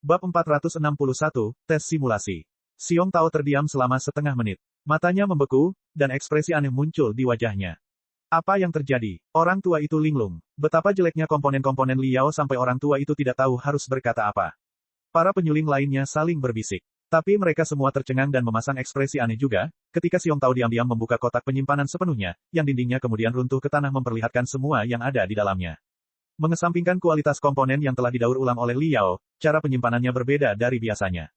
Bab 461, Tes Simulasi. Xiong Tao terdiam selama setengah menit. Matanya membeku, dan ekspresi aneh muncul di wajahnya. Apa yang terjadi? Orang tua itu linglung. Betapa jeleknya komponen-komponen Liao sampai orang tua itu tidak tahu harus berkata apa. Para penyuling lainnya saling berbisik. Tapi mereka semua tercengang dan memasang ekspresi aneh juga, ketika Xiong Tao diam-diam membuka kotak penyimpanan sepenuhnya, yang dindingnya kemudian runtuh ke tanah memperlihatkan semua yang ada di dalamnya. Mengesampingkan kualitas komponen yang telah didaur ulang oleh Liao, cara penyimpanannya berbeda dari biasanya.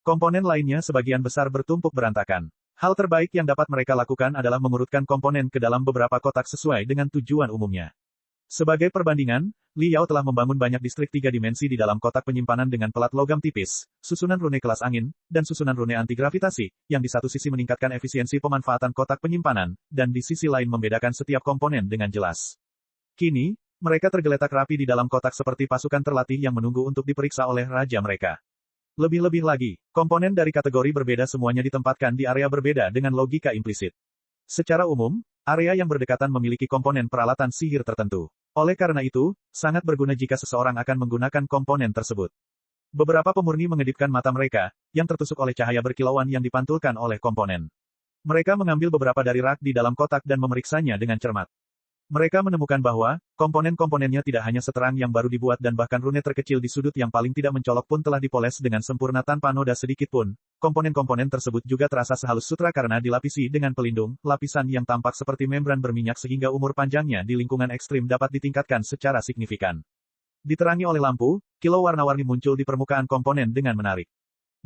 Komponen lainnya sebagian besar bertumpuk berantakan. Hal terbaik yang dapat mereka lakukan adalah mengurutkan komponen ke dalam beberapa kotak sesuai dengan tujuan umumnya. Sebagai perbandingan, Liao telah membangun banyak distrik 3 dimensi di dalam kotak penyimpanan dengan pelat logam tipis, susunan rune kelas angin, dan susunan rune anti-gravitasi, yang di satu sisi meningkatkan efisiensi pemanfaatan kotak penyimpanan, dan di sisi lain membedakan setiap komponen dengan jelas. Kini, mereka tergeletak rapi di dalam kotak seperti pasukan terlatih yang menunggu untuk diperiksa oleh raja mereka. Lebih-lebih lagi, komponen dari kategori berbeda semuanya ditempatkan di area berbeda dengan logika implisit. Secara umum, area yang berdekatan memiliki komponen peralatan sihir tertentu. Oleh karena itu, sangat berguna jika seseorang akan menggunakan komponen tersebut. Beberapa pemurni mengedipkan mata mereka, yang tertusuk oleh cahaya berkilauan yang dipantulkan oleh komponen. Mereka mengambil beberapa dari rak di dalam kotak dan memeriksanya dengan cermat. Mereka menemukan bahwa, komponen-komponennya tidak hanya seterang yang baru dibuat dan bahkan rune terkecil di sudut yang paling tidak mencolok pun telah dipoles dengan sempurna tanpa noda sedikit pun. Komponen-komponen tersebut juga terasa sehalus sutra karena dilapisi dengan pelindung, lapisan yang tampak seperti membran berminyak sehingga umur panjangnya di lingkungan ekstrim dapat ditingkatkan secara signifikan. Diterangi oleh lampu, kilau warna-warni muncul di permukaan komponen dengan menarik.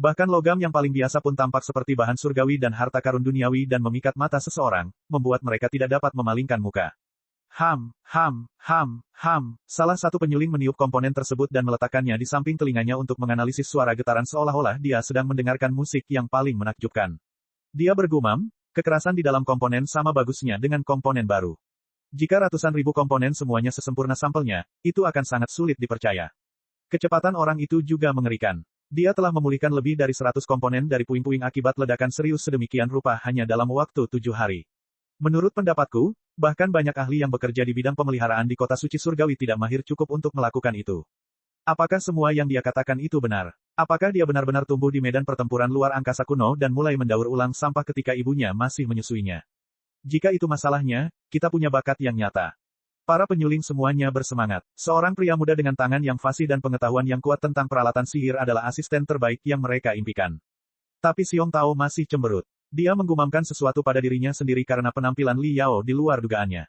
Bahkan logam yang paling biasa pun tampak seperti bahan surgawi dan harta karun duniawi dan memikat mata seseorang, membuat mereka tidak dapat memalingkan muka. Salah satu penyuling meniup komponen tersebut dan meletakkannya di samping telinganya untuk menganalisis suara getaran seolah-olah dia sedang mendengarkan musik yang paling menakjubkan. Dia bergumam, kekerasan di dalam komponen sama bagusnya dengan komponen baru. Jika ratusan ribu komponen semuanya sesempurna sampelnya, itu akan sangat sulit dipercaya. Kecepatan orang itu juga mengerikan. Dia telah memulihkan lebih dari 100 komponen dari puing-puing akibat ledakan serius sedemikian rupa hanya dalam waktu 7 hari. Menurut pendapatku, bahkan banyak ahli yang bekerja di bidang pemeliharaan di kota suci surgawi tidak mahir cukup untuk melakukan itu. Apakah semua yang dia katakan itu benar? Apakah dia benar-benar tumbuh di medan pertempuran luar angkasa kuno dan mulai mendaur ulang sampah ketika ibunya masih menyusuinya? Jika itu masalahnya, kita punya bakat yang nyata. Para penyuling semuanya bersemangat. Seorang pria muda dengan tangan yang fasih dan pengetahuan yang kuat tentang peralatan sihir adalah asisten terbaik yang mereka impikan. Tapi Xiong Tao masih cemberut. Dia menggumamkan sesuatu pada dirinya sendiri karena penampilan Liao di luar dugaannya.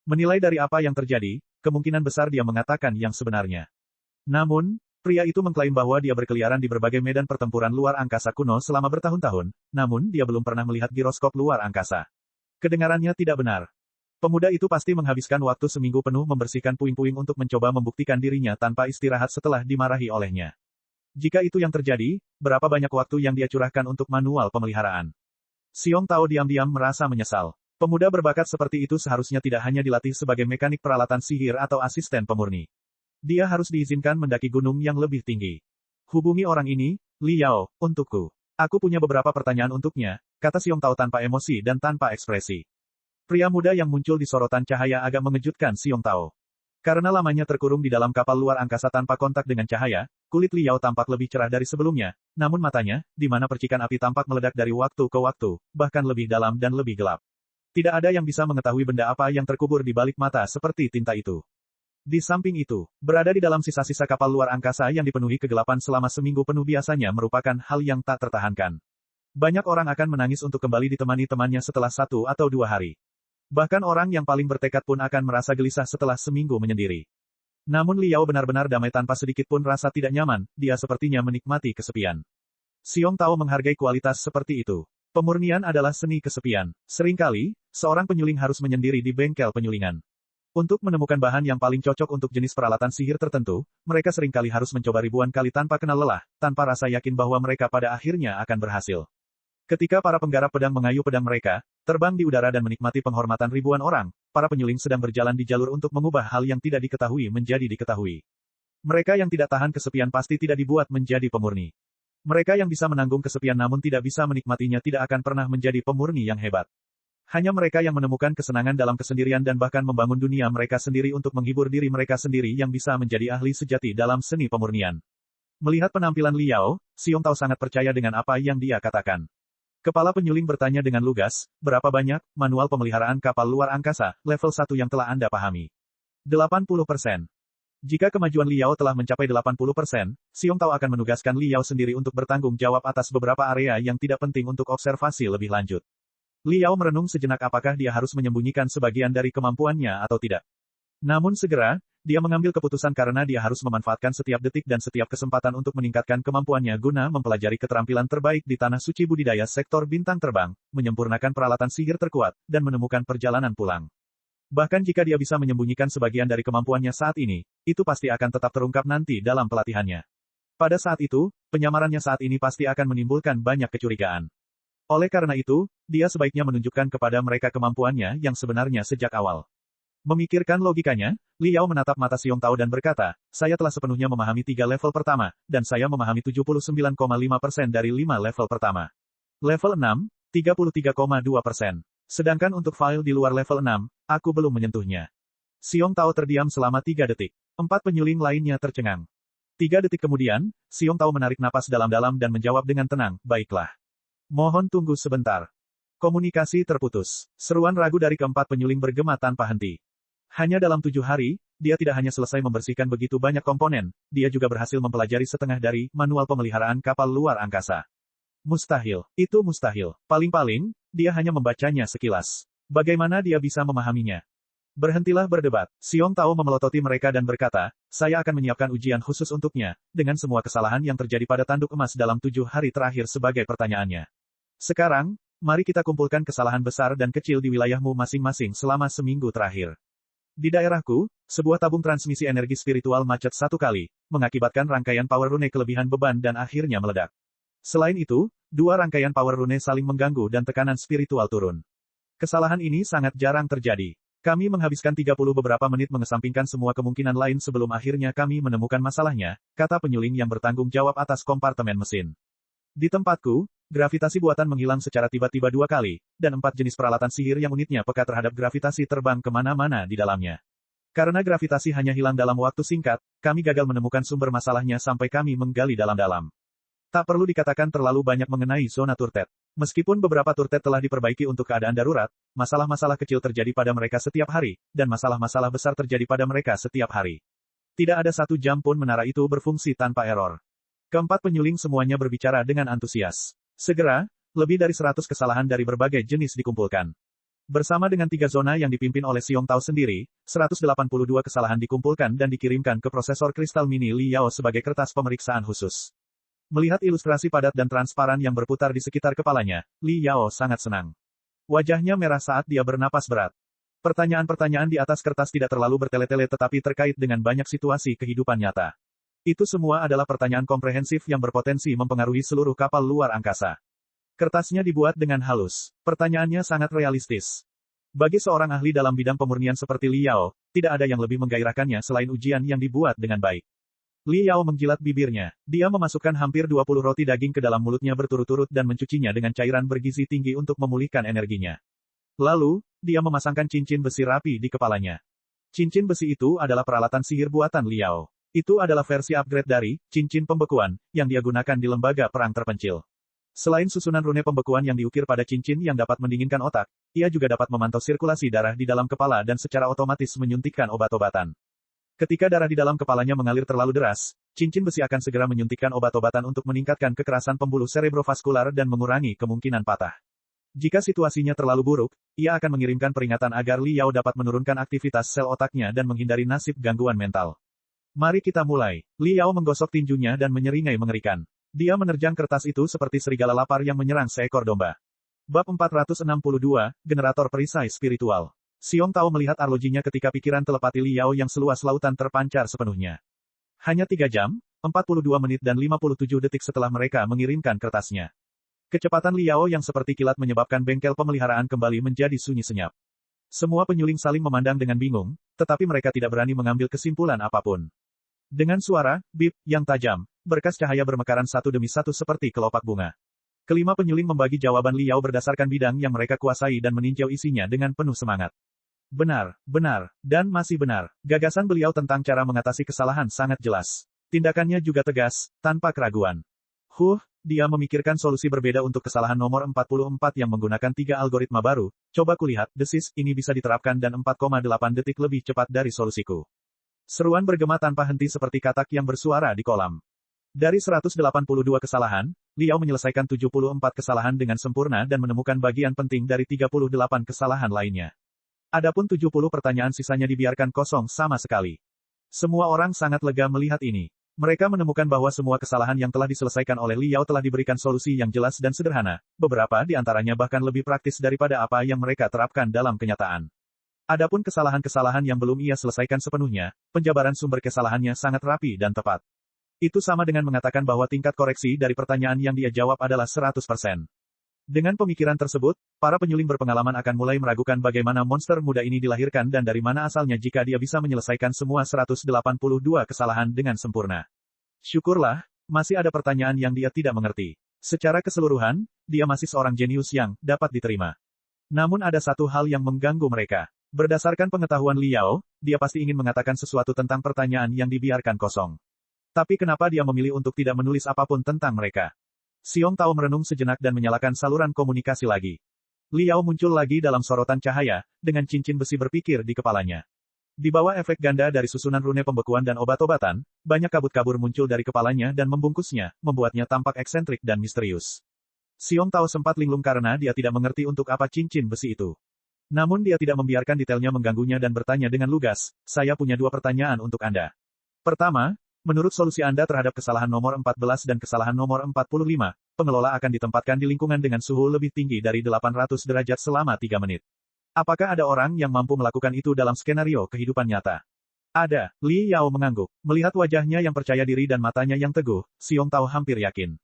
Menilai dari apa yang terjadi, kemungkinan besar dia mengatakan yang sebenarnya. Namun, pria itu mengklaim bahwa dia berkeliaran di berbagai medan pertempuran luar angkasa kuno selama bertahun-tahun, namun dia belum pernah melihat giroskop luar angkasa. Kedengarannya tidak benar. Pemuda itu pasti menghabiskan waktu seminggu penuh membersihkan puing-puing untuk mencoba membuktikan dirinya tanpa istirahat setelah dimarahi olehnya. Jika itu yang terjadi, berapa banyak waktu yang dia curahkan untuk manual pemeliharaan? Xiong Tao diam-diam merasa menyesal. Pemuda berbakat seperti itu seharusnya tidak hanya dilatih sebagai mekanik peralatan sihir atau asisten pemurni. Dia harus diizinkan mendaki gunung yang lebih tinggi. Hubungi orang ini, Liao, untukku. Aku punya beberapa pertanyaan untuknya, kata Xiong Tao tanpa emosi dan tanpa ekspresi. Pria muda yang muncul di sorotan cahaya agak mengejutkan Xiong Tao. Karena lamanya terkurung di dalam kapal luar angkasa tanpa kontak dengan cahaya, kulit Liao tampak lebih cerah dari sebelumnya, namun matanya, di mana percikan api tampak meledak dari waktu ke waktu, bahkan lebih dalam dan lebih gelap. Tidak ada yang bisa mengetahui benda apa yang terkubur di balik mata seperti tinta itu. Di samping itu, berada di dalam sisa-sisa kapal luar angkasa yang dipenuhi kegelapan selama seminggu penuh biasanya merupakan hal yang tak tertahankan. Banyak orang akan menangis untuk kembali ditemani temannya setelah 1 atau 2 hari. Bahkan orang yang paling bertekad pun akan merasa gelisah setelah seminggu menyendiri. Namun Liao benar-benar damai tanpa sedikit pun rasa tidak nyaman, dia sepertinya menikmati kesepian. Xiong Tao menghargai kualitas seperti itu. Pemurnian adalah seni kesepian. Seringkali, seorang penyuling harus menyendiri di bengkel penyulingan. Untuk menemukan bahan yang paling cocok untuk jenis peralatan sihir tertentu, mereka seringkali harus mencoba ribuan kali tanpa kenal lelah, tanpa rasa yakin bahwa mereka pada akhirnya akan berhasil. Ketika para penggarap pedang mengayuh pedang mereka, terbang di udara dan menikmati penghormatan ribuan orang, para penyuling sedang berjalan di jalur untuk mengubah hal yang tidak diketahui menjadi diketahui. Mereka yang tidak tahan kesepian pasti tidak dibuat menjadi pemurni. Mereka yang bisa menanggung kesepian namun tidak bisa menikmatinya tidak akan pernah menjadi pemurni yang hebat. Hanya mereka yang menemukan kesenangan dalam kesendirian dan bahkan membangun dunia mereka sendiri untuk menghibur diri mereka sendiri yang bisa menjadi ahli sejati dalam seni pemurnian. Melihat penampilan Liao, Xiong Tao sangat percaya dengan apa yang dia katakan. Kepala penyuling bertanya dengan lugas, berapa banyak manual pemeliharaan kapal luar angkasa, level 1 yang telah Anda pahami? 80%. Jika kemajuan Liao telah mencapai 80%, Xiong Tao akan menugaskan Liao sendiri untuk bertanggung jawab atas beberapa area yang tidak penting untuk observasi lebih lanjut. Liao merenung sejenak apakah dia harus menyembunyikan sebagian dari kemampuannya atau tidak. Namun segera, dia mengambil keputusan karena dia harus memanfaatkan setiap detik dan setiap kesempatan untuk meningkatkan kemampuannya guna mempelajari keterampilan terbaik di tanah suci budidaya sektor bintang terbang, menyempurnakan peralatan sihir terkuat, dan menemukan perjalanan pulang. Bahkan jika dia bisa menyembunyikan sebagian dari kemampuannya saat ini, itu pasti akan tetap terungkap nanti dalam pelatihannya. Pada saat itu, penyamarannya saat ini pasti akan menimbulkan banyak kecurigaan. Oleh karena itu, dia sebaiknya menunjukkan kepada mereka kemampuannya yang sebenarnya sejak awal. Memikirkan logikanya, Liao menatap mata Xiong Tao dan berkata, saya telah sepenuhnya memahami 3 level pertama, dan saya memahami 79,5% dari 5 level pertama. Level 6, 33,2%. Sedangkan untuk file di luar level 6, aku belum menyentuhnya. Xiong Tao terdiam selama 3 detik. 4 penyuling lainnya tercengang. 3 detik kemudian, Xiong Tao menarik napas dalam-dalam dan menjawab dengan tenang, baiklah. Mohon tunggu sebentar. Komunikasi terputus. Seruan ragu dari keempat penyuling bergema tanpa henti. Hanya dalam 7 hari, dia tidak hanya selesai membersihkan begitu banyak komponen, dia juga berhasil mempelajari setengah dari manual pemeliharaan kapal luar angkasa. Mustahil. Itu mustahil. Paling-paling, dia hanya membacanya sekilas. Bagaimana dia bisa memahaminya? Berhentilah berdebat. Xiong Tao memelototi mereka dan berkata, saya akan menyiapkan ujian khusus untuknya, dengan semua kesalahan yang terjadi pada tanduk emas dalam 7 hari terakhir sebagai pertanyaannya. Sekarang, mari kita kumpulkan kesalahan besar dan kecil di wilayahmu masing-masing selama seminggu terakhir. Di daerahku, sebuah tabung transmisi energi spiritual macet 1 kali, mengakibatkan rangkaian power rune kelebihan beban dan akhirnya meledak. Selain itu, 2 rangkaian power rune saling mengganggu dan tekanan spiritual turun. Kesalahan ini sangat jarang terjadi. Kami menghabiskan 30 beberapa menit mengesampingkan semua kemungkinan lain sebelum akhirnya kami menemukan masalahnya, kata penyuling yang bertanggung jawab atas kompartemen mesin. Di tempatku, gravitasi buatan menghilang secara tiba-tiba 2 kali, dan 4 jenis peralatan sihir yang unitnya peka terhadap gravitasi terbang kemana-mana di dalamnya. Karena gravitasi hanya hilang dalam waktu singkat, kami gagal menemukan sumber masalahnya sampai kami menggali dalam-dalam. Tak perlu dikatakan terlalu banyak mengenai zona turtet. Meskipun beberapa turtet telah diperbaiki untuk keadaan darurat, masalah-masalah kecil terjadi pada mereka setiap hari, dan masalah-masalah besar terjadi pada mereka setiap hari. Tidak ada 1 jam pun menara itu berfungsi tanpa error. Keempat penyuling semuanya berbicara dengan antusias. Segera, lebih dari 100 kesalahan dari berbagai jenis dikumpulkan. Bersama dengan 3 zona yang dipimpin oleh Xiong Tao sendiri, 182 kesalahan dikumpulkan dan dikirimkan ke prosesor kristal mini Liao sebagai kertas pemeriksaan khusus. Melihat ilustrasi padat dan transparan yang berputar di sekitar kepalanya, Liao sangat senang. Wajahnya merah saat dia bernapas berat. Pertanyaan-pertanyaan di atas kertas tidak terlalu bertele-tele tetapi terkait dengan banyak situasi kehidupan nyata. Itu semua adalah pertanyaan komprehensif yang berpotensi mempengaruhi seluruh kapal luar angkasa. Kertasnya dibuat dengan halus. Pertanyaannya sangat realistis. Bagi seorang ahli dalam bidang pemurnian seperti Liao, tidak ada yang lebih menggairahkannya selain ujian yang dibuat dengan baik. Liao menjilat bibirnya. Dia memasukkan hampir 20 roti daging ke dalam mulutnya berturut-turut dan mencucinya dengan cairan bergizi tinggi untuk memulihkan energinya. Lalu, dia memasangkan cincin besi rapi di kepalanya. Cincin besi itu adalah peralatan sihir buatan Liao. Itu adalah versi upgrade dari cincin pembekuan yang dia gunakan di lembaga perang terpencil. Selain susunan rune pembekuan yang diukir pada cincin yang dapat mendinginkan otak, ia juga dapat memantau sirkulasi darah di dalam kepala dan secara otomatis menyuntikkan obat-obatan. Ketika darah di dalam kepalanya mengalir terlalu deras, cincin besi akan segera menyuntikkan obat-obatan untuk meningkatkan kekerasan pembuluh cerebrovaskular dan mengurangi kemungkinan patah. Jika situasinya terlalu buruk, ia akan mengirimkan peringatan agar Liao dapat menurunkan aktivitas sel otaknya dan menghindari nasib gangguan mental. Mari kita mulai. Liao menggosok tinjunya dan menyeringai mengerikan. Dia menerjang kertas itu seperti serigala lapar yang menyerang seekor domba. Bab 462, Generator Perisai Spiritual. Xiong Tao melihat arlojinya ketika pikiran telepati Liao yang seluas lautan terpancar sepenuhnya. Hanya 3 jam, 42 menit dan 57 detik setelah mereka mengirimkan kertasnya. Kecepatan Liao yang seperti kilat menyebabkan bengkel pemeliharaan kembali menjadi sunyi senyap. Semua penyuling saling memandang dengan bingung, tetapi mereka tidak berani mengambil kesimpulan apapun. Dengan suara, bip, yang tajam, berkas cahaya bermekaran satu demi satu seperti kelopak bunga. Kelima penyuling membagi jawaban Liao berdasarkan bidang yang mereka kuasai dan meninjau isinya dengan penuh semangat. Benar, benar, dan masih benar. Gagasan beliau tentang cara mengatasi kesalahan sangat jelas. Tindakannya juga tegas, tanpa keraguan. Dia memikirkan solusi berbeda untuk kesalahan nomor 44 yang menggunakan 3 algoritma baru. Coba kulihat, desis, ini bisa diterapkan dan 4,8 detik lebih cepat dari solusiku. Seruan bergema tanpa henti seperti katak yang bersuara di kolam. Dari 182 kesalahan, Liao menyelesaikan 74 kesalahan dengan sempurna dan menemukan bagian penting dari 38 kesalahan lainnya. Adapun 70 pertanyaan sisanya dibiarkan kosong sama sekali. Semua orang sangat lega melihat ini. Mereka menemukan bahwa semua kesalahan yang telah diselesaikan oleh Liao telah diberikan solusi yang jelas dan sederhana, beberapa di antaranya bahkan lebih praktis daripada apa yang mereka terapkan dalam kenyataan. Adapun kesalahan-kesalahan yang belum ia selesaikan sepenuhnya, penjabaran sumber kesalahannya sangat rapi dan tepat. Itu sama dengan mengatakan bahwa tingkat koreksi dari pertanyaan yang dia jawab adalah 100%. Dengan pemikiran tersebut, para penyuling berpengalaman akan mulai meragukan bagaimana monster muda ini dilahirkan dan dari mana asalnya jika dia bisa menyelesaikan semua 182 kesalahan dengan sempurna. Syukurlah, masih ada pertanyaan yang dia tidak mengerti. Secara keseluruhan, dia masih seorang jenius yang dapat diterima. Namun ada satu hal yang mengganggu mereka. Berdasarkan pengetahuan Liao, dia pasti ingin mengatakan sesuatu tentang pertanyaan yang dibiarkan kosong. Tapi kenapa dia memilih untuk tidak menulis apapun tentang mereka? Xiong Tao merenung sejenak dan menyalakan saluran komunikasi lagi. Liao muncul lagi dalam sorotan cahaya, dengan cincin besi berpikir di kepalanya. Di bawah efek ganda dari susunan rune pembekuan dan obat-obatan, banyak kabut-kabur muncul dari kepalanya dan membungkusnya, membuatnya tampak eksentrik dan misterius. Xiong Tao sempat linglung karena dia tidak mengerti untuk apa cincin besi itu. Namun dia tidak membiarkan detailnya mengganggunya dan bertanya dengan lugas, saya punya 2 pertanyaan untuk Anda. Pertama, menurut solusi Anda terhadap kesalahan nomor 14 dan kesalahan nomor 45, pengelola akan ditempatkan di lingkungan dengan suhu lebih tinggi dari 800 derajat selama 3 menit. Apakah ada orang yang mampu melakukan itu dalam skenario kehidupan nyata? Ada, Li Yao mengangguk. Melihat wajahnya yang percaya diri dan matanya yang teguh, Xiong Tao hampir yakin.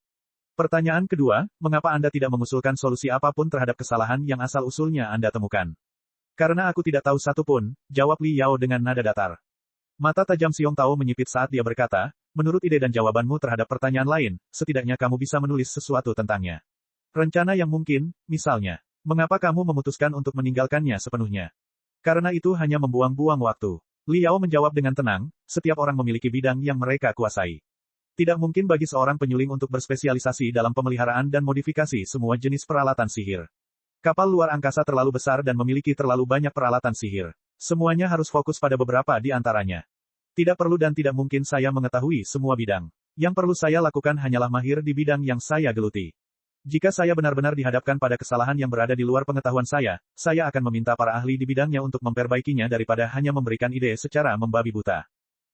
Pertanyaan kedua, mengapa Anda tidak mengusulkan solusi apapun terhadap kesalahan yang asal-usulnya Anda temukan? Karena aku tidak tahu satu pun, jawab Li Yao dengan nada datar. Mata tajam Xiong Tao menyipit saat dia berkata, menurut ide dan jawabanmu terhadap pertanyaan lain, setidaknya kamu bisa menulis sesuatu tentangnya. Rencana yang mungkin, misalnya, mengapa kamu memutuskan untuk meninggalkannya sepenuhnya? Karena itu hanya membuang-buang waktu. Liao menjawab dengan tenang, setiap orang memiliki bidang yang mereka kuasai. Tidak mungkin bagi seorang penyuling untuk berspesialisasi dalam pemeliharaan dan modifikasi semua jenis peralatan sihir. Kapal luar angkasa terlalu besar dan memiliki terlalu banyak peralatan sihir. Semuanya harus fokus pada beberapa di antaranya. Tidak perlu dan tidak mungkin saya mengetahui semua bidang. Yang perlu saya lakukan hanyalah mahir di bidang yang saya geluti. Jika saya benar-benar dihadapkan pada kesalahan yang berada di luar pengetahuan saya akan meminta para ahli di bidangnya untuk memperbaikinya daripada hanya memberikan ide secara membabi buta.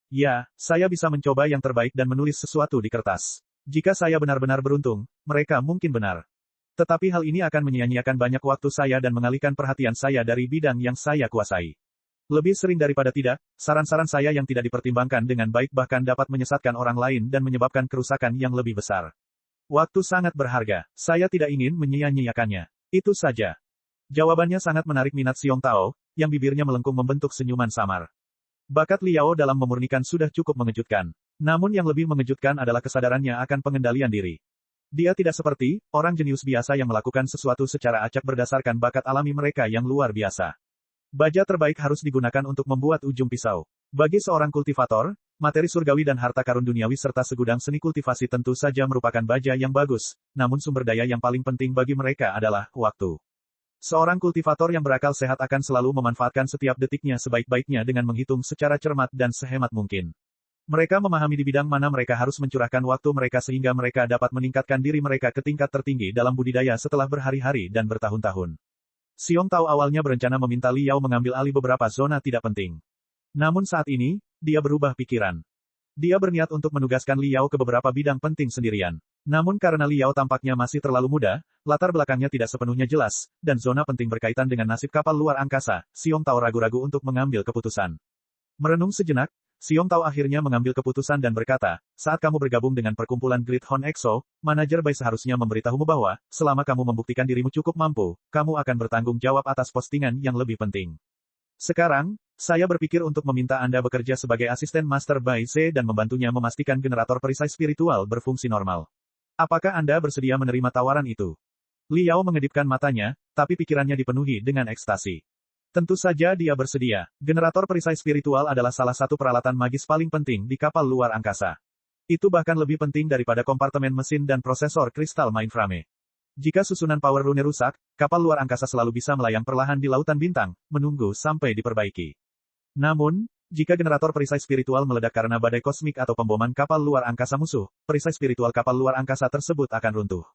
Ya, saya bisa mencoba yang terbaik dan menulis sesuatu di kertas. Jika saya benar-benar beruntung, mereka mungkin benar. Tetapi hal ini akan menyia-nyiakan banyak waktu saya dan mengalihkan perhatian saya dari bidang yang saya kuasai. Lebih sering daripada tidak, saran-saran saya yang tidak dipertimbangkan dengan baik bahkan dapat menyesatkan orang lain dan menyebabkan kerusakan yang lebih besar. Waktu sangat berharga, saya tidak ingin menyia-nyiakannya. Itu saja. Jawabannya sangat menarik minat Xiong Tao, yang bibirnya melengkung membentuk senyuman samar. Bakat Liao dalam memurnikan sudah cukup mengejutkan. Namun yang lebih mengejutkan adalah kesadarannya akan pengendalian diri. Dia tidak seperti orang jenius biasa yang melakukan sesuatu secara acak berdasarkan bakat alami mereka yang luar biasa. Baja terbaik harus digunakan untuk membuat ujung pisau. Bagi seorang kultivator, materi surgawi dan harta karun duniawi serta segudang seni kultivasi tentu saja merupakan baja yang bagus, namun sumber daya yang paling penting bagi mereka adalah waktu. Seorang kultivator yang berakal sehat akan selalu memanfaatkan setiap detiknya sebaik-baiknya dengan menghitung secara cermat dan sehemat mungkin. Mereka memahami di bidang mana mereka harus mencurahkan waktu mereka sehingga mereka dapat meningkatkan diri mereka ke tingkat tertinggi dalam budidaya setelah berhari-hari dan bertahun-tahun. Xiong Tao awalnya berencana meminta Liao mengambil alih beberapa zona tidak penting. Namun saat ini, dia berubah pikiran. Dia berniat untuk menugaskan Liao ke beberapa bidang penting sendirian. Namun karena Liao tampaknya masih terlalu muda, latar belakangnya tidak sepenuhnya jelas, dan zona penting berkaitan dengan nasib kapal luar angkasa, Xiong Tao ragu-ragu untuk mengambil keputusan. Merenung sejenak, Xiong Tao akhirnya mengambil keputusan dan berkata, saat kamu bergabung dengan perkumpulan Great Horn Exo, manajer Bai seharusnya memberitahumu bahwa, selama kamu membuktikan dirimu cukup mampu, kamu akan bertanggung jawab atas postingan yang lebih penting. Sekarang, saya berpikir untuk meminta Anda bekerja sebagai asisten Master Bai Se dan membantunya memastikan generator perisai spiritual berfungsi normal. Apakah Anda bersedia menerima tawaran itu? Liao mengedipkan matanya, tapi pikirannya dipenuhi dengan ekstasi. Tentu saja dia bersedia. Generator perisai spiritual adalah salah satu peralatan magis paling penting di kapal luar angkasa. Itu bahkan lebih penting daripada kompartemen mesin dan prosesor kristal mainframe. Jika susunan power rune rusak, kapal luar angkasa selalu bisa melayang perlahan di lautan bintang, menunggu sampai diperbaiki. Namun, jika generator perisai spiritual meledak karena badai kosmik atau pemboman kapal luar angkasa musuh, perisai spiritual kapal luar angkasa tersebut akan runtuh.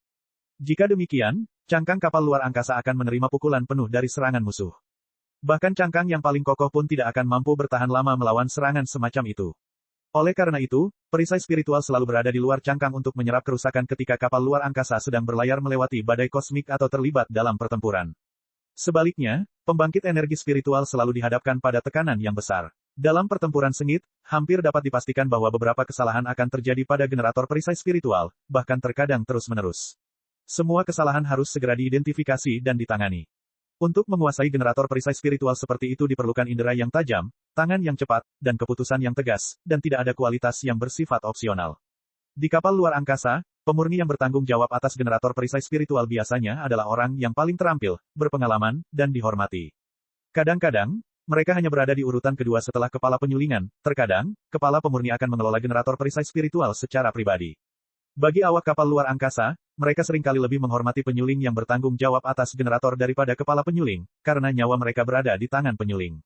Jika demikian, cangkang kapal luar angkasa akan menerima pukulan penuh dari serangan musuh. Bahkan cangkang yang paling kokoh pun tidak akan mampu bertahan lama melawan serangan semacam itu. Oleh karena itu, perisai spiritual selalu berada di luar cangkang untuk menyerap kerusakan ketika kapal luar angkasa sedang berlayar melewati badai kosmik atau terlibat dalam pertempuran. Sebaliknya, pembangkit energi spiritual selalu dihadapkan pada tekanan yang besar. Dalam pertempuran sengit, hampir dapat dipastikan bahwa beberapa kesalahan akan terjadi pada generator perisai spiritual, bahkan terkadang terus-menerus. Semua kesalahan harus segera diidentifikasi dan ditangani. Untuk menguasai generator perisai spiritual seperti itu diperlukan indera yang tajam, tangan yang cepat, dan keputusan yang tegas, dan tidak ada kualitas yang bersifat opsional. Di kapal luar angkasa, pemurni yang bertanggung jawab atas generator perisai spiritual biasanya adalah orang yang paling terampil, berpengalaman, dan dihormati. Kadang-kadang, mereka hanya berada di urutan kedua setelah kepala penyulingan, terkadang, kepala pemurni akan mengelola generator perisai spiritual secara pribadi. Bagi awak kapal luar angkasa, mereka seringkali lebih menghormati penyuling yang bertanggung jawab atas generator daripada kepala penyuling, karena nyawa mereka berada di tangan penyuling.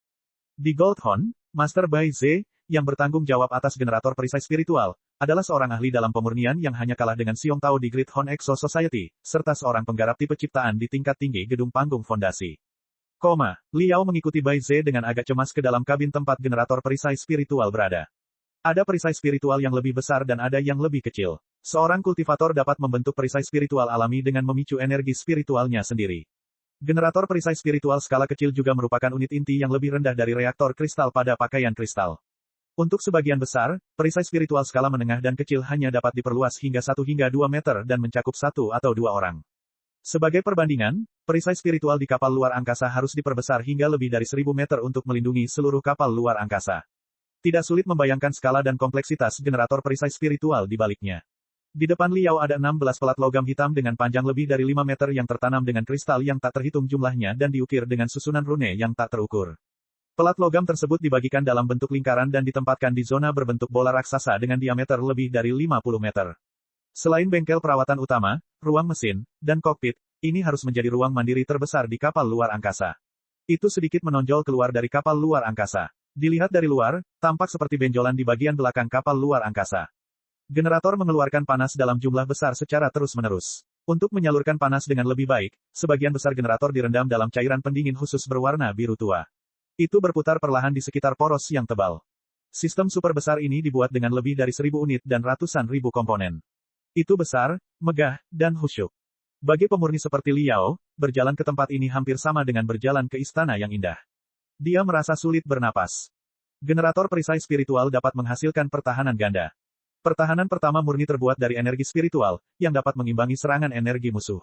Di Goldhorn, Master Bai Ze, yang bertanggung jawab atas generator perisai spiritual, adalah seorang ahli dalam pemurnian yang hanya kalah dengan Xiong Tao di Great Horn Exo Society, serta seorang penggarap tipe ciptaan di tingkat tinggi gedung panggung fondasi. Liao mengikuti Bai Ze dengan agak cemas ke dalam kabin tempat generator perisai spiritual berada. Ada perisai spiritual yang lebih besar dan ada yang lebih kecil. Seorang kultivator dapat membentuk perisai spiritual alami dengan memicu energi spiritualnya sendiri. Generator perisai spiritual skala kecil juga merupakan unit inti yang lebih rendah dari reaktor kristal pada pakaian kristal. Untuk sebagian besar, perisai spiritual skala menengah dan kecil hanya dapat diperluas hingga 1 hingga 2 meter dan mencakup 1 atau 2 orang. Sebagai perbandingan, perisai spiritual di kapal luar angkasa harus diperbesar hingga lebih dari 1000 meter untuk melindungi seluruh kapal luar angkasa. Tidak sulit membayangkan skala dan kompleksitas generator perisai spiritual di baliknya. Di depan Liao ada 16 pelat logam hitam dengan panjang lebih dari 5 meter yang tertanam dengan kristal yang tak terhitung jumlahnya dan diukir dengan susunan rune yang tak terukur. Pelat logam tersebut dibagikan dalam bentuk lingkaran dan ditempatkan di zona berbentuk bola raksasa dengan diameter lebih dari 50 meter. Selain bengkel perawatan utama, ruang mesin, dan kokpit, ini harus menjadi ruang mandiri terbesar di kapal luar angkasa. Itu sedikit menonjol keluar dari kapal luar angkasa. Dilihat dari luar, tampak seperti benjolan di bagian belakang kapal luar angkasa. Generator mengeluarkan panas dalam jumlah besar secara terus-menerus. Untuk menyalurkan panas dengan lebih baik, sebagian besar generator direndam dalam cairan pendingin khusus berwarna biru tua. Itu berputar perlahan di sekitar poros yang tebal. Sistem super besar ini dibuat dengan lebih dari 1000 unit dan ratusan ribu komponen. Itu besar, megah, dan khusyuk. Bagi pemurni seperti Liao, berjalan ke tempat ini hampir sama dengan berjalan ke istana yang indah. Dia merasa sulit bernapas. Generator perisai spiritual dapat menghasilkan pertahanan ganda. Pertahanan pertama murni terbuat dari energi spiritual, yang dapat mengimbangi serangan energi musuh.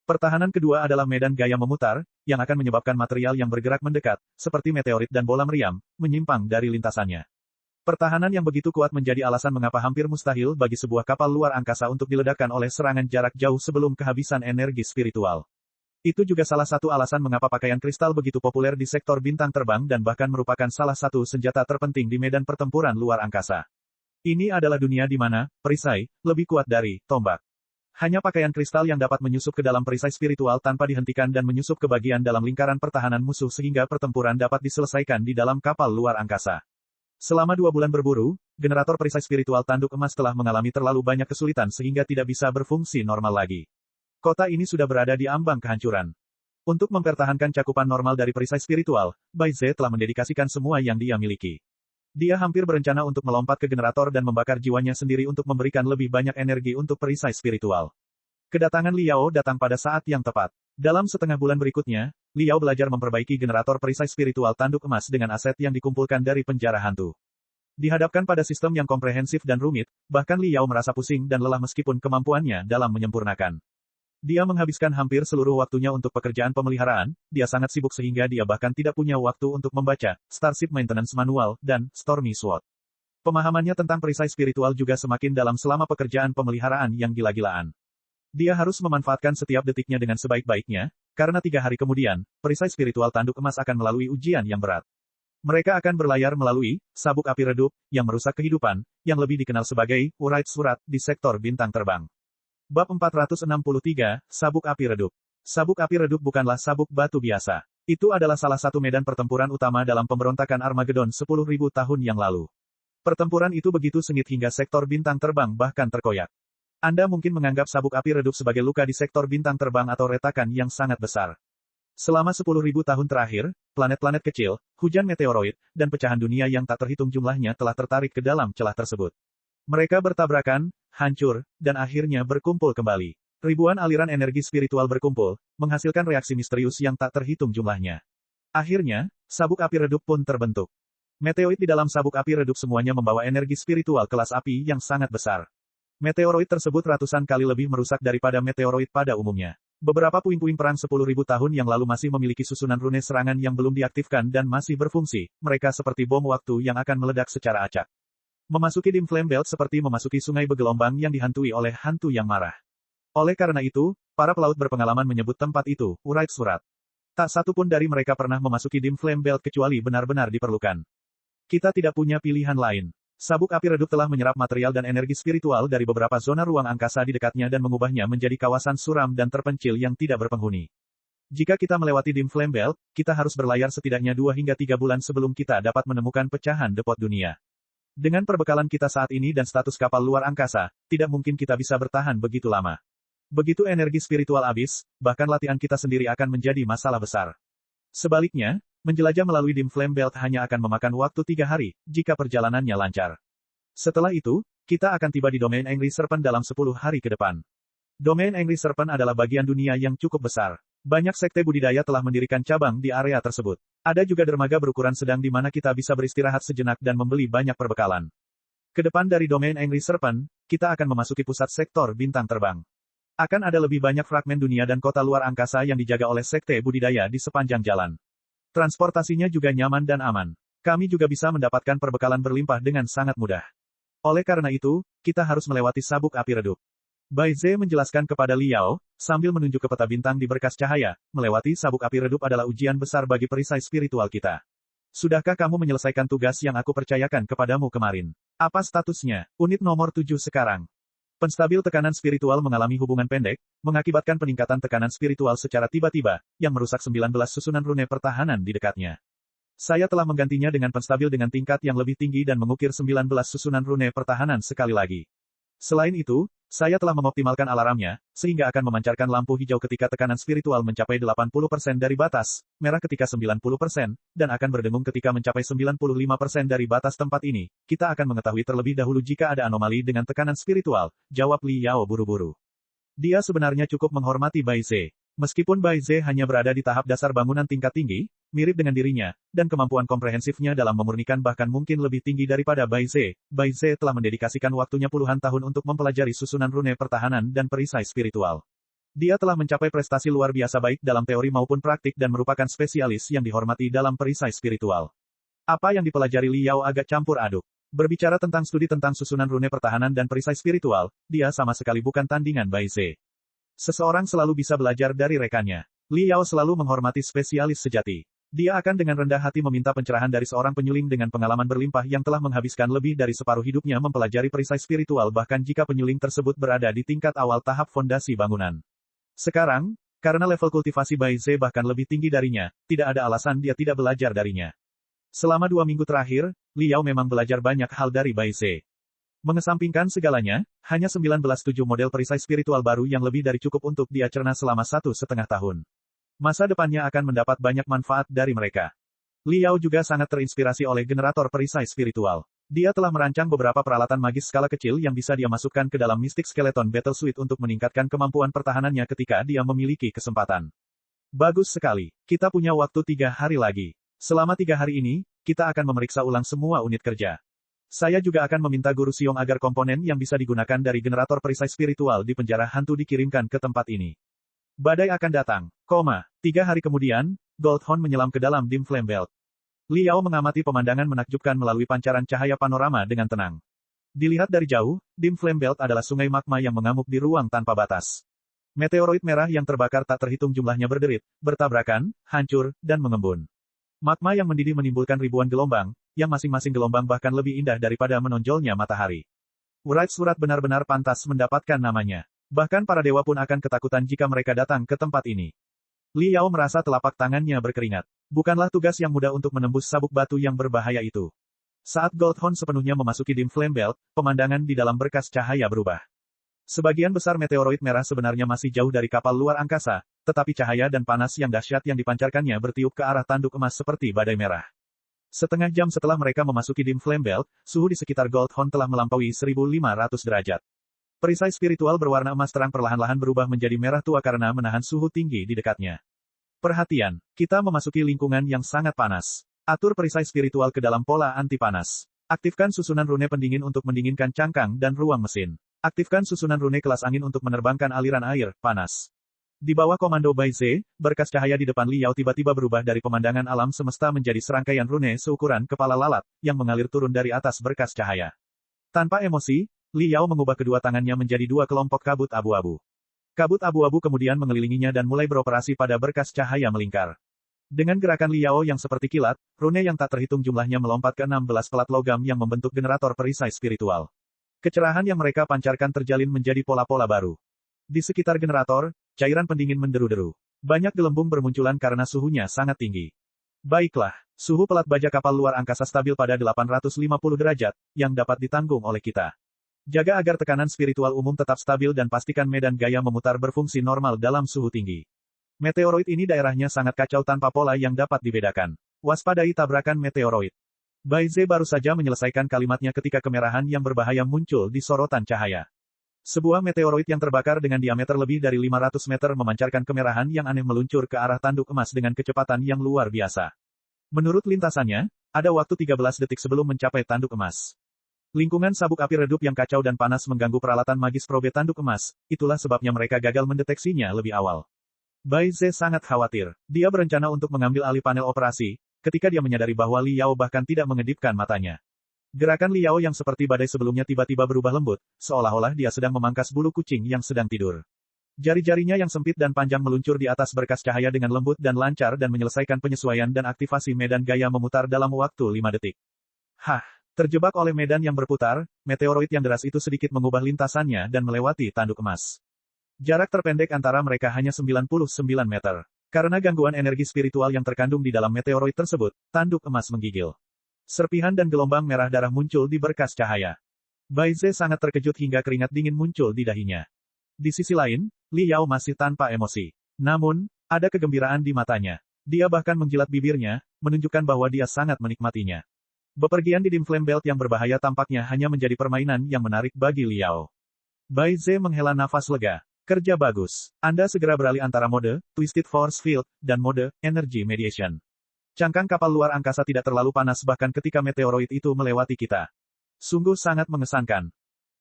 Pertahanan kedua adalah medan gaya memutar, yang akan menyebabkan material yang bergerak mendekat, seperti meteorit dan bola meriam, menyimpang dari lintasannya. Pertahanan yang begitu kuat menjadi alasan mengapa hampir mustahil bagi sebuah kapal luar angkasa untuk diledakkan oleh serangan jarak jauh sebelum kehabisan energi spiritual. Itu juga salah satu alasan mengapa pakaian kristal begitu populer di sektor bintang terbang dan bahkan merupakan salah satu senjata terpenting di medan pertempuran luar angkasa. Ini adalah dunia di mana perisai lebih kuat dari tombak. Hanya pakaian kristal yang dapat menyusup ke dalam perisai spiritual tanpa dihentikan dan menyusup ke bagian dalam lingkaran pertahanan musuh sehingga pertempuran dapat diselesaikan di dalam kapal luar angkasa. Selama 2 bulan berburu, generator perisai spiritual tanduk emas telah mengalami terlalu banyak kesulitan sehingga tidak bisa berfungsi normal lagi. Kota ini sudah berada di ambang kehancuran. Untuk mempertahankan cakupan normal dari perisai spiritual, Bai Ze telah mendedikasikan semua yang dia miliki. Dia hampir berencana untuk melompat ke generator dan membakar jiwanya sendiri untuk memberikan lebih banyak energi untuk perisai spiritual. Kedatangan Liao datang pada saat yang tepat. Dalam setengah bulan berikutnya, Liao belajar memperbaiki generator perisai spiritual tanduk emas dengan aset yang dikumpulkan dari penjara hantu. Dihadapkan pada sistem yang komprehensif dan rumit, bahkan Liao merasa pusing dan lelah meskipun kemampuannya dalam menyempurnakan. Dia menghabiskan hampir seluruh waktunya untuk pekerjaan pemeliharaan, dia sangat sibuk sehingga dia bahkan tidak punya waktu untuk membaca Starship Maintenance Manual dan Stormy Sword. Pemahamannya tentang perisai spiritual juga semakin dalam selama pekerjaan pemeliharaan yang gila-gilaan. Dia harus memanfaatkan setiap detiknya dengan sebaik-baiknya, karena 3 hari kemudian, perisai spiritual tanduk emas akan melalui ujian yang berat. Mereka akan berlayar melalui sabuk api redup yang merusak kehidupan, yang lebih dikenal sebagai urait surat di sektor bintang terbang. Bab 463, Sabuk Api Redup. Sabuk api redup bukanlah sabuk batu biasa. Itu adalah salah satu medan pertempuran utama dalam pemberontakan Armageddon 10.000 tahun yang lalu. Pertempuran itu begitu sengit hingga sektor bintang terbang bahkan terkoyak. Anda mungkin menganggap sabuk api redup sebagai luka di sektor bintang terbang atau retakan yang sangat besar. Selama 10.000 tahun terakhir, planet-planet kecil, hujan meteoroid, dan pecahan dunia yang tak terhitung jumlahnya telah tertarik ke dalam celah tersebut. Mereka bertabrakan, hancur, dan akhirnya berkumpul kembali. Ribuan aliran energi spiritual berkumpul, menghasilkan reaksi misterius yang tak terhitung jumlahnya. Akhirnya, sabuk api redup pun terbentuk. Meteoroid di dalam sabuk api redup semuanya membawa energi spiritual kelas api yang sangat besar. Meteoroid tersebut ratusan kali lebih merusak daripada meteoroid pada umumnya. Beberapa puing-puing perang 10.000 tahun yang lalu masih memiliki susunan rune serangan yang belum diaktifkan dan masih berfungsi. Mereka seperti bom waktu yang akan meledak secara acak. Memasuki dim flame belt seperti memasuki sungai bergelombang yang dihantui oleh hantu yang marah. Oleh karena itu, para pelaut berpengalaman menyebut tempat itu, urait surat. Tak satu pun dari mereka pernah memasuki dim flame belt kecuali benar-benar diperlukan. Kita tidak punya pilihan lain. Sabuk api redup telah menyerap material dan energi spiritual dari beberapa zona ruang angkasa di dekatnya dan mengubahnya menjadi kawasan suram dan terpencil yang tidak berpenghuni. Jika kita melewati dim flame belt, kita harus berlayar setidaknya 2 hingga 3 bulan sebelum kita dapat menemukan pecahan depot dunia. Dengan perbekalan kita saat ini dan status kapal luar angkasa, tidak mungkin kita bisa bertahan begitu lama. Begitu energi spiritual habis, bahkan latihan kita sendiri akan menjadi masalah besar. Sebaliknya, menjelajah melalui dim flame belt hanya akan memakan waktu 3 hari, jika perjalanannya lancar. Setelah itu, kita akan tiba di domain Angry Serpent dalam 10 hari ke depan. Domain Angry Serpent adalah bagian dunia yang cukup besar. Banyak sekte budidaya telah mendirikan cabang di area tersebut. Ada juga dermaga berukuran sedang di mana kita bisa beristirahat sejenak dan membeli banyak perbekalan. Ke depan dari domain Angry Serpent, kita akan memasuki pusat sektor bintang terbang. Akan ada lebih banyak fragmen dunia dan kota luar angkasa yang dijaga oleh sekte budidaya di sepanjang jalan. Transportasinya juga nyaman dan aman. Kami juga bisa mendapatkan perbekalan berlimpah dengan sangat mudah. Oleh karena itu, kita harus melewati sabuk api redup. Bai Ze menjelaskan kepada Liao, sambil menunjuk ke peta bintang di berkas cahaya, melewati sabuk api redup adalah ujian besar bagi perisai spiritual kita. Sudahkah kamu menyelesaikan tugas yang aku percayakan kepadamu kemarin? Apa statusnya? Unit nomor 7 sekarang. Penstabil tekanan spiritual mengalami hubungan pendek, mengakibatkan peningkatan tekanan spiritual secara tiba-tiba, yang merusak 19 susunan rune pertahanan di dekatnya. Saya telah menggantinya dengan penstabil dengan tingkat yang lebih tinggi dan mengukir 19 susunan rune pertahanan sekali lagi. Selain itu, saya telah mengoptimalkan alarmnya, sehingga akan memancarkan lampu hijau ketika tekanan spiritual mencapai 80% dari batas, merah ketika 90%, dan akan berdengung ketika mencapai 95% dari batas tempat ini. Kita akan mengetahui terlebih dahulu jika ada anomali dengan tekanan spiritual, jawab Li Yao buru-buru. Dia sebenarnya cukup menghormati Bai Ze. Meskipun Bai Ze hanya berada di tahap dasar bangunan tingkat tinggi, mirip dengan dirinya, dan kemampuan komprehensifnya dalam memurnikan bahkan mungkin lebih tinggi daripada Bai Ze telah mendedikasikan waktunya puluhan tahun untuk mempelajari susunan rune pertahanan dan perisai spiritual. Dia telah mencapai prestasi luar biasa baik dalam teori maupun praktik dan merupakan spesialis yang dihormati dalam perisai spiritual. Apa yang dipelajari Li Yao agak campur aduk. Berbicara tentang studi tentang susunan rune pertahanan dan perisai spiritual, dia sama sekali bukan tandingan Bai Ze. Seseorang selalu bisa belajar dari rekannya. Li Yao selalu menghormati spesialis sejati. Dia akan dengan rendah hati meminta pencerahan dari seorang penyuling dengan pengalaman berlimpah yang telah menghabiskan lebih dari separuh hidupnya mempelajari perisai spiritual bahkan jika penyuling tersebut berada di tingkat awal tahap fondasi bangunan. Sekarang, karena level kultivasi Bai Ze bahkan lebih tinggi darinya, tidak ada alasan dia tidak belajar darinya. Selama 2 minggu terakhir, Li Yao memang belajar banyak hal dari Bai Ze. Mengesampingkan segalanya, hanya 19-7 model perisai spiritual baru yang lebih dari cukup untuk dia cerna selama 1,5 tahun. Masa depannya akan mendapat banyak manfaat dari mereka. Li Yao juga sangat terinspirasi oleh generator perisai spiritual. Dia telah merancang beberapa peralatan magis skala kecil yang bisa dia masukkan ke dalam Mystic Skeleton Battle Suite untuk meningkatkan kemampuan pertahanannya ketika dia memiliki kesempatan. Bagus sekali. Kita punya waktu 3 hari lagi. Selama 3 hari ini, kita akan memeriksa ulang semua unit kerja. Saya juga akan meminta Guru Xiong agar komponen yang bisa digunakan dari generator perisai spiritual di penjara hantu dikirimkan ke tempat ini. Badai akan datang, 3 hari kemudian, Goldhorn menyelam ke dalam dim flame belt. Li Yao mengamati pemandangan menakjubkan melalui pancaran cahaya panorama dengan tenang. Dilihat dari jauh, dim flame belt adalah sungai magma yang mengamuk di ruang tanpa batas. Meteoroid merah yang terbakar tak terhitung jumlahnya berderit, bertabrakan, hancur, dan mengembun. Magma yang mendidih menimbulkan ribuan gelombang, yang masing-masing gelombang bahkan lebih indah daripada menonjolnya matahari. Wright Surat benar-benar pantas mendapatkan namanya. Bahkan para dewa pun akan ketakutan jika mereka datang ke tempat ini. Li Yao merasa telapak tangannya berkeringat. Bukanlah tugas yang mudah untuk menembus sabuk batu yang berbahaya itu. Saat Goldhorn sepenuhnya memasuki dim flame belt, pemandangan di dalam berkas cahaya berubah. Sebagian besar meteoroid merah sebenarnya masih jauh dari kapal luar angkasa, tetapi cahaya dan panas yang dahsyat yang dipancarkannya bertiup ke arah tanduk emas seperti badai merah. Setengah jam setelah mereka memasuki dim flame belt, suhu di sekitar Goldhorn telah melampaui 1500 derajat. Perisai spiritual berwarna emas terang perlahan-lahan berubah menjadi merah tua karena menahan suhu tinggi di dekatnya. Perhatian, kita memasuki lingkungan yang sangat panas. Atur perisai spiritual ke dalam pola anti panas. Aktifkan susunan rune pendingin untuk mendinginkan cangkang dan ruang mesin. Aktifkan susunan rune kelas angin untuk menerbangkan aliran air panas. Di bawah komando Bai Ze, berkas cahaya di depan Li Yao tiba-tiba berubah dari pemandangan alam semesta menjadi serangkaian rune seukuran kepala lalat, yang mengalir turun dari atas berkas cahaya. Tanpa emosi, Li Yao mengubah kedua tangannya menjadi dua kelompok kabut abu-abu. Kabut abu-abu kemudian mengelilinginya dan mulai beroperasi pada berkas cahaya melingkar. Dengan gerakan Li Yao yang seperti kilat, rune yang tak terhitung jumlahnya melompat ke 16 pelat logam yang membentuk generator perisai spiritual. Kecerahan yang mereka pancarkan terjalin menjadi pola-pola baru. Di sekitar generator, cairan pendingin menderu-deru. Banyak gelembung bermunculan karena suhunya sangat tinggi. Baiklah, suhu pelat baja kapal luar angkasa stabil pada 850 derajat, yang dapat ditanggung oleh kita. Jaga agar tekanan spiritual umum tetap stabil dan pastikan medan gaya memutar berfungsi normal dalam suhu tinggi. Meteoroid ini daerahnya sangat kacau tanpa pola yang dapat dibedakan. Waspadai tabrakan meteoroid. Bai Ze baru saja menyelesaikan kalimatnya ketika kemerahan yang berbahaya muncul di sorotan cahaya. Sebuah meteoroid yang terbakar dengan diameter lebih dari 500 meter memancarkan kemerahan yang aneh meluncur ke arah tanduk emas dengan kecepatan yang luar biasa. Menurut lintasannya, ada waktu 13 detik sebelum mencapai tanduk emas. Lingkungan sabuk api redup yang kacau dan panas mengganggu peralatan magis probe tanduk emas, itulah sebabnya mereka gagal mendeteksinya lebih awal. Bai Ze sangat khawatir. Dia berencana untuk mengambil alih panel operasi, ketika dia menyadari bahwa Li Yao bahkan tidak mengedipkan matanya. Gerakan Li Yao yang seperti badai sebelumnya tiba-tiba berubah lembut, seolah-olah dia sedang memangkas bulu kucing yang sedang tidur. Jari-jarinya yang sempit dan panjang meluncur di atas berkas cahaya dengan lembut dan lancar dan menyelesaikan penyesuaian dan aktivasi medan gaya memutar dalam waktu 5 detik. Hah! Terjebak oleh medan yang berputar, meteoroid yang deras itu sedikit mengubah lintasannya dan melewati tanduk emas. Jarak terpendek antara mereka hanya 99 meter. Karena gangguan energi spiritual yang terkandung di dalam meteoroid tersebut, tanduk emas menggigil. Serpihan dan gelombang merah darah muncul di berkas cahaya. Bai Ze sangat terkejut hingga keringat dingin muncul di dahinya. Di sisi lain, Li Yao masih tanpa emosi. Namun, ada kegembiraan di matanya. Dia bahkan menjilat bibirnya, menunjukkan bahwa dia sangat menikmatinya. Bepergian di dim flame belt yang berbahaya tampaknya hanya menjadi permainan yang menarik bagi Li Yao. Bai Ze menghela nafas lega. Kerja bagus. Anda segera beralih antara mode Twisted Force Field dan mode Energy Mediation. Cangkang kapal luar angkasa tidak terlalu panas bahkan ketika meteoroid itu melewati kita. Sungguh sangat mengesankan.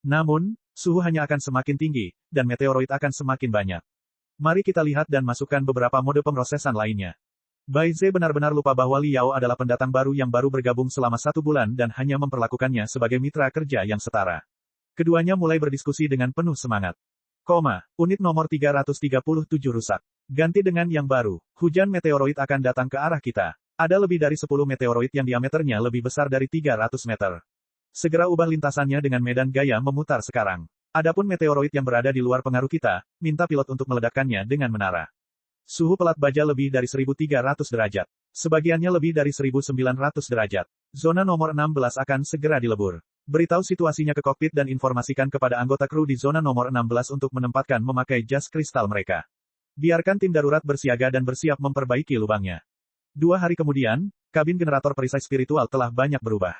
Namun, suhu hanya akan semakin tinggi, dan meteoroid akan semakin banyak. Mari kita lihat dan masukkan beberapa mode pemrosesan lainnya. Bai Ze benar-benar lupa bahwa Li Yao adalah pendatang baru yang baru bergabung selama 1 bulan dan hanya memperlakukannya sebagai mitra kerja yang setara. Keduanya mulai berdiskusi dengan penuh semangat. Unit nomor 337 rusak. Ganti dengan yang baru. Hujan meteoroid akan datang ke arah kita. Ada lebih dari 10 meteoroid yang diameternya lebih besar dari 300 meter. Segera ubah lintasannya dengan medan gaya memutar sekarang. Adapun meteoroid yang berada di luar pengaruh kita, minta pilot untuk meledakkannya dengan menara. Suhu pelat baja lebih dari 1300 derajat. Sebagiannya lebih dari 1900 derajat. Zona nomor 16 akan segera dilebur. Beritahu situasinya ke kokpit dan informasikan kepada anggota kru di zona nomor 16 untuk menempatkan memakai jas kristal mereka. Biarkan tim darurat bersiaga dan bersiap memperbaiki lubangnya. 2 hari kemudian, kabin generator perisai spiritual telah banyak berubah.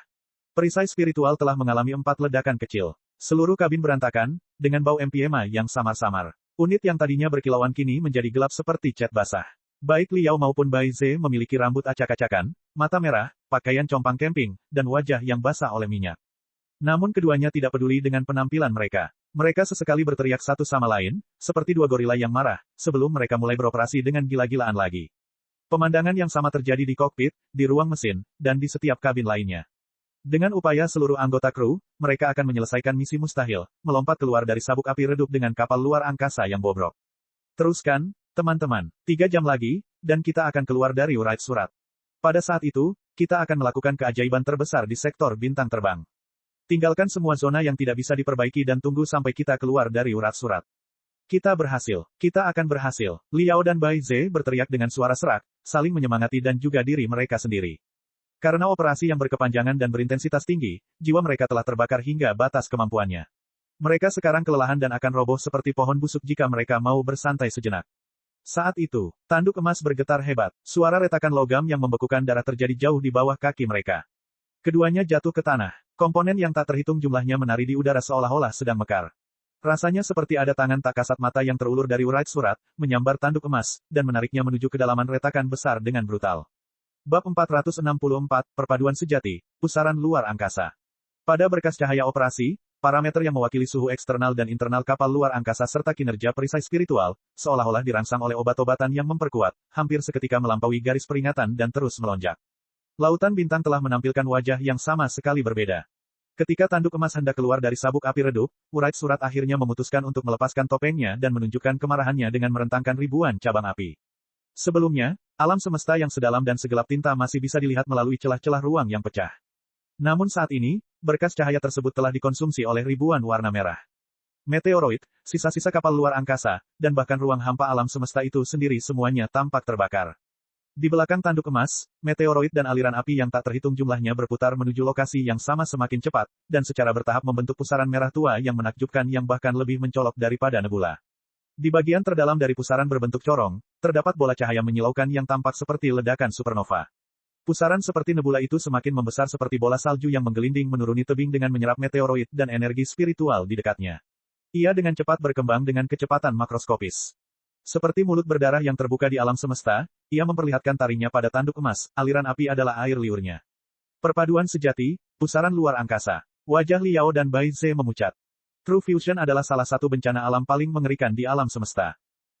Perisai spiritual telah mengalami 4 ledakan kecil. Seluruh kabin berantakan, dengan bau MPMA yang samar-samar. Unit yang tadinya berkilauan kini menjadi gelap seperti cat basah. Baik Li Yao maupun Bai Ze memiliki rambut acak-acakan, mata merah, pakaian compang camping, dan wajah yang basah oleh minyak. Namun keduanya tidak peduli dengan penampilan mereka. Mereka sesekali berteriak satu sama lain, seperti 2 gorila yang marah, sebelum mereka mulai beroperasi dengan gila-gilaan lagi. Pemandangan yang sama terjadi di kokpit, di ruang mesin, dan di setiap kabin lainnya. Dengan upaya seluruh anggota kru, mereka akan menyelesaikan misi mustahil, melompat keluar dari sabuk api redup dengan kapal luar angkasa yang bobrok. Teruskan, teman-teman. 3 jam lagi, dan kita akan keluar dari Wright Surat. Pada saat itu, kita akan melakukan keajaiban terbesar di sektor bintang terbang. Tinggalkan semua zona yang tidak bisa diperbaiki dan tunggu sampai kita keluar dari urat surat. Kita berhasil. Kita akan berhasil. Liao dan Bai Ze berteriak dengan suara serak, saling menyemangati dan juga diri mereka sendiri. Karena operasi yang berkepanjangan dan berintensitas tinggi, jiwa mereka telah terbakar hingga batas kemampuannya. Mereka sekarang kelelahan dan akan roboh seperti pohon busuk jika mereka mau bersantai sejenak. Saat itu, tanduk emas bergetar hebat. Suara retakan logam yang membekukan darah terjadi jauh di bawah kaki mereka. Keduanya jatuh ke tanah. Komponen yang tak terhitung jumlahnya menari di udara seolah-olah sedang mekar. Rasanya seperti ada tangan tak kasat mata yang terulur dari urat surat, menyambar tanduk emas, dan menariknya menuju kedalaman retakan besar dengan brutal. Bab 464, Perpaduan Sejati, Pusaran Luar Angkasa. Pada berkas cahaya operasi, parameter yang mewakili suhu eksternal dan internal kapal luar angkasa serta kinerja perisai spiritual, seolah-olah dirangsang oleh obat-obatan yang memperkuat, hampir seketika melampaui garis peringatan dan terus melonjak. Lautan bintang telah menampilkan wajah yang sama sekali berbeda. Ketika tanduk emas hendak keluar dari sabuk api redup, urat surat akhirnya memutuskan untuk melepaskan topengnya dan menunjukkan kemarahannya dengan merentangkan ribuan cabang api. Sebelumnya, alam semesta yang sedalam dan segelap tinta masih bisa dilihat melalui celah-celah ruang yang pecah. Namun saat ini, berkas cahaya tersebut telah dikonsumsi oleh ribuan warna merah. Meteoroid, sisa-sisa kapal luar angkasa, dan bahkan ruang hampa alam semesta itu sendiri semuanya tampak terbakar. Di belakang tanduk emas, meteoroid dan aliran api yang tak terhitung jumlahnya berputar menuju lokasi yang sama semakin cepat, dan secara bertahap membentuk pusaran merah tua yang menakjubkan yang bahkan lebih mencolok daripada nebula. Di bagian terdalam dari pusaran berbentuk corong, terdapat bola cahaya menyilaukan yang tampak seperti ledakan supernova. Pusaran seperti nebula itu semakin membesar seperti bola salju yang menggelinding menuruni tebing dengan menyerap meteoroid dan energi spiritual di dekatnya. Ia dengan cepat berkembang dengan kecepatan makroskopis. Seperti mulut berdarah yang terbuka di alam semesta, ia memperlihatkan taringnya pada tanduk emas, aliran api adalah air liurnya. Perpaduan sejati, pusaran luar angkasa. Wajah Liao dan Bai Ze memucat. True Fusion adalah salah satu bencana alam paling mengerikan di alam semesta.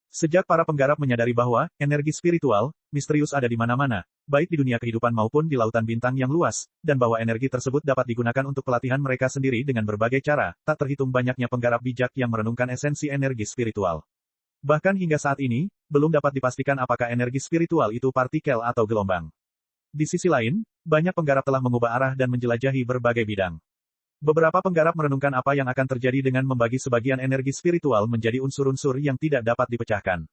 Sejak para penggarap menyadari bahwa energi spiritual, misterius ada di mana-mana, baik di dunia kehidupan maupun di lautan bintang yang luas, dan bahwa energi tersebut dapat digunakan untuk pelatihan mereka sendiri dengan berbagai cara, tak terhitung banyaknya penggarap bijak yang merenungkan esensi energi spiritual. Bahkan hingga saat ini, belum dapat dipastikan apakah energi spiritual itu partikel atau gelombang. Di sisi lain, banyak penggarap telah mengubah arah dan menjelajahi berbagai bidang. Beberapa penggarap merenungkan apa yang akan terjadi dengan membagi sebagian energi spiritual menjadi unsur-unsur yang tidak dapat dipecahkan.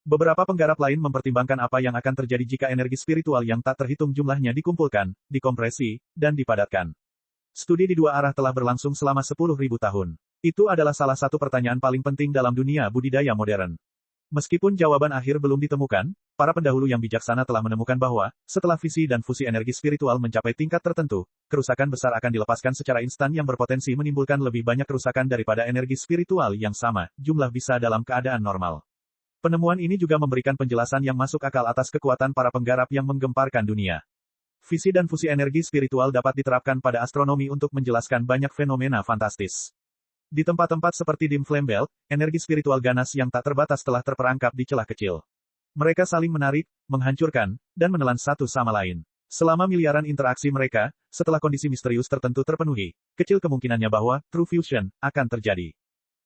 Beberapa penggarap lain mempertimbangkan apa yang akan terjadi jika energi spiritual yang tak terhitung jumlahnya dikumpulkan, dikompresi, dan dipadatkan. Studi di dua arah telah berlangsung selama 10.000 tahun. Itu adalah salah satu pertanyaan paling penting dalam dunia budidaya modern. Meskipun jawaban akhir belum ditemukan, para pendahulu yang bijaksana telah menemukan bahwa, setelah fisi dan fusi energi spiritual mencapai tingkat tertentu, kerusakan besar akan dilepaskan secara instan yang berpotensi menimbulkan lebih banyak kerusakan daripada energi spiritual yang sama, jumlah bisa dalam keadaan normal. Penemuan ini juga memberikan penjelasan yang masuk akal atas kekuatan para penggarap yang menggemparkan dunia. Fisi dan fusi energi spiritual dapat diterapkan pada astronomi untuk menjelaskan banyak fenomena fantastis. Di tempat-tempat seperti dim flame belt, energi spiritual ganas yang tak terbatas telah terperangkap di celah kecil. Mereka saling menarik, menghancurkan, dan menelan satu sama lain. Selama miliaran interaksi mereka, setelah kondisi misterius tertentu terpenuhi, kecil kemungkinannya bahwa true fusion akan terjadi.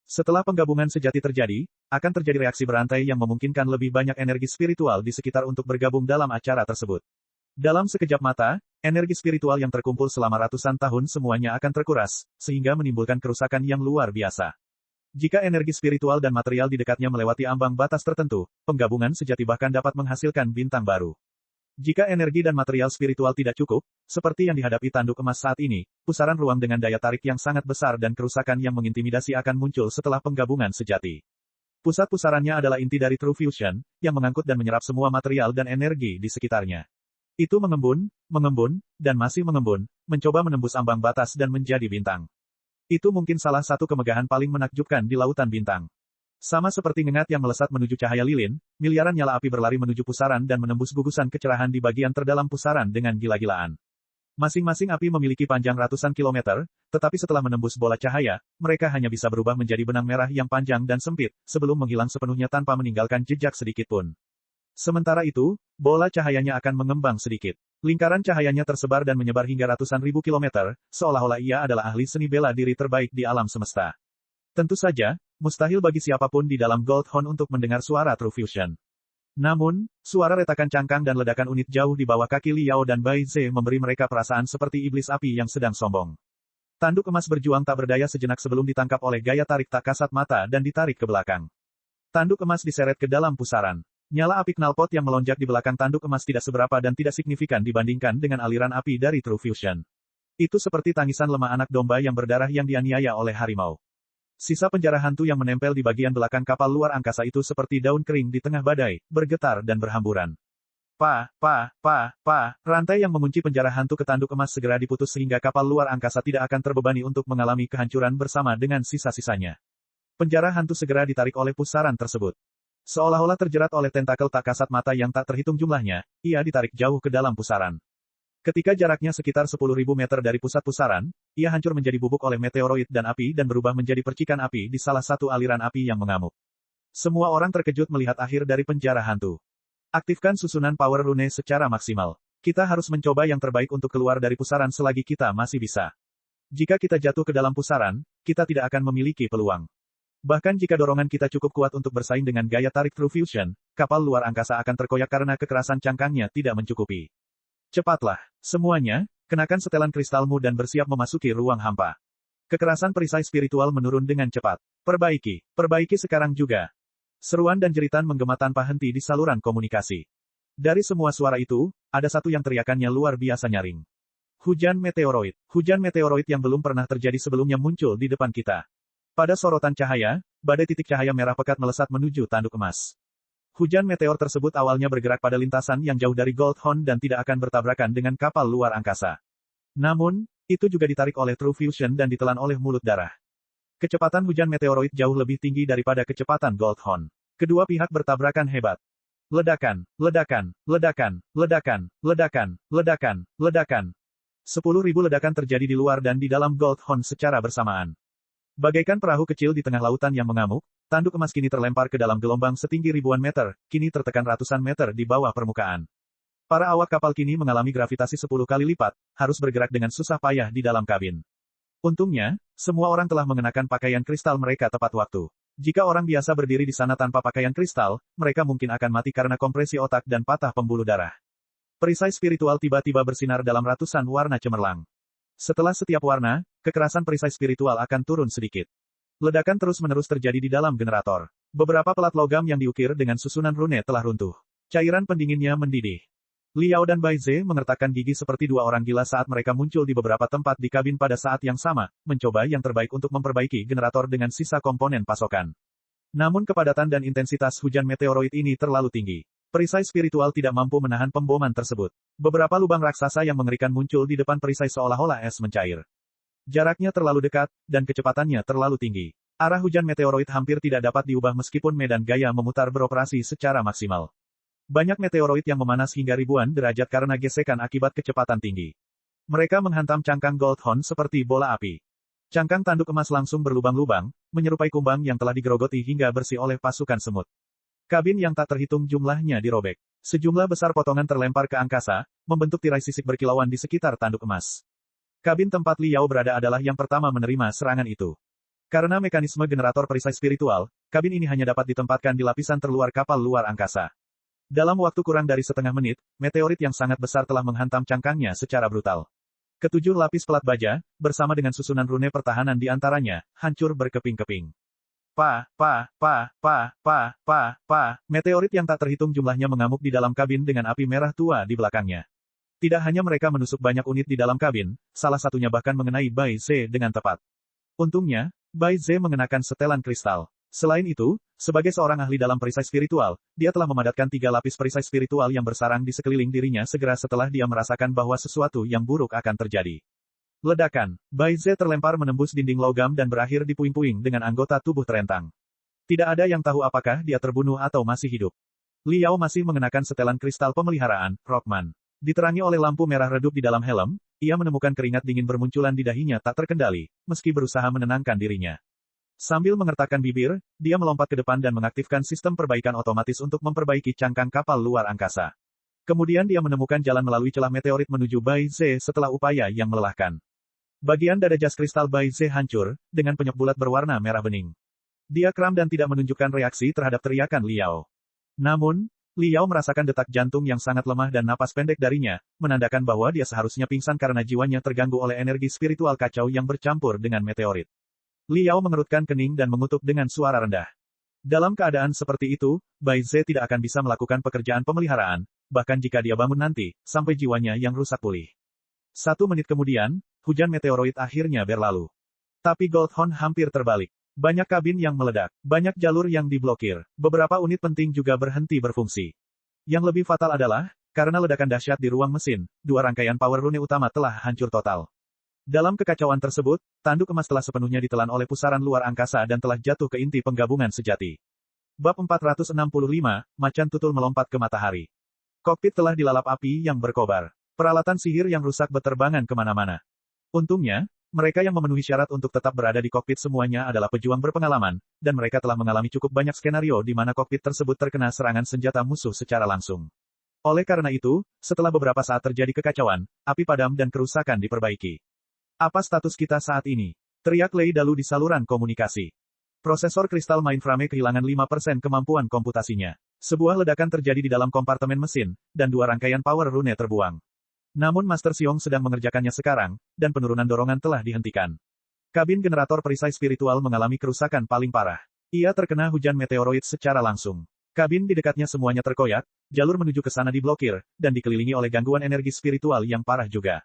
Setelah penggabungan sejati terjadi, akan terjadi reaksi berantai yang memungkinkan lebih banyak energi spiritual di sekitar untuk bergabung dalam acara tersebut. Dalam sekejap mata, energi spiritual yang terkumpul selama ratusan tahun semuanya akan terkuras, sehingga menimbulkan kerusakan yang luar biasa. Jika energi spiritual dan material di dekatnya melewati ambang batas tertentu, penggabungan sejati bahkan dapat menghasilkan bintang baru. Jika energi dan material spiritual tidak cukup, seperti yang dihadapi tanduk emas saat ini, pusaran ruang dengan daya tarik yang sangat besar dan kerusakan yang mengintimidasi akan muncul setelah penggabungan sejati. Pusat pusarannya adalah inti dari True Fusion, yang mengangkut dan menyerap semua material dan energi di sekitarnya. Itu mengembun, dan masih mengembun, mencoba menembus ambang batas dan menjadi bintang. Itu mungkin salah satu kemegahan paling menakjubkan di lautan bintang. Sama seperti ngengat yang melesat menuju cahaya lilin, miliaran nyala api berlari menuju pusaran dan menembus gugusan kecerahan di bagian terdalam pusaran dengan gila-gilaan. Masing-masing api memiliki panjang ratusan kilometer, tetapi setelah menembus bola cahaya, mereka hanya bisa berubah menjadi benang merah yang panjang dan sempit, sebelum menghilang sepenuhnya tanpa meninggalkan jejak sedikit pun. Sementara itu, bola cahayanya akan mengembang sedikit. Lingkaran cahayanya tersebar dan menyebar hingga ratusan ribu kilometer, seolah-olah ia adalah ahli seni bela diri terbaik di alam semesta. Tentu saja, mustahil bagi siapapun di dalam Gold Horn untuk mendengar suara True Fusion. Namun, suara retakan cangkang dan ledakan unit jauh di bawah kaki Liao dan Bai Ze memberi mereka perasaan seperti iblis api yang sedang sombong. Tanduk emas berjuang tak berdaya sejenak sebelum ditangkap oleh gaya tarik tak kasat mata dan ditarik ke belakang. Tanduk emas diseret ke dalam pusaran. Nyala api knalpot yang melonjak di belakang tanduk emas tidak seberapa dan tidak signifikan dibandingkan dengan aliran api dari True Fusion. Itu seperti tangisan lemah anak domba yang berdarah yang dianiaya oleh harimau. Sisa penjara hantu yang menempel di bagian belakang kapal luar angkasa itu seperti daun kering di tengah badai, bergetar dan berhamburan. Rantai yang mengunci penjara hantu ke tanduk emas segera diputus sehingga kapal luar angkasa tidak akan terbebani untuk mengalami kehancuran bersama dengan sisa-sisanya. Penjara hantu segera ditarik oleh pusaran tersebut. Seolah-olah terjerat oleh tentakel tak kasat mata yang tak terhitung jumlahnya, ia ditarik jauh ke dalam pusaran. Ketika jaraknya sekitar 10.000 meter dari pusat pusaran, ia hancur menjadi bubuk oleh meteoroid dan api dan berubah menjadi percikan api di salah satu aliran api yang mengamuk. Semua orang terkejut melihat akhir dari penjara hantu. Aktifkan susunan power rune secara maksimal. Kita harus mencoba yang terbaik untuk keluar dari pusaran selagi kita masih bisa. Jika kita jatuh ke dalam pusaran, kita tidak akan memiliki peluang. Bahkan jika dorongan kita cukup kuat untuk bersaing dengan gaya tarik True Fusion, kapal luar angkasa akan terkoyak karena kekerasan cangkangnya tidak mencukupi. Cepatlah, semuanya, kenakan setelan kristalmu dan bersiap memasuki ruang hampa. Kekerasan perisai spiritual menurun dengan cepat. Perbaiki sekarang juga. Seruan dan jeritan menggema tanpa henti di saluran komunikasi. Dari semua suara itu, ada satu yang teriakannya luar biasa nyaring. Hujan meteoroid. Hujan meteoroid yang belum pernah terjadi sebelumnya muncul di depan kita. Pada sorotan cahaya, badai titik cahaya merah pekat melesat menuju tanduk emas. Hujan meteor tersebut awalnya bergerak pada lintasan yang jauh dari Gold Horn dan tidak akan bertabrakan dengan kapal luar angkasa. Namun, itu juga ditarik oleh True Fusion dan ditelan oleh mulut darah. Kecepatan hujan meteoroid jauh lebih tinggi daripada kecepatan Gold Horn. Kedua pihak bertabrakan hebat. Ledakan, ledakan, ledakan, ledakan, ledakan, ledakan, ledakan. 10.000 ledakan terjadi di luar dan di dalam Gold Horn secara bersamaan. Bagaikan perahu kecil di tengah lautan yang mengamuk, tanduk emas kini terlempar ke dalam gelombang setinggi ribuan meter, kini tertekan ratusan meter di bawah permukaan. Para awak kapal kini mengalami gravitasi 10 kali lipat, harus bergerak dengan susah payah di dalam kabin. Untungnya, semua orang telah mengenakan pakaian kristal mereka tepat waktu. Jika orang biasa berdiri di sana tanpa pakaian kristal, mereka mungkin akan mati karena kompresi otak dan patah pembuluh darah. Perisai spiritual tiba-tiba bersinar dalam ratusan warna cemerlang. Setelah setiap warna, kekerasan perisai spiritual akan turun sedikit. Ledakan terus-menerus terjadi di dalam generator. Beberapa pelat logam yang diukir dengan susunan rune telah runtuh. Cairan pendinginnya mendidih. Liao dan Bai Ze mengertakkan gigi seperti dua orang gila saat mereka muncul di beberapa tempat di kabin pada saat yang sama, mencoba yang terbaik untuk memperbaiki generator dengan sisa komponen pasokan. Namun kepadatan dan intensitas hujan meteoroid ini terlalu tinggi. Perisai spiritual tidak mampu menahan pemboman tersebut. Beberapa lubang raksasa yang mengerikan muncul di depan perisai seolah-olah es mencair. Jaraknya terlalu dekat, dan kecepatannya terlalu tinggi. Arah hujan meteoroid hampir tidak dapat diubah meskipun medan gaya memutar beroperasi secara maksimal. Banyak meteoroid yang memanas hingga ribuan derajat karena gesekan akibat kecepatan tinggi. Mereka menghantam cangkang Gold Horn seperti bola api. Cangkang tanduk emas langsung berlubang-lubang, menyerupai kumbang yang telah digerogoti hingga bersih oleh pasukan semut. Kabin yang tak terhitung jumlahnya dirobek. Sejumlah besar potongan terlempar ke angkasa, membentuk tirai sisik berkilauan di sekitar tanduk emas. Kabin tempat Liao berada adalah yang pertama menerima serangan itu. Karena mekanisme generator perisai spiritual, kabin ini hanya dapat ditempatkan di lapisan terluar kapal luar angkasa. Dalam waktu kurang dari setengah menit, meteorit yang sangat besar telah menghantam cangkangnya secara brutal. Ketujuh lapis pelat baja, bersama dengan susunan rune pertahanan di antaranya, hancur berkeping-keping. Meteorit yang tak terhitung jumlahnya mengamuk di dalam kabin dengan api merah tua di belakangnya. Tidak hanya mereka menusuk banyak unit di dalam kabin, salah satunya bahkan mengenai Bai Ze dengan tepat. Untungnya, Bai Ze mengenakan setelan kristal. Selain itu, sebagai seorang ahli dalam perisai spiritual, dia telah memadatkan 3 lapis perisai spiritual yang bersarang di sekeliling dirinya segera setelah dia merasakan bahwa sesuatu yang buruk akan terjadi. Ledakan. Bai Ze terlempar menembus dinding logam dan berakhir di puing-puing dengan anggota tubuh terentang. Tidak ada yang tahu apakah dia terbunuh atau masih hidup. Liao masih mengenakan setelan kristal pemeliharaan, Rockman. Diterangi oleh lampu merah redup di dalam helm, ia menemukan keringat dingin bermunculan di dahinya tak terkendali, meski berusaha menenangkan dirinya. Sambil mengertakkan bibir, dia melompat ke depan dan mengaktifkan sistem perbaikan otomatis untuk memperbaiki cangkang kapal luar angkasa. Kemudian dia menemukan jalan melalui celah meteorit menuju Bai Ze setelah upaya yang melelahkan. Bagian dada jas kristal Bai Ze hancur, dengan penyok bulat berwarna merah bening. Dia kram dan tidak menunjukkan reaksi terhadap teriakan Liao. Namun, Liao merasakan detak jantung yang sangat lemah dan napas pendek darinya, menandakan bahwa dia seharusnya pingsan karena jiwanya terganggu oleh energi spiritual kacau yang bercampur dengan meteorit. Liao mengerutkan kening dan mengutuk dengan suara rendah. Dalam keadaan seperti itu, Bai Ze tidak akan bisa melakukan pekerjaan pemeliharaan, bahkan jika dia bangun nanti, sampai jiwanya yang rusak pulih. 1 menit kemudian, hujan meteoroid akhirnya berlalu. Tapi Goldhorn hampir terbalik. Banyak kabin yang meledak, banyak jalur yang diblokir, beberapa unit penting juga berhenti berfungsi. Yang lebih fatal adalah, karena ledakan dahsyat di ruang mesin, 2 rangkaian power rune utama telah hancur total. Dalam kekacauan tersebut, tanduk emas telah sepenuhnya ditelan oleh pusaran luar angkasa dan telah jatuh ke inti penggabungan sejati. Bab 465, Macan Tutul melompat ke matahari. Kokpit telah dilalap api yang berkobar. Peralatan sihir yang rusak beterbangan kemana-mana. Untungnya, mereka yang memenuhi syarat untuk tetap berada di kokpit semuanya adalah pejuang berpengalaman, dan mereka telah mengalami cukup banyak skenario di mana kokpit tersebut terkena serangan senjata musuh secara langsung. Oleh karena itu, setelah beberapa saat terjadi kekacauan, api padam dan kerusakan diperbaiki. Apa status kita saat ini? Teriak Lei Dalu di saluran komunikasi. Prosesor kristal mainframe kehilangan 5% kemampuan komputasinya. Sebuah ledakan terjadi di dalam kompartemen mesin, dan 2 rangkaian power rune terbuang. Namun Master Xiong sedang mengerjakannya sekarang, dan penurunan dorongan telah dihentikan. Kabin generator perisai spiritual mengalami kerusakan paling parah. Ia terkena hujan meteoroid secara langsung. Kabin di dekatnya semuanya terkoyak, jalur menuju ke sana diblokir, dan dikelilingi oleh gangguan energi spiritual yang parah juga.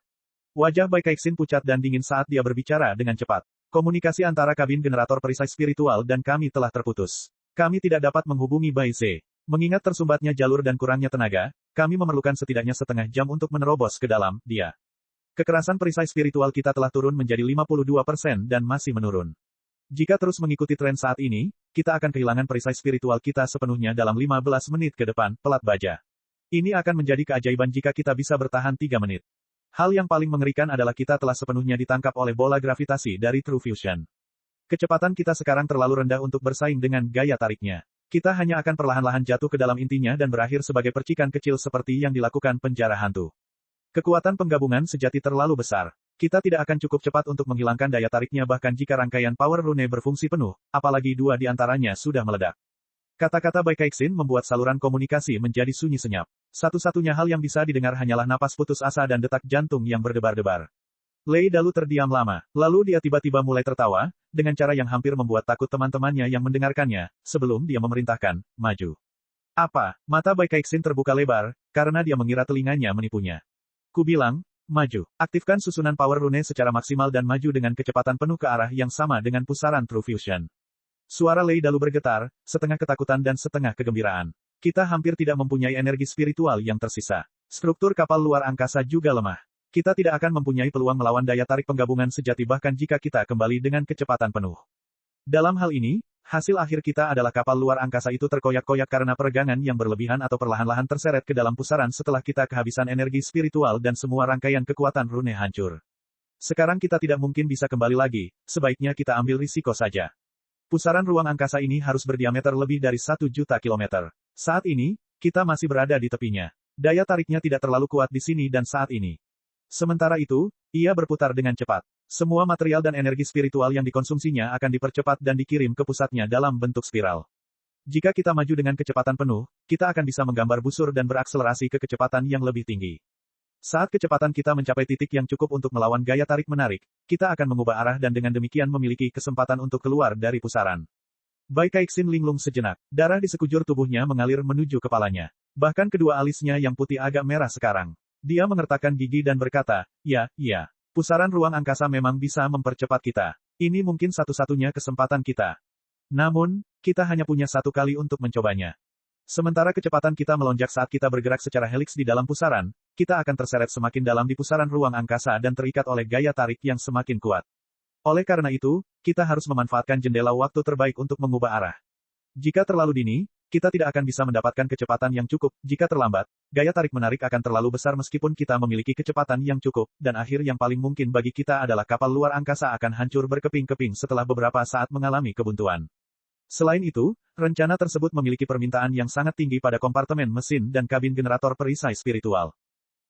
Wajah Bai Keixin pucat dan dingin saat dia berbicara dengan cepat. Komunikasi antara kabin generator perisai spiritual dan kami telah terputus. Kami tidak dapat menghubungi Bai Ze. Mengingat tersumbatnya jalur dan kurangnya tenaga, kami memerlukan setidaknya setengah jam untuk menerobos ke dalam dia. Kekerasan perisai spiritual kita telah turun menjadi 52% dan masih menurun. Jika terus mengikuti tren saat ini, kita akan kehilangan perisai spiritual kita sepenuhnya dalam 15 menit ke depan, pelat baja. Ini akan menjadi keajaiban jika kita bisa bertahan 3 menit. Hal yang paling mengerikan adalah kita telah sepenuhnya ditangkap oleh bola gravitasi dari True Fusion. Kecepatan kita sekarang terlalu rendah untuk bersaing dengan gaya tariknya. Kita hanya akan perlahan-lahan jatuh ke dalam intinya dan berakhir sebagai percikan kecil seperti yang dilakukan penjara hantu. Kekuatan penggabungan sejati terlalu besar. Kita tidak akan cukup cepat untuk menghilangkan daya tariknya bahkan jika rangkaian power rune berfungsi penuh, apalagi 2 di antaranya sudah meledak. Kata-kata Bai Keixin membuat saluran komunikasi menjadi sunyi senyap. Satu-satunya hal yang bisa didengar hanyalah napas putus asa dan detak jantung yang berdebar-debar. Lei Dalu terdiam lama, lalu dia tiba-tiba mulai tertawa, dengan cara yang hampir membuat takut teman-temannya yang mendengarkannya, sebelum dia memerintahkan, maju. Apa? Mata Bai Keixin terbuka lebar, karena dia mengira telinganya menipunya. Ku bilang, maju. Aktifkan susunan power rune secara maksimal dan maju dengan kecepatan penuh ke arah yang sama dengan pusaran True Fusion. Suara Lei Dalu bergetar, setengah ketakutan dan setengah kegembiraan. Kita hampir tidak mempunyai energi spiritual yang tersisa. Struktur kapal luar angkasa juga lemah. Kita tidak akan mempunyai peluang melawan daya tarik penggabungan sejati bahkan jika kita kembali dengan kecepatan penuh. Dalam hal ini, hasil akhir kita adalah kapal luar angkasa itu terkoyak-koyak karena peregangan yang berlebihan atau perlahan-lahan terseret ke dalam pusaran setelah kita kehabisan energi spiritual dan semua rangkaian kekuatan rune hancur. Sekarang kita tidak mungkin bisa kembali lagi, sebaiknya kita ambil risiko saja. Pusaran ruang angkasa ini harus berdiameter lebih dari 1 juta kilometer. Saat ini, kita masih berada di tepinya. Daya tariknya tidak terlalu kuat di sini dan saat ini. Sementara itu, ia berputar dengan cepat. Semua material dan energi spiritual yang dikonsumsinya akan dipercepat dan dikirim ke pusatnya dalam bentuk spiral. Jika kita maju dengan kecepatan penuh, kita akan bisa menggambar busur dan berakselerasi ke kecepatan yang lebih tinggi. Saat kecepatan kita mencapai titik yang cukup untuk melawan gaya tarik menarik, kita akan mengubah arah dan dengan demikian memiliki kesempatan untuk keluar dari pusaran. Bai Keixin linglung sejenak. Darah di sekujur tubuhnya mengalir menuju kepalanya. Bahkan kedua alisnya yang putih agak merah sekarang. Dia mengertakkan gigi dan berkata, ya, pusaran ruang angkasa memang bisa mempercepat kita. Ini mungkin satu-satunya kesempatan kita. Namun, kita hanya punya 1 kali untuk mencobanya. Sementara kecepatan kita melonjak saat kita bergerak secara heliks di dalam pusaran, kita akan terseret semakin dalam di pusaran ruang angkasa dan terikat oleh gaya tarik yang semakin kuat. Oleh karena itu, kita harus memanfaatkan jendela waktu terbaik untuk mengubah arah. Jika terlalu dini, kita tidak akan bisa mendapatkan kecepatan yang cukup. Jika terlambat, gaya tarik menarik akan terlalu besar meskipun kita memiliki kecepatan yang cukup, dan akhir yang paling mungkin bagi kita adalah kapal luar angkasa akan hancur berkeping-keping setelah beberapa saat mengalami kebuntuan. Selain itu, rencana tersebut memiliki permintaan yang sangat tinggi pada kompartemen mesin dan kabin generator perisai spiritual.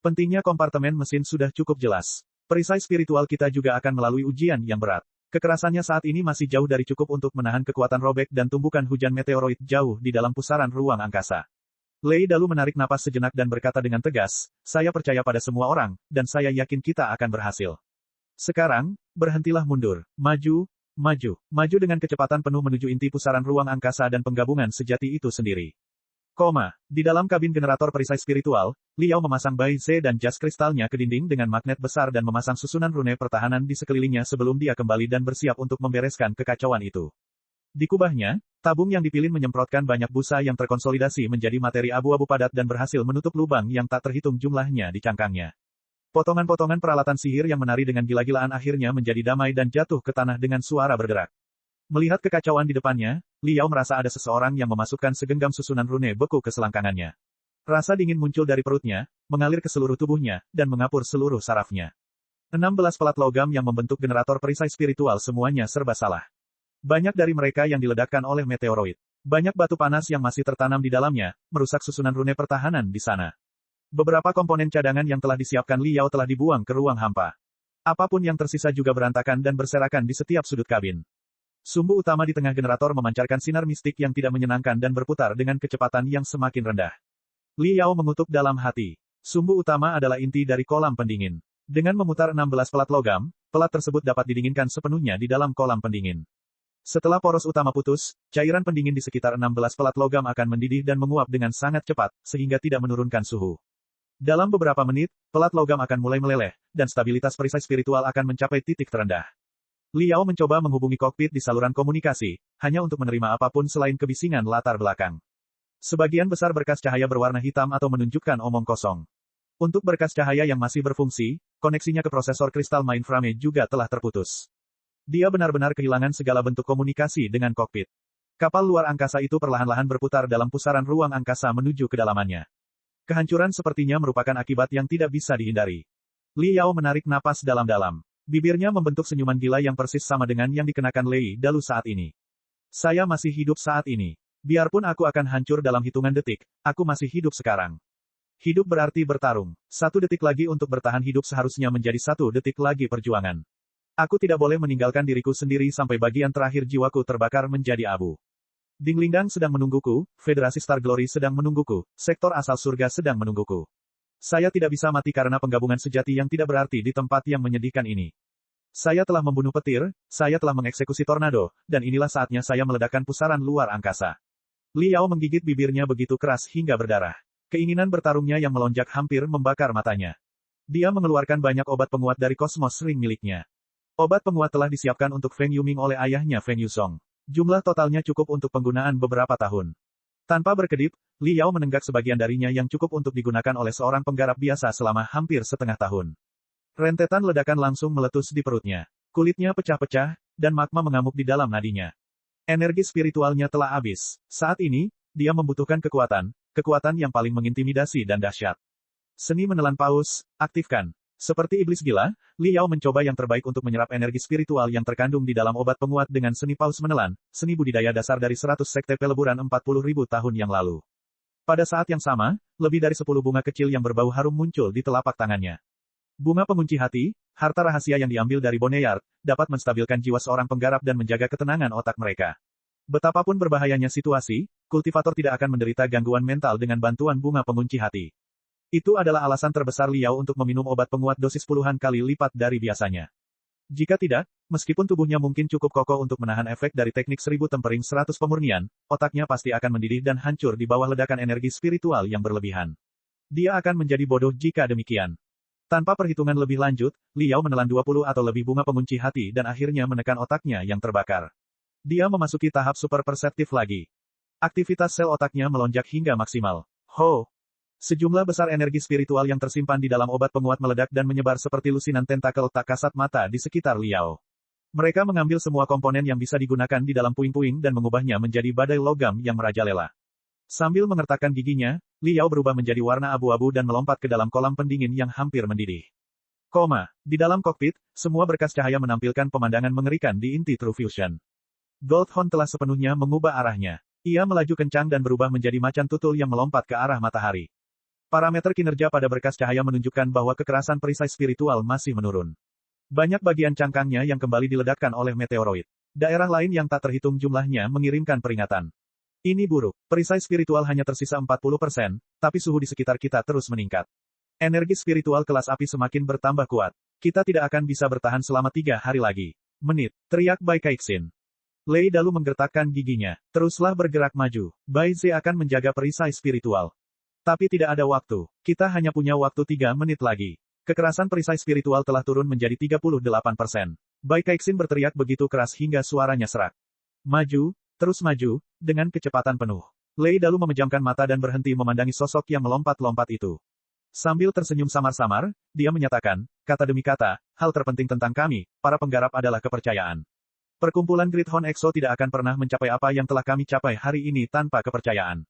Pentingnya kompartemen mesin sudah cukup jelas. Perisai spiritual kita juga akan melalui ujian yang berat. Kekerasannya saat ini masih jauh dari cukup untuk menahan kekuatan robek dan tumbukan hujan meteoroid jauh di dalam pusaran ruang angkasa. Lei Dalu menarik napas sejenak dan berkata dengan tegas, saya percaya pada semua orang, dan saya yakin kita akan berhasil. Sekarang, berhentilah mundur. Maju, maju, maju dengan kecepatan penuh menuju inti pusaran ruang angkasa dan penggabungan sejati itu sendiri. Di dalam kabin generator perisai spiritual, Liao memasang Bai Ze dan jas kristalnya ke dinding dengan magnet besar dan memasang susunan rune pertahanan di sekelilingnya sebelum dia kembali dan bersiap untuk membereskan kekacauan itu. Di kubahnya, tabung yang dipilin menyemprotkan banyak busa yang terkonsolidasi menjadi materi abu-abu padat dan berhasil menutup lubang yang tak terhitung jumlahnya di cangkangnya. Potongan-potongan peralatan sihir yang menari dengan gila-gilaan akhirnya menjadi damai dan jatuh ke tanah dengan suara bergerak. Melihat kekacauan di depannya, Liao merasa ada seseorang yang memasukkan segenggam susunan rune beku ke selangkangannya. Rasa dingin muncul dari perutnya, mengalir ke seluruh tubuhnya, dan mengapur seluruh sarafnya. 16 pelat logam yang membentuk generator perisai spiritual semuanya serba salah. Banyak dari mereka yang diledakkan oleh meteoroid. Banyak batu panas yang masih tertanam di dalamnya, merusak susunan rune pertahanan di sana. Beberapa komponen cadangan yang telah disiapkan Liao telah dibuang ke ruang hampa. Apapun yang tersisa juga berantakan dan berserakan di setiap sudut kabin. Sumbu utama di tengah generator memancarkan sinar mistik yang tidak menyenangkan dan berputar dengan kecepatan yang semakin rendah. Liao mengutuk dalam hati. Sumbu utama adalah inti dari kolam pendingin. Dengan memutar 16 pelat logam, pelat tersebut dapat didinginkan sepenuhnya di dalam kolam pendingin. Setelah poros utama putus, cairan pendingin di sekitar 16 pelat logam akan mendidih dan menguap dengan sangat cepat, sehingga tidak menurunkan suhu. Dalam beberapa menit, pelat logam akan mulai meleleh, dan stabilitas perisai spiritual akan mencapai titik terendah. Liao mencoba menghubungi kokpit di saluran komunikasi, hanya untuk menerima apapun selain kebisingan latar belakang. Sebagian besar berkas cahaya berwarna hitam atau menunjukkan omong kosong. Untuk berkas cahaya yang masih berfungsi, koneksinya ke prosesor kristal mainframe juga telah terputus. Dia benar-benar kehilangan segala bentuk komunikasi dengan kokpit. Kapal luar angkasa itu perlahan-lahan berputar dalam pusaran ruang angkasa menuju kedalamannya. Kehancuran sepertinya merupakan akibat yang tidak bisa dihindari. Liao menarik napas dalam-dalam. Bibirnya membentuk senyuman gila yang persis sama dengan yang dikenakan Lei Dalu saat ini. Saya masih hidup saat ini. Biarpun aku akan hancur dalam hitungan detik, aku masih hidup sekarang. Hidup berarti bertarung. 1 detik lagi untuk bertahan hidup seharusnya menjadi 1 detik lagi perjuangan. Aku tidak boleh meninggalkan diriku sendiri sampai bagian terakhir jiwaku terbakar menjadi abu. Dinglingdang sedang menungguku, Federasi Star Glory sedang menungguku, sektor asal surga sedang menungguku. Saya tidak bisa mati karena penggabungan sejati yang tidak berarti di tempat yang menyedihkan ini. Saya telah membunuh petir, saya telah mengeksekusi tornado, dan inilah saatnya saya meledakkan pusaran luar angkasa. Liao menggigit bibirnya begitu keras hingga berdarah. Keinginan bertarungnya yang melonjak hampir membakar matanya. Dia mengeluarkan banyak obat penguat dari kosmos ring miliknya. Obat penguat telah disiapkan untuk Feng Yuming oleh ayahnya Feng Yusong. Jumlah totalnya cukup untuk penggunaan beberapa tahun. Tanpa berkedip, Liao menenggak sebagian darinya yang cukup untuk digunakan oleh seorang penggarap biasa selama hampir setengah tahun. Rentetan ledakan langsung meletus di perutnya. Kulitnya pecah-pecah, dan magma mengamuk di dalam nadinya. Energi spiritualnya telah habis. Saat ini, dia membutuhkan kekuatan yang paling mengintimidasi dan dahsyat. Seni menelan paus, aktifkan. Seperti iblis gila, Liao mencoba yang terbaik untuk menyerap energi spiritual yang terkandung di dalam obat penguat dengan seni paus menelan, seni budidaya dasar dari 100 sekte peleburan 40.000 tahun yang lalu. Pada saat yang sama, lebih dari 10 bunga kecil yang berbau harum muncul di telapak tangannya. Bunga pengunci hati, harta rahasia yang diambil dari Boneyard, dapat menstabilkan jiwa seorang penggarap dan menjaga ketenangan otak mereka. Betapapun berbahayanya situasi, kultivator tidak akan menderita gangguan mental dengan bantuan bunga pengunci hati. Itu adalah alasan terbesar Liao untuk meminum obat penguat dosis puluhan kali lipat dari biasanya. Jika tidak, meskipun tubuhnya mungkin cukup kokoh untuk menahan efek dari teknik 1000 tempering 100 pemurnian, otaknya pasti akan mendidih dan hancur di bawah ledakan energi spiritual yang berlebihan. Dia akan menjadi bodoh jika demikian. Tanpa perhitungan lebih lanjut, Liao menelan 20 atau lebih bunga pengunci hati dan akhirnya menekan otaknya yang terbakar. Dia memasuki tahap super perseptif lagi. Aktivitas sel otaknya melonjak hingga maksimal. Ho! Sejumlah besar energi spiritual yang tersimpan di dalam obat penguat meledak dan menyebar seperti lusinan tentakel tak kasat mata di sekitar Liao. Mereka mengambil semua komponen yang bisa digunakan di dalam puing-puing dan mengubahnya menjadi badai logam yang merajalela. Sambil mengertakkan giginya, Liao berubah menjadi warna abu-abu dan melompat ke dalam kolam pendingin yang hampir mendidih. Di dalam kokpit, semua berkas cahaya menampilkan pemandangan mengerikan di inti True Fusion. Goldhorn telah sepenuhnya mengubah arahnya. Ia melaju kencang dan berubah menjadi macan tutul yang melompat ke arah matahari. Parameter kinerja pada berkas cahaya menunjukkan bahwa kekerasan perisai spiritual masih menurun. Banyak bagian cangkangnya yang kembali diledakkan oleh meteoroid. Daerah lain yang tak terhitung jumlahnya mengirimkan peringatan. Ini buruk. Perisai spiritual hanya tersisa 40%, tapi suhu di sekitar kita terus meningkat. Energi spiritual kelas api semakin bertambah kuat. Kita tidak akan bisa bertahan selama 3 hari lagi. Menit, teriak Bai Keixin. Lei Dalu menggertakkan giginya. Teruslah bergerak maju. Bai Ze akan menjaga perisai spiritual. Tapi tidak ada waktu. Kita hanya punya waktu 3 menit lagi. Kekerasan perisai spiritual telah turun menjadi 38%. Bai Keixin berteriak begitu keras hingga suaranya serak. Maju, terus maju, dengan kecepatan penuh. Lei Dalu memejamkan mata dan berhenti memandangi sosok yang melompat-lompat itu. Sambil tersenyum samar-samar, dia menyatakan, kata demi kata, hal terpenting tentang kami, para penggarap adalah kepercayaan. Perkumpulan Great Hon Exo tidak akan pernah mencapai apa yang telah kami capai hari ini tanpa kepercayaan.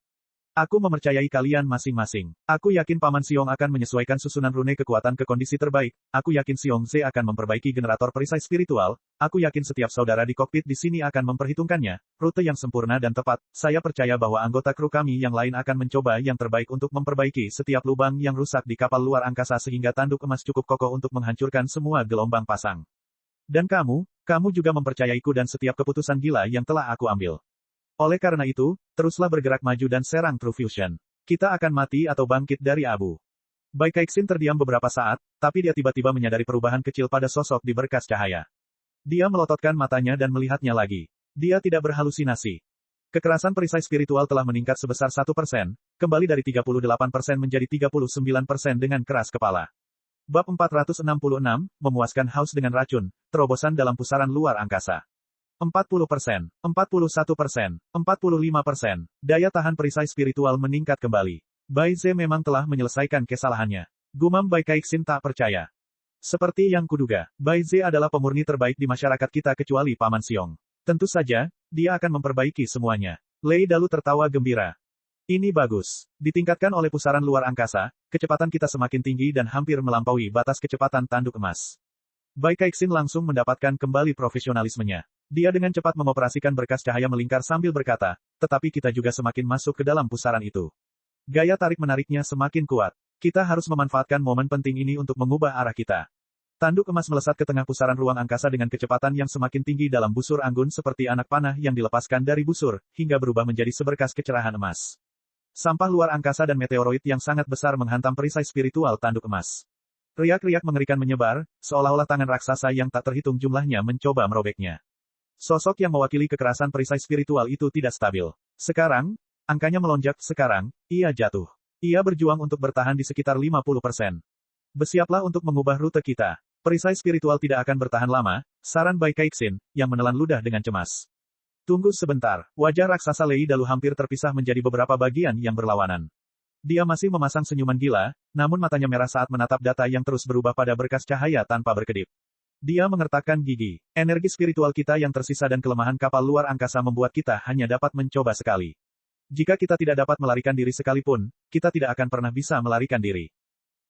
Aku mempercayai kalian masing-masing. Aku yakin Paman Xiong akan menyesuaikan susunan rune kekuatan ke kondisi terbaik. Aku yakin Xiong Ze akan memperbaiki generator perisai spiritual. Aku yakin setiap saudara di kokpit di sini akan memperhitungkannya. Rute yang sempurna dan tepat. Saya percaya bahwa anggota kru kami yang lain akan mencoba yang terbaik untuk memperbaiki setiap lubang yang rusak di kapal luar angkasa sehingga tanduk emas cukup kokoh untuk menghancurkan semua gelombang pasang. Dan kamu juga mempercayaiku dan setiap keputusan gila yang telah aku ambil. Oleh karena itu, teruslah bergerak maju dan serang True Fusion. Kita akan mati atau bangkit dari abu. Bai Keixin terdiam beberapa saat, tapi dia tiba-tiba menyadari perubahan kecil pada sosok di berkas cahaya. Dia melototkan matanya dan melihatnya lagi. Dia tidak berhalusinasi. Kekerasan perisai spiritual telah meningkat sebesar 1%, kembali dari 38% menjadi 39% dengan keras kepala. Bab 466, memuaskan haus dengan racun, terobosan dalam pusaran luar angkasa. 40%, 41%, 45%, daya tahan perisai spiritual meningkat kembali. Bai Ze memang telah menyelesaikan kesalahannya. Gumam Bai Keixin tak percaya. Seperti yang kuduga, Bai Ze adalah pemurni terbaik di masyarakat kita kecuali Paman Xiong. Tentu saja, dia akan memperbaiki semuanya. Lei Dalu tertawa gembira. Ini bagus. Ditingkatkan oleh pusaran luar angkasa, kecepatan kita semakin tinggi dan hampir melampaui batas kecepatan tanduk emas. Bai Keixin langsung mendapatkan kembali profesionalismenya. Dia dengan cepat mengoperasikan berkas cahaya melingkar sambil berkata, tetapi kita juga semakin masuk ke dalam pusaran itu. Gaya tarik-menariknya semakin kuat. Kita harus memanfaatkan momen penting ini untuk mengubah arah kita. Tanduk emas melesat ke tengah pusaran ruang angkasa dengan kecepatan yang semakin tinggi dalam busur anggun seperti anak panah yang dilepaskan dari busur, hingga berubah menjadi seberkas kecerahan emas. Sampah luar angkasa dan meteoroid yang sangat besar menghantam perisai spiritual tanduk emas. Riak-riak mengerikan menyebar, seolah-olah tangan raksasa yang tak terhitung jumlahnya mencoba merobeknya. Sosok yang mewakili kekerasan perisai spiritual itu tidak stabil. Sekarang, angkanya melonjak. Sekarang, ia jatuh. Ia berjuang untuk bertahan di sekitar 50%. Bersiaplah untuk mengubah rute kita. Perisai spiritual tidak akan bertahan lama, saran Bai Keixin, yang menelan ludah dengan cemas. Tunggu sebentar, wajah raksasa Lei Dalu hampir terpisah menjadi beberapa bagian yang berlawanan. Dia masih memasang senyuman gila, namun matanya merah saat menatap data yang terus berubah pada berkas cahaya tanpa berkedip. Dia mengertakkan gigi. Energi spiritual kita yang tersisa dan kelemahan kapal luar angkasa membuat kita hanya dapat mencoba sekali. Jika kita tidak dapat melarikan diri sekalipun, kita tidak akan pernah bisa melarikan diri.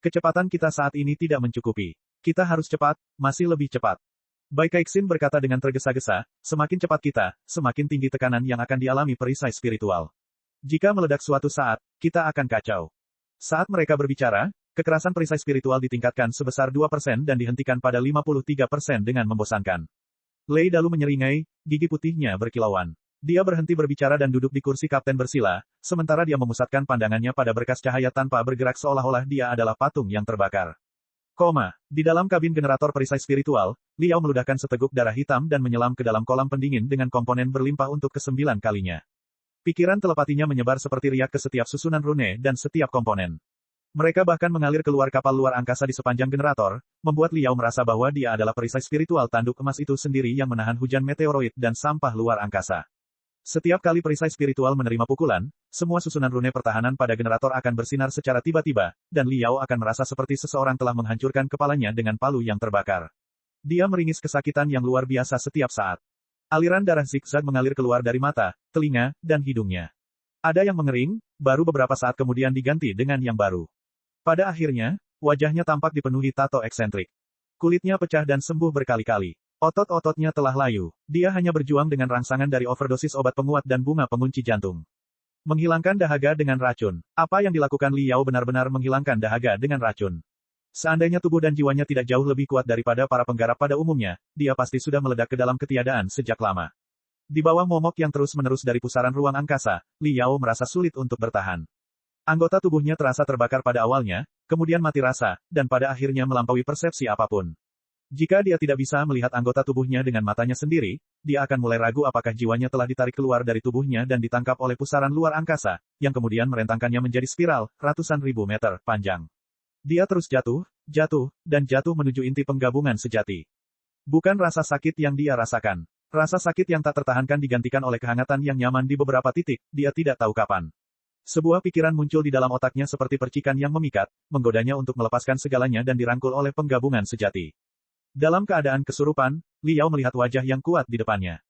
Kecepatan kita saat ini tidak mencukupi. Kita harus cepat, masih lebih cepat. Bai Keixin berkata dengan tergesa-gesa, semakin cepat kita, semakin tinggi tekanan yang akan dialami perisai spiritual. Jika meledak suatu saat, kita akan kacau. Saat mereka berbicara, kekerasan perisai spiritual ditingkatkan sebesar 2% dan dihentikan pada 53% dengan membosankan. Lei Dalu menyeringai, gigi putihnya berkilauan. Dia berhenti berbicara dan duduk di kursi kapten bersila, sementara dia memusatkan pandangannya pada berkas cahaya tanpa bergerak seolah-olah dia adalah patung yang terbakar. Di dalam kabin generator perisai spiritual, Liao meludahkan seteguk darah hitam dan menyelam ke dalam kolam pendingin dengan komponen berlimpah untuk ke-9 kalinya. Pikiran telepatinya menyebar seperti riak ke setiap susunan rune dan setiap komponen. Mereka bahkan mengalir keluar kapal luar angkasa di sepanjang generator, membuat Liao merasa bahwa dia adalah perisai spiritual tanduk emas itu sendiri yang menahan hujan meteoroid dan sampah luar angkasa. Setiap kali perisai spiritual menerima pukulan, semua susunan rune pertahanan pada generator akan bersinar secara tiba-tiba, dan Liao akan merasa seperti seseorang telah menghancurkan kepalanya dengan palu yang terbakar. Dia meringis kesakitan yang luar biasa setiap saat. Aliran darah zigzag mengalir keluar dari mata, telinga, dan hidungnya. Ada yang mengering, baru beberapa saat kemudian diganti dengan yang baru. Pada akhirnya, wajahnya tampak dipenuhi tato eksentrik. Kulitnya pecah dan sembuh berkali-kali. Otot-ototnya telah layu. Dia hanya berjuang dengan rangsangan dari overdosis obat penguat dan bunga pengunci jantung. Menghilangkan dahaga dengan racun. Apa yang dilakukan Liao benar-benar menghilangkan dahaga dengan racun. Seandainya tubuh dan jiwanya tidak jauh lebih kuat daripada para penggarap pada umumnya, dia pasti sudah meledak ke dalam ketiadaan sejak lama. Di bawah momok yang terus-menerus dari pusaran ruang angkasa, Li Yao merasa sulit untuk bertahan. Anggota tubuhnya terasa terbakar pada awalnya, kemudian mati rasa, dan pada akhirnya melampaui persepsi apapun. Jika dia tidak bisa melihat anggota tubuhnya dengan matanya sendiri, dia akan mulai ragu apakah jiwanya telah ditarik keluar dari tubuhnya dan ditangkap oleh pusaran luar angkasa, yang kemudian merentangkannya menjadi spiral, ratusan ribu meter panjang. Dia terus jatuh, dan jatuh menuju inti penggabungan sejati. Bukan rasa sakit yang dia rasakan. Rasa sakit yang tak tertahankan digantikan oleh kehangatan yang nyaman di beberapa titik, dia tidak tahu kapan. Sebuah pikiran muncul di dalam otaknya seperti percikan yang memikat, menggodanya untuk melepaskan segalanya dan dirangkul oleh penggabungan sejati. Dalam keadaan kesurupan, Li Yao melihat wajah yang kuat di depannya.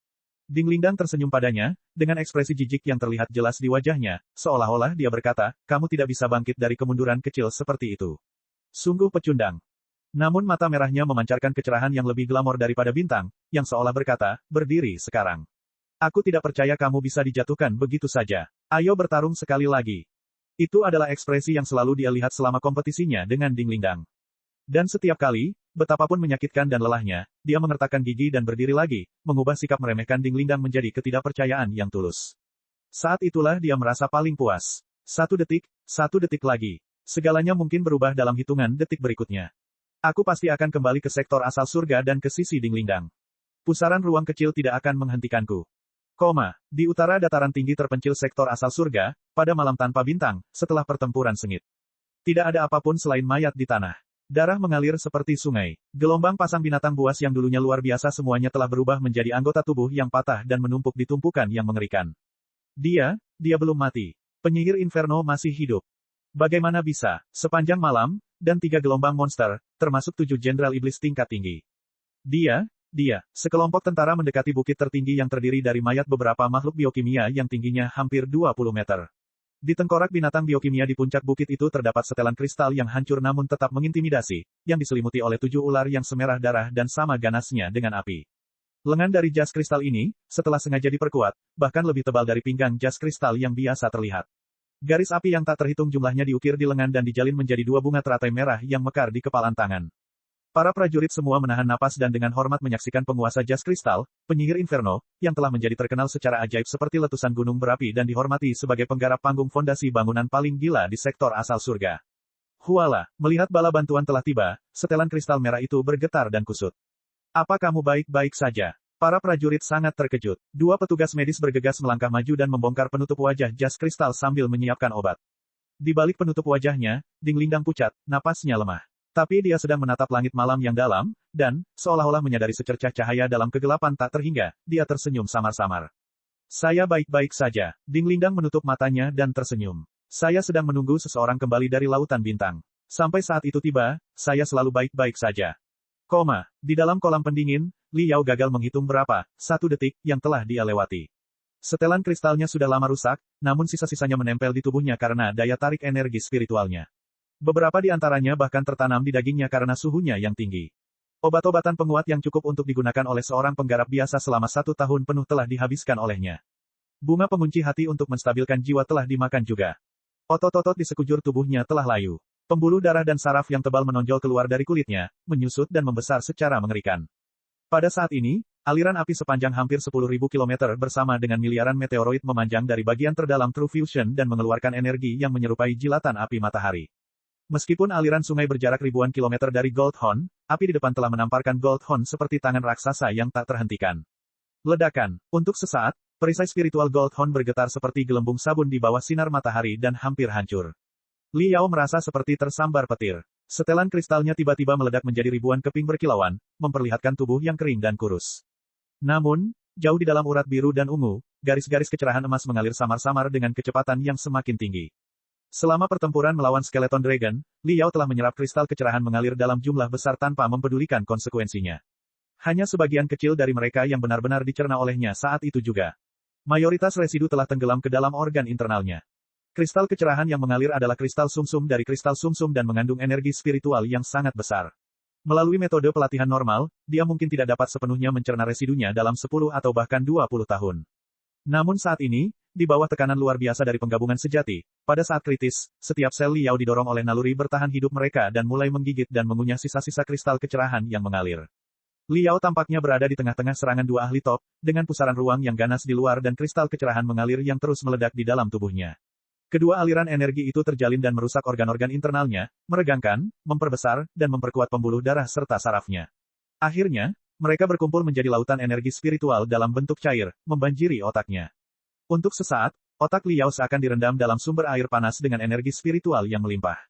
Ding Lingdang tersenyum padanya, dengan ekspresi jijik yang terlihat jelas di wajahnya, seolah-olah dia berkata, kamu tidak bisa bangkit dari kemunduran kecil seperti itu. Sungguh pecundang. Namun mata merahnya memancarkan kecerahan yang lebih glamor daripada bintang, yang seolah berkata, berdiri sekarang. Aku tidak percaya kamu bisa dijatuhkan begitu saja. Ayo bertarung sekali lagi. Itu adalah ekspresi yang selalu dia lihat selama kompetisinya dengan Ding Lingdang. Dan setiap kali, betapapun menyakitkan dan lelahnya, dia mengertakkan gigi dan berdiri lagi, mengubah sikap meremehkan Ding Lingdang menjadi ketidakpercayaan yang tulus. Saat itulah dia merasa paling puas. 1 detik lagi. Segalanya mungkin berubah dalam hitungan detik berikutnya. Aku pasti akan kembali ke sektor asal surga dan ke sisi Ding Lingdang. Pusaran ruang kecil tidak akan menghentikanku. Di utara dataran tinggi terpencil sektor asal surga, pada malam tanpa bintang, setelah pertempuran sengit. Tidak ada apapun selain mayat di tanah. Darah mengalir seperti sungai. Gelombang pasang binatang buas yang dulunya luar biasa semuanya telah berubah menjadi anggota tubuh yang patah dan menumpuk di tumpukan yang mengerikan. Dia belum mati. Penyihir Inferno masih hidup. Bagaimana bisa, sepanjang malam, dan 3 gelombang monster, termasuk 7 jenderal iblis tingkat tinggi. Sekelompok tentara mendekati bukit tertinggi yang terdiri dari mayat beberapa makhluk biokimia yang tingginya hampir 20 meter. Di tengkorak binatang biokimia di puncak bukit itu terdapat setelan kristal yang hancur namun tetap mengintimidasi, yang diselimuti oleh 7 ular yang semerah darah dan sama ganasnya dengan api. Lengan dari jas kristal ini, setelah sengaja diperkuat, bahkan lebih tebal dari pinggang jas kristal yang biasa terlihat. Garis api yang tak terhitung jumlahnya diukir di lengan dan dijalin menjadi 2 bunga teratai merah yang mekar di kepalan tangan. Para prajurit semua menahan napas dan dengan hormat menyaksikan penguasa jas kristal, penyihir Inferno, yang telah menjadi terkenal secara ajaib seperti letusan gunung berapi dan dihormati sebagai penggarap panggung fondasi bangunan paling gila di sektor asal surga. Huala, melihat bala bantuan telah tiba, setelan kristal merah itu bergetar dan kusut. Apa kamu baik-baik saja? Para prajurit sangat terkejut. 2 petugas medis bergegas melangkah maju dan membongkar penutup wajah jas kristal sambil menyiapkan obat. Di balik penutup wajahnya, Ding Lingdang pucat, napasnya lemah. Tapi dia sedang menatap langit malam yang dalam, dan, seolah-olah menyadari secercah cahaya dalam kegelapan tak terhingga, dia tersenyum samar-samar. Saya baik-baik saja. Ding Lingdang menutup matanya dan tersenyum. Saya sedang menunggu seseorang kembali dari lautan bintang. Sampai saat itu tiba, saya selalu baik-baik saja. Di dalam kolam pendingin, Li Yao gagal menghitung berapa, 1 detik, yang telah dia lewati. Setelan kristalnya sudah lama rusak, namun sisa-sisanya menempel di tubuhnya karena daya tarik energi spiritualnya. Beberapa di antaranya bahkan tertanam di dagingnya karena suhunya yang tinggi. Obat-obatan penguat yang cukup untuk digunakan oleh seorang penggarap biasa selama 1 tahun penuh telah dihabiskan olehnya. Bunga pengunci hati untuk menstabilkan jiwa telah dimakan juga. Otot-otot di sekujur tubuhnya telah layu. Pembuluh darah dan saraf yang tebal menonjol keluar dari kulitnya, menyusut dan membesar secara mengerikan. Pada saat ini, aliran api sepanjang hampir 10.000 km bersama dengan miliaran meteoroid memanjang dari bagian terdalam True Fusion dan mengeluarkan energi yang menyerupai jilatan api matahari. Meskipun aliran sungai berjarak ribuan kilometer dari Gold Horn, api di depan telah menamparkan Gold Horn seperti tangan raksasa yang tak terhentikan. Ledakan. Untuk sesaat, perisai spiritual Gold Horn bergetar seperti gelembung sabun di bawah sinar matahari dan hampir hancur. Li Yao merasa seperti tersambar petir. Setelan kristalnya tiba-tiba meledak menjadi ribuan keping berkilauan, memperlihatkan tubuh yang kering dan kurus. Namun, jauh di dalam urat biru dan ungu, garis-garis kecerahan emas mengalir samar-samar dengan kecepatan yang semakin tinggi. Selama pertempuran melawan Skeleton Dragon, Li Yao telah menyerap kristal kecerahan mengalir dalam jumlah besar tanpa mempedulikan konsekuensinya. Hanya sebagian kecil dari mereka yang benar-benar dicerna olehnya saat itu juga. Mayoritas residu telah tenggelam ke dalam organ internalnya. Kristal kecerahan yang mengalir adalah kristal sumsum dari kristal sumsum dan mengandung energi spiritual yang sangat besar. Melalui metode pelatihan normal, dia mungkin tidak dapat sepenuhnya mencerna residunya dalam 10 atau bahkan 20 tahun. Namun saat ini, di bawah tekanan luar biasa dari penggabungan sejati, pada saat kritis, setiap sel Li Yao didorong oleh naluri bertahan hidup mereka dan mulai menggigit dan mengunyah sisa-sisa kristal kecerahan yang mengalir. Liao tampaknya berada di tengah-tengah serangan dua ahli top, dengan pusaran ruang yang ganas di luar dan kristal kecerahan mengalir yang terus meledak di dalam tubuhnya. Kedua aliran energi itu terjalin dan merusak organ-organ internalnya, meregangkan, memperbesar, dan memperkuat pembuluh darah serta sarafnya. Akhirnya, mereka berkumpul menjadi lautan energi spiritual dalam bentuk cair, membanjiri otaknya. Untuk sesaat, otak Liao seakan direndam dalam sumber air panas dengan energi spiritual yang melimpah.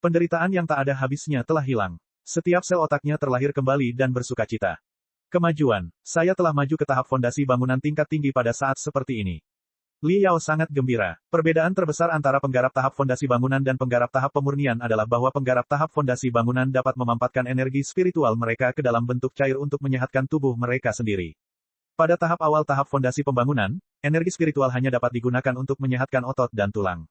Penderitaan yang tak ada habisnya telah hilang. Setiap sel otaknya terlahir kembali dan bersukacita. Kemajuan. Saya telah maju ke tahap fondasi bangunan tingkat tinggi pada saat seperti ini. Liao sangat gembira. Perbedaan terbesar antara penggarap tahap fondasi bangunan dan penggarap tahap pemurnian adalah bahwa penggarap tahap fondasi bangunan dapat memampatkan energi spiritual mereka ke dalam bentuk cair untuk menyehatkan tubuh mereka sendiri. Pada tahap awal tahap fondasi pembangunan, energi spiritual hanya dapat digunakan untuk menyehatkan otot dan tulang.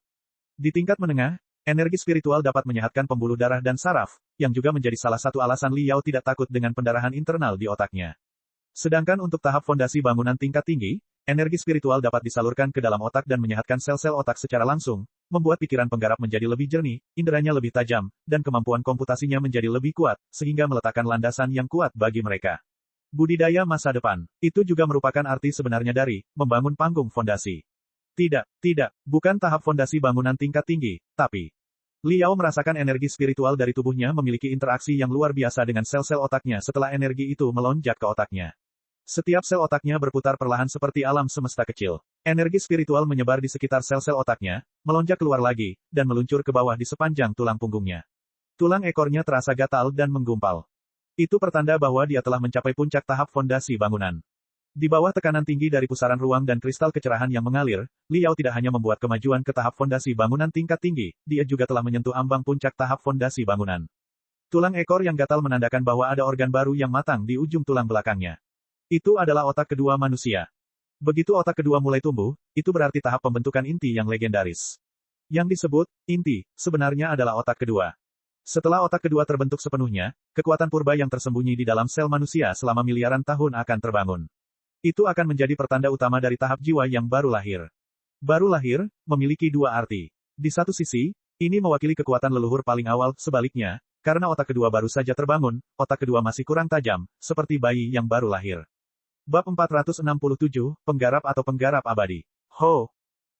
Di tingkat menengah, energi spiritual dapat menyehatkan pembuluh darah dan saraf, yang juga menjadi salah satu alasan Liao tidak takut dengan pendarahan internal di otaknya. Sedangkan untuk tahap fondasi bangunan tingkat tinggi, energi spiritual dapat disalurkan ke dalam otak dan menyehatkan sel-sel otak secara langsung, membuat pikiran penggarap menjadi lebih jernih, inderanya lebih tajam, dan kemampuan komputasinya menjadi lebih kuat, sehingga meletakkan landasan yang kuat bagi mereka. Budidaya masa depan. Itu juga merupakan arti sebenarnya dari membangun panggung fondasi. Tidak, bukan tahap fondasi bangunan tingkat tinggi, tapi Liao merasakan energi spiritual dari tubuhnya memiliki interaksi yang luar biasa dengan sel-sel otaknya setelah energi itu melonjak ke otaknya. Setiap sel otaknya berputar perlahan seperti alam semesta kecil. Energi spiritual menyebar di sekitar sel-sel otaknya, melonjak keluar lagi, dan meluncur ke bawah di sepanjang tulang punggungnya. Tulang ekornya terasa gatal dan menggumpal. Itu pertanda bahwa dia telah mencapai puncak tahap fondasi bangunan. Di bawah tekanan tinggi dari pusaran ruang dan kristal kecerahan yang mengalir, Liao tidak hanya membuat kemajuan ke tahap fondasi bangunan tingkat tinggi, dia juga telah menyentuh ambang puncak tahap fondasi bangunan. Tulang ekor yang gatal menandakan bahwa ada organ baru yang matang di ujung tulang belakangnya. Itu adalah otak kedua manusia. Begitu otak kedua mulai tumbuh, itu berarti tahap pembentukan inti yang legendaris. Yang disebut inti sebenarnya adalah otak kedua. Setelah otak kedua terbentuk sepenuhnya, kekuatan purba yang tersembunyi di dalam sel manusia selama miliaran tahun akan terbangun. Itu akan menjadi pertanda utama dari tahap jiwa yang baru lahir. Baru lahir, memiliki dua arti. Di satu sisi, ini mewakili kekuatan leluhur paling awal, sebaliknya, karena otak kedua baru saja terbangun, otak kedua masih kurang tajam, seperti bayi yang baru lahir. Bab 467, Penggarap atau Penggarap Abadi. Ho!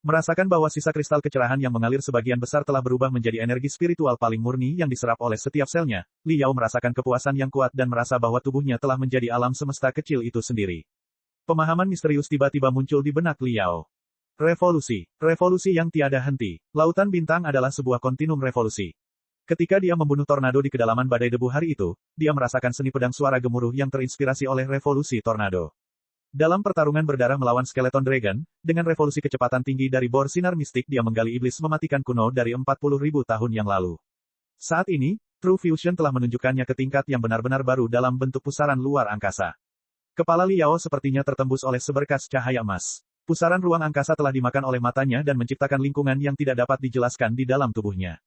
Merasakan bahwa sisa kristal kecerahan yang mengalir sebagian besar telah berubah menjadi energi spiritual paling murni yang diserap oleh setiap selnya, Liao merasakan kepuasan yang kuat dan merasa bahwa tubuhnya telah menjadi alam semesta kecil itu sendiri. Pemahaman misterius tiba-tiba muncul di benak Liao. Revolusi. Revolusi yang tiada henti. Lautan bintang adalah sebuah kontinum revolusi. Ketika dia membunuh tornado di kedalaman badai debu hari itu, dia merasakan seni pedang suara gemuruh yang terinspirasi oleh revolusi tornado. Dalam pertarungan berdarah melawan Skeleton Dragon, dengan revolusi kecepatan tinggi dari bor sinar mistik dia menggali iblis mematikan kuno dari 40.000 tahun yang lalu. Saat ini, True Fusion telah menunjukkannya ke tingkat yang benar-benar baru dalam bentuk pusaran luar angkasa. Kepala Liao sepertinya tertembus oleh seberkas cahaya emas. Pusaran ruang angkasa telah dimakan oleh matanya dan menciptakan lingkungan yang tidak dapat dijelaskan di dalam tubuhnya.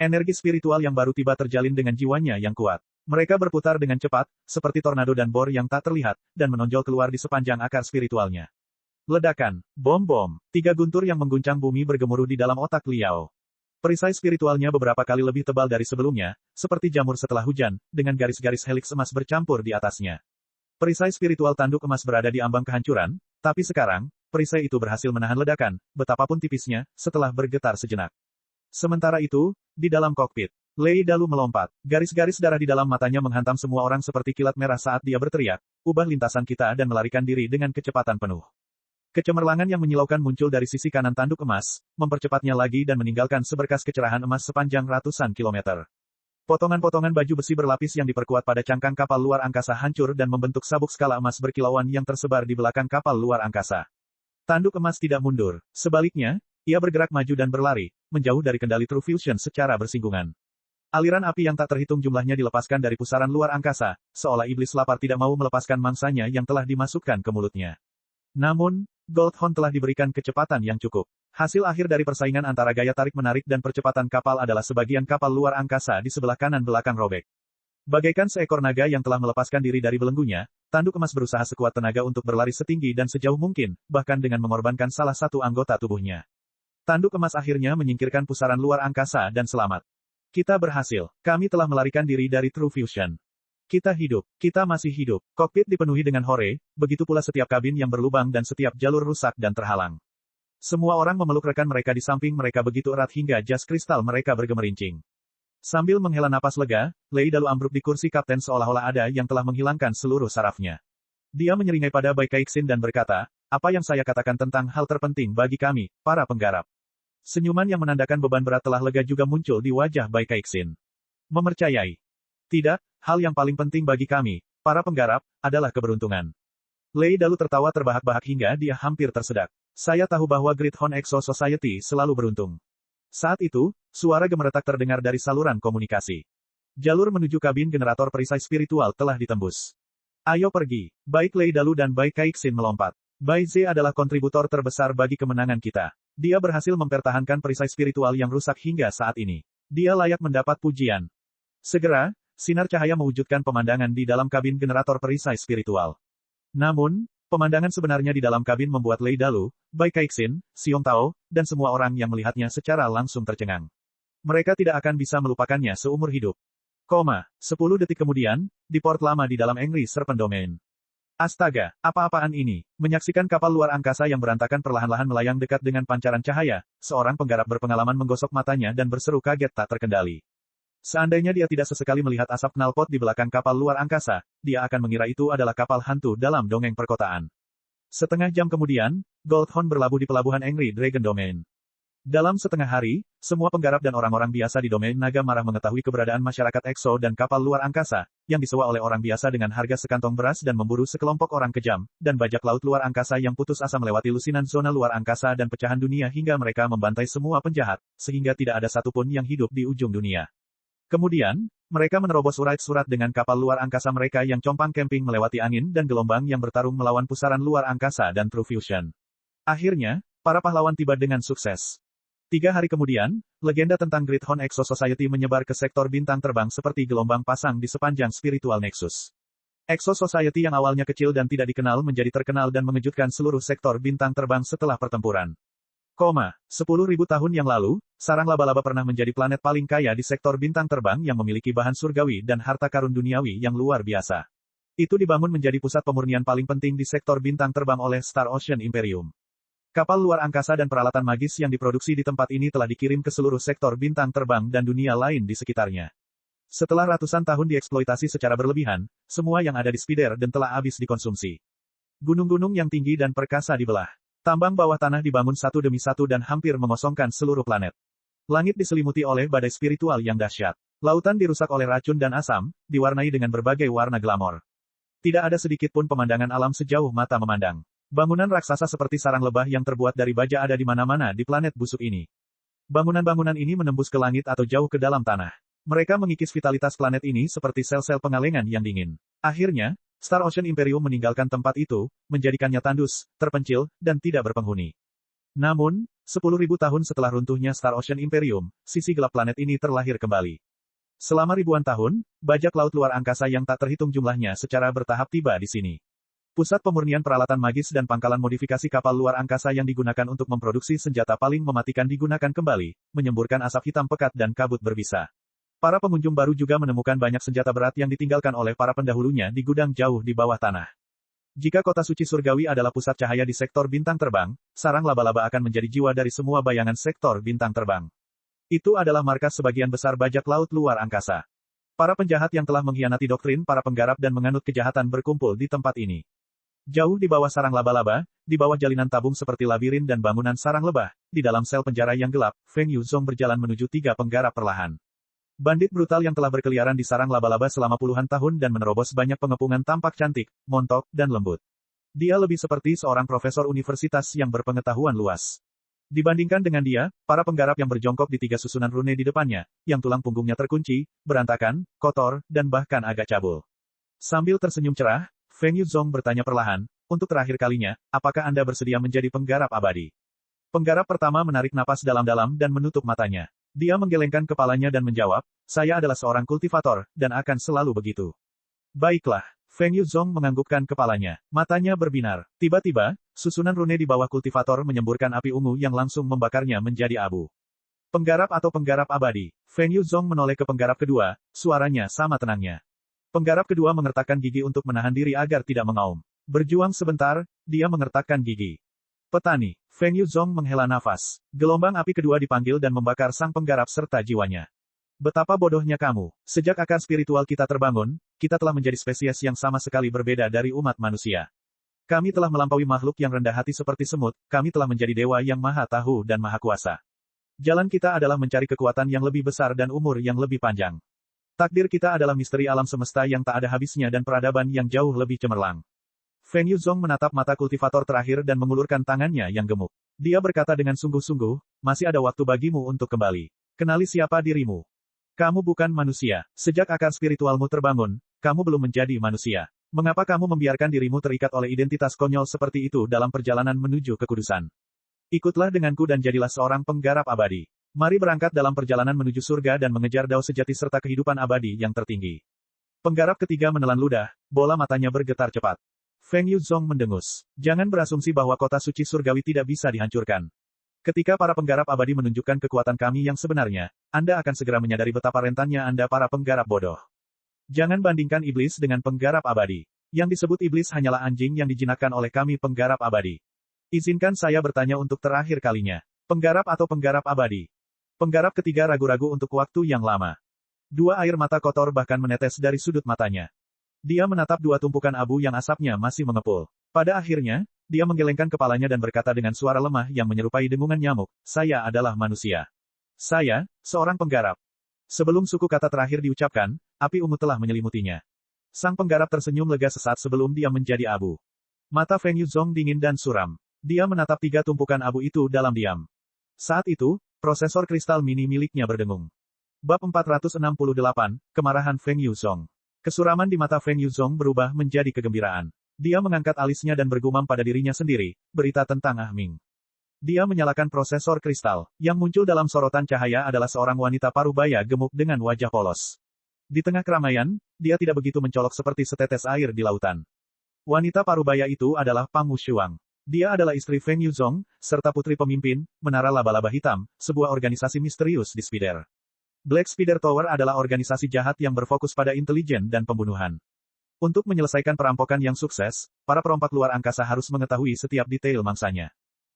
Energi spiritual yang baru tiba terjalin dengan jiwanya yang kuat. Mereka berputar dengan cepat, seperti tornado dan bor yang tak terlihat, dan menonjol keluar di sepanjang akar spiritualnya. Ledakan, bom-bom, 3 guntur yang mengguncang bumi bergemuruh di dalam otak Liao. Perisai spiritualnya beberapa kali lebih tebal dari sebelumnya, seperti jamur setelah hujan, dengan garis-garis heliks emas bercampur di atasnya. Perisai spiritual tanduk emas berada di ambang kehancuran, tapi sekarang, perisai itu berhasil menahan ledakan, betapapun tipisnya, setelah bergetar sejenak. Sementara itu, di dalam kokpit, Lei Dalu melompat. Garis-garis darah di dalam matanya menghantam semua orang seperti kilat merah saat dia berteriak, ubah lintasan kita dan melarikan diri dengan kecepatan penuh. Kecemerlangan yang menyilaukan muncul dari sisi kanan tanduk emas, mempercepatnya lagi dan meninggalkan seberkas kecerahan emas sepanjang ratusan kilometer. Potongan-potongan baju besi berlapis yang diperkuat pada cangkang kapal luar angkasa hancur dan membentuk sabuk skala emas berkilauan yang tersebar di belakang kapal luar angkasa. Tanduk emas tidak mundur. Sebaliknya, ia bergerak maju dan berlari, menjauh dari kendali True Fusion secara bersinggungan. Aliran api yang tak terhitung jumlahnya dilepaskan dari pusaran luar angkasa, seolah iblis lapar tidak mau melepaskan mangsanya yang telah dimasukkan ke mulutnya. Namun, Goldhorn telah diberikan kecepatan yang cukup. Hasil akhir dari persaingan antara gaya tarik-menarik dan percepatan kapal adalah sebagian kapal luar angkasa di sebelah kanan belakang robek. Bagaikan seekor naga yang telah melepaskan diri dari belenggunya, tanduk emas berusaha sekuat tenaga untuk berlari setinggi dan sejauh mungkin, bahkan dengan mengorbankan salah satu anggota tubuhnya. Tanduk emas akhirnya menyingkirkan pusaran luar angkasa dan selamat. Kita berhasil. Kami telah melarikan diri dari True Fusion. Kita hidup. Kita masih hidup. Kokpit dipenuhi dengan hore, begitu pula setiap kabin yang berlubang dan setiap jalur rusak dan terhalang. Semua orang memeluk rekan mereka di samping mereka begitu erat hingga jas kristal mereka bergemerincing. Sambil menghela napas lega, Lei Dalu ambruk di kursi kapten seolah-olah ada yang telah menghilangkan seluruh sarafnya. Dia menyeringai pada Bai Keixin dan berkata, apa yang saya katakan tentang hal terpenting bagi kami, para penggarap. Senyuman yang menandakan beban berat telah lega juga muncul di wajah Bai Keixin. Memercayai. Tidak, hal yang paling penting bagi kami, para penggarap, adalah keberuntungan. Lei Dalu tertawa terbahak-bahak hingga dia hampir tersedak. Saya tahu bahwa Great Hon Exo Society selalu beruntung. Saat itu, suara gemeretak terdengar dari saluran komunikasi. Jalur menuju kabin generator perisai spiritual telah ditembus. Ayo pergi. Baik Lei Dalu dan Bai Keixin melompat. Bai Ze adalah kontributor terbesar bagi kemenangan kita. Dia berhasil mempertahankan perisai spiritual yang rusak hingga saat ini. Dia layak mendapat pujian. Segera, sinar cahaya mewujudkan pemandangan di dalam kabin generator perisai spiritual. Namun, pemandangan sebenarnya di dalam kabin membuat Lei Dalu, Bai Keixin, Xiong Tao, dan semua orang yang melihatnya secara langsung tercengang. Mereka tidak akan bisa melupakannya seumur hidup. 10 detik kemudian, di port lama di dalam Angry Serpent Domain. Astaga, apa-apaan ini? Menyaksikan kapal luar angkasa yang berantakan perlahan-lahan melayang dekat dengan pancaran cahaya, seorang penggarap berpengalaman menggosok matanya dan berseru kaget tak terkendali. Seandainya dia tidak sesekali melihat asap knalpot di belakang kapal luar angkasa, dia akan mengira itu adalah kapal hantu dalam dongeng perkotaan. Setengah jam kemudian, Goldhorn berlabuh di pelabuhan Angry Dragon Domain. Dalam setengah hari, semua penggarap dan orang-orang biasa di domain naga marah mengetahui keberadaan masyarakat EXO dan kapal luar angkasa, yang disewa oleh orang biasa dengan harga sekantong beras dan memburu sekelompok orang kejam, dan bajak laut luar angkasa yang putus asa melewati lusinan zona luar angkasa dan pecahan dunia hingga mereka membantai semua penjahat, sehingga tidak ada satupun yang hidup di ujung dunia. Kemudian, mereka menerobos surat-surat dengan kapal luar angkasa mereka yang compang camping melewati angin dan gelombang yang bertarung melawan pusaran luar angkasa dan True Fusion. Akhirnya, para pahlawan tiba dengan sukses. 3 hari kemudian, legenda tentang Great Hon Exo Society menyebar ke sektor bintang terbang seperti gelombang pasang di sepanjang Spiritual Nexus. Exo Society yang awalnya kecil dan tidak dikenal menjadi terkenal dan mengejutkan seluruh sektor bintang terbang setelah pertempuran. 10.000 tahun yang lalu, sarang laba-laba pernah menjadi planet paling kaya di sektor bintang terbang yang memiliki bahan surgawi dan harta karun duniawi yang luar biasa. Itu dibangun menjadi pusat pemurnian paling penting di sektor bintang terbang oleh Star Ocean Imperium. Kapal luar angkasa dan peralatan magis yang diproduksi di tempat ini telah dikirim ke seluruh sektor bintang terbang dan dunia lain di sekitarnya. Setelah ratusan tahun dieksploitasi secara berlebihan, semua yang ada di Spider dan telah habis dikonsumsi. Gunung-gunung yang tinggi dan perkasa dibelah. Tambang bawah tanah dibangun satu demi satu dan hampir mengosongkan seluruh planet. Langit diselimuti oleh badai spiritual yang dahsyat. Lautan dirusak oleh racun dan asam, diwarnai dengan berbagai warna glamor. Tidak ada sedikit pun pemandangan alam sejauh mata memandang. Bangunan raksasa seperti sarang lebah yang terbuat dari baja ada di mana-mana di planet busuk ini. Bangunan-bangunan ini menembus ke langit atau jauh ke dalam tanah. Mereka mengikis vitalitas planet ini seperti sel-sel pengalengan yang dingin. Akhirnya, Star Ocean Imperium meninggalkan tempat itu, menjadikannya tandus, terpencil, dan tidak berpenghuni. Namun, 10.000 tahun setelah runtuhnya Star Ocean Imperium, sisi gelap planet ini terlahir kembali. Selama ribuan tahun, bajak laut luar angkasa yang tak terhitung jumlahnya secara bertahap tiba di sini. Pusat pemurnian peralatan magis dan pangkalan modifikasi kapal luar angkasa yang digunakan untuk memproduksi senjata paling mematikan digunakan kembali, menyemburkan asap hitam pekat dan kabut berbisa. Para pengunjung baru juga menemukan banyak senjata berat yang ditinggalkan oleh para pendahulunya di gudang jauh di bawah tanah. Jika kota suci surgawi adalah pusat cahaya di sektor bintang terbang, sarang laba-laba akan menjadi jiwa dari semua bayangan sektor bintang terbang. Itu adalah markas sebagian besar bajak laut luar angkasa. Para penjahat yang telah mengkhianati doktrin para penggarap dan menganut kejahatan berkumpul di tempat ini. Jauh di bawah sarang laba-laba, di bawah jalinan tabung seperti labirin dan bangunan sarang lebah, di dalam sel penjara yang gelap, Feng Yuzhong berjalan menuju 3 penggarap perlahan. Bandit brutal yang telah berkeliaran di sarang laba-laba selama puluhan tahun dan menerobos banyak pengepungan tampak cantik, montok, dan lembut. Dia lebih seperti seorang profesor universitas yang berpengetahuan luas. Dibandingkan dengan dia, para penggarap yang berjongkok di 3 susunan rune di depannya, yang tulang punggungnya terkunci, berantakan, kotor, dan bahkan agak cabul. Sambil tersenyum cerah, Feng Yuzhong bertanya perlahan, untuk terakhir kalinya, apakah Anda bersedia menjadi penggarap abadi? Penggarap pertama menarik napas dalam-dalam dan menutup matanya. Dia menggelengkan kepalanya dan menjawab, saya adalah seorang kultivator, dan akan selalu begitu. Baiklah, Feng Yuzhong menganggukkan kepalanya. Matanya berbinar. Tiba-tiba, susunan rune di bawah kultivator menyemburkan api ungu yang langsung membakarnya menjadi abu. Penggarap atau penggarap abadi. Feng Yuzhong menoleh ke penggarap kedua, suaranya sama tenangnya. Penggarap kedua mengertakkan gigi untuk menahan diri agar tidak mengaum. Berjuang sebentar, dia mengertakkan gigi. Petani, Feng Yuzong menghela nafas. Gelombang api kedua dipanggil dan membakar sang penggarap serta jiwanya. Betapa bodohnya kamu. Sejak akar spiritual kita terbangun, kita telah menjadi spesies yang sama sekali berbeda dari umat manusia. Kami telah melampaui makhluk yang rendah hati seperti semut, kami telah menjadi dewa yang maha tahu dan maha kuasa. Jalan kita adalah mencari kekuatan yang lebih besar dan umur yang lebih panjang. Takdir kita adalah misteri alam semesta yang tak ada habisnya dan peradaban yang jauh lebih cemerlang. Feng Yuzong menatap mata kultivator terakhir dan mengulurkan tangannya yang gemuk. Dia berkata dengan sungguh-sungguh, masih ada waktu bagimu untuk kembali. Kenali siapa dirimu. Kamu bukan manusia. Sejak akar spiritualmu terbangun, kamu belum menjadi manusia. Mengapa kamu membiarkan dirimu terikat oleh identitas konyol seperti itu dalam perjalanan menuju kekudusan? Ikutlah denganku dan jadilah seorang penggarap abadi. Mari berangkat dalam perjalanan menuju surga dan mengejar dao sejati serta kehidupan abadi yang tertinggi. Penggarap ketiga menelan ludah, bola matanya bergetar cepat. Feng Yuzong mendengus. Jangan berasumsi bahwa kota suci surgawi tidak bisa dihancurkan. Ketika para penggarap abadi menunjukkan kekuatan kami yang sebenarnya, Anda akan segera menyadari betapa rentannya Anda para penggarap bodoh. Jangan bandingkan iblis dengan penggarap abadi. Yang disebut iblis hanyalah anjing yang dijinakkan oleh kami penggarap abadi. Izinkan saya bertanya untuk terakhir kalinya. Penggarap atau penggarap abadi? Penggarap ketiga ragu-ragu untuk waktu yang lama. Dua air mata kotor bahkan menetes dari sudut matanya. Dia menatap dua tumpukan abu yang asapnya masih mengepul. Pada akhirnya, dia menggelengkan kepalanya dan berkata dengan suara lemah yang menyerupai dengungan nyamuk, saya adalah manusia. Saya, seorang penggarap. Sebelum suku kata terakhir diucapkan, api ungu telah menyelimutinya. Sang penggarap tersenyum lega sesaat sebelum dia menjadi abu. Mata Feng Yuzong dingin dan suram. Dia menatap tiga tumpukan abu itu dalam diam. Saat itu, prosesor kristal mini miliknya berdengung. Bab 468, Kemarahan Feng Yuzong. Kesuraman di mata Feng Yuzong berubah menjadi kegembiraan. Dia mengangkat alisnya dan bergumam pada dirinya sendiri, berita tentang Ah Ming. Dia menyalakan prosesor kristal. Yang muncul dalam sorotan cahaya adalah seorang wanita parubaya gemuk dengan wajah polos. Di tengah keramaian, dia tidak begitu mencolok seperti setetes air di lautan. Wanita parubaya itu adalah Pang Wushuang. Dia adalah istri Feng Yuzong, serta putri pemimpin, Menara Laba-Laba Hitam, sebuah organisasi misterius di Spider. Black Spider Tower adalah organisasi jahat yang berfokus pada intelijen dan pembunuhan. Untuk menyelesaikan perampokan yang sukses, para perompak luar angkasa harus mengetahui setiap detail mangsanya.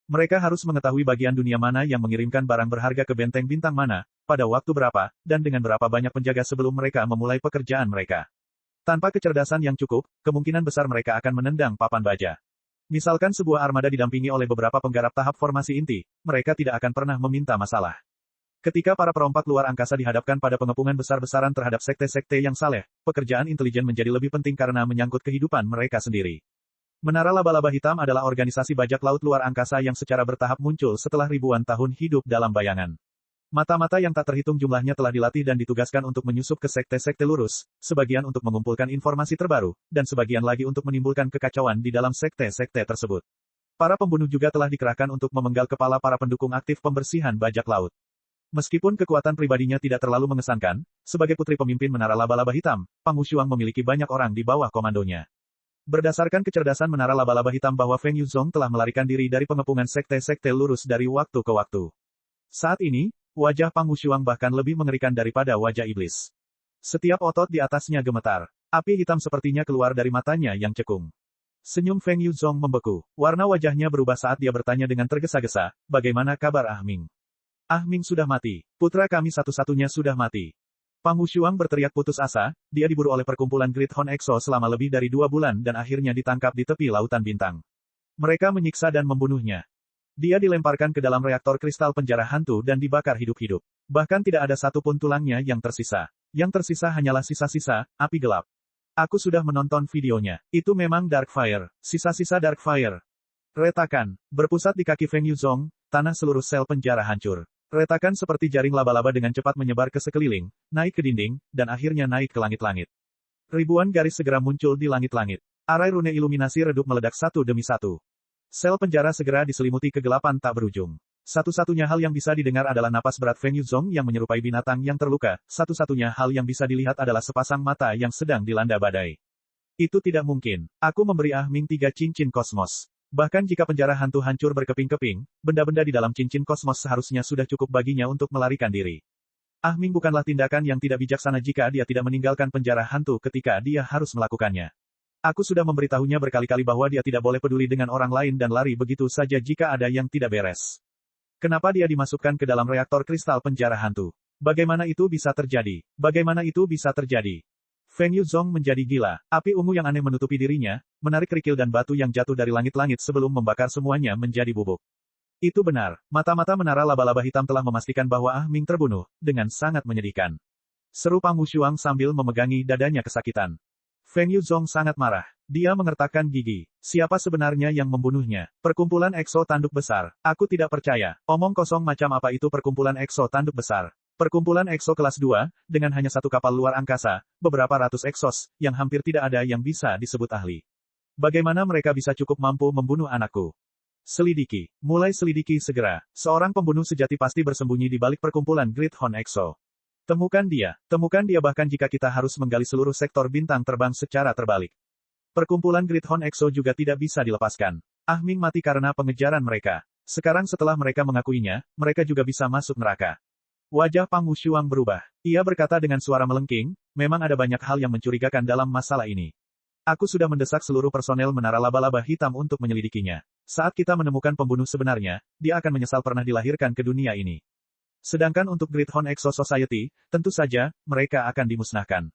Mereka harus mengetahui bagian dunia mana yang mengirimkan barang berharga ke benteng bintang mana, pada waktu berapa, dan dengan berapa banyak penjaga sebelum mereka memulai pekerjaan mereka. Tanpa kecerdasan yang cukup, kemungkinan besar mereka akan menendang papan baja. Misalkan sebuah armada didampingi oleh beberapa penggarap tahap formasi inti, mereka tidak akan pernah meminta masalah. Ketika para perompak luar angkasa dihadapkan pada pengepungan besar-besaran terhadap sekte-sekte yang saleh, pekerjaan intelijen menjadi lebih penting karena menyangkut kehidupan mereka sendiri. Menara Laba-Laba Hitam adalah organisasi bajak laut luar angkasa yang secara bertahap muncul setelah ribuan tahun hidup dalam bayangan. Mata-mata yang tak terhitung jumlahnya telah dilatih dan ditugaskan untuk menyusup ke sekte-sekte lurus, sebagian untuk mengumpulkan informasi terbaru, dan sebagian lagi untuk menimbulkan kekacauan di dalam sekte-sekte tersebut. Para pembunuh juga telah dikerahkan untuk memenggal kepala para pendukung aktif pembersihan bajak laut. Meskipun kekuatan pribadinya tidak terlalu mengesankan, sebagai putri pemimpin Menara Laba-Laba Hitam, Pang Wushuang memiliki banyak orang di bawah komandonya. Berdasarkan kecerdasan Menara Laba-Laba Hitam bahwa Feng Yuzong telah melarikan diri dari pengepungan sekte-sekte lurus dari waktu ke waktu. Saat ini, wajah Pang Wushuang bahkan lebih mengerikan daripada wajah iblis. Setiap otot di atasnya gemetar. Api hitam sepertinya keluar dari matanya yang cekung. Senyum Feng Yuzong membeku. Warna wajahnya berubah saat dia bertanya dengan tergesa-gesa, bagaimana kabar Ah Ming? Ah Ming sudah mati. Putra kami satu-satunya sudah mati. Pang Wushuang berteriak putus asa, dia diburu oleh perkumpulan Great Hon Exo selama lebih dari 2 bulan dan akhirnya ditangkap di tepi lautan bintang. Mereka menyiksa dan membunuhnya. Dia dilemparkan ke dalam reaktor kristal penjara hantu dan dibakar hidup-hidup. Bahkan tidak ada satupun tulangnya yang tersisa. Yang tersisa hanyalah sisa-sisa, api gelap. Aku sudah menonton videonya. Itu memang Dark Fire. Sisa-sisa Dark Fire. Retakan. Berpusat di kaki Feng Yuzong, tanah seluruh sel penjara hancur. Retakan seperti jaring laba-laba dengan cepat menyebar ke sekeliling, naik ke dinding, dan akhirnya naik ke langit-langit. Ribuan garis segera muncul di langit-langit. Arai rune iluminasi redup meledak satu demi satu. Sel penjara segera diselimuti kegelapan tak berujung. Satu-satunya hal yang bisa didengar adalah napas berat Feng Yuzong yang menyerupai binatang yang terluka. Satu-satunya hal yang bisa dilihat adalah sepasang mata yang sedang dilanda badai. Itu tidak mungkin. Aku memberi Ah Ming 3 cincin kosmos. Bahkan jika penjara hantu hancur berkeping-keping, benda-benda di dalam cincin kosmos seharusnya sudah cukup baginya untuk melarikan diri. Ah Ming bukanlah tindakan yang tidak bijaksana jika dia tidak meninggalkan penjara hantu ketika dia harus melakukannya. Aku sudah memberitahunya berkali-kali bahwa dia tidak boleh peduli dengan orang lain dan lari begitu saja jika ada yang tidak beres. Kenapa dia dimasukkan ke dalam reaktor kristal penjara hantu? Bagaimana itu bisa terjadi? Bagaimana itu bisa terjadi? Feng Yuzong menjadi gila. Api ungu yang aneh menutupi dirinya, menarik kerikil dan batu yang jatuh dari langit-langit sebelum membakar semuanya menjadi bubuk. Itu benar. Mata-mata menara laba-laba hitam telah memastikan bahwa Ah Ming terbunuh, dengan sangat menyedihkan. Seru Pang Wushuang sambil memegangi dadanya kesakitan. Feng Yuzong sangat marah. Dia mengertakkan gigi. Siapa sebenarnya yang membunuhnya? Perkumpulan Exo Tanduk Besar. Aku tidak percaya. Omong kosong macam apa itu perkumpulan Exo Tanduk Besar? Perkumpulan Exo kelas 2, dengan hanya satu kapal luar angkasa, beberapa ratus Exos, yang hampir tidak ada yang bisa disebut ahli. Bagaimana mereka bisa cukup mampu membunuh anakku? Selidiki. Mulai selidiki segera. Seorang pembunuh sejati pasti bersembunyi di balik perkumpulan Great Horn Exo. Temukan dia bahkan jika kita harus menggali seluruh sektor bintang terbang secara terbalik. Perkumpulan Great Horn Exo juga tidak bisa dilepaskan. Ah Ming mati karena pengejaran mereka. Sekarang setelah mereka mengakuinya, mereka juga bisa masuk neraka. Wajah Pang Wushuang berubah. Ia berkata dengan suara melengking, memang ada banyak hal yang mencurigakan dalam masalah ini. Aku sudah mendesak seluruh personel menara laba-laba hitam untuk menyelidikinya. Saat kita menemukan pembunuh sebenarnya, dia akan menyesal pernah dilahirkan ke dunia ini. Sedangkan untuk Great Horn Exo Society, tentu saja, mereka akan dimusnahkan.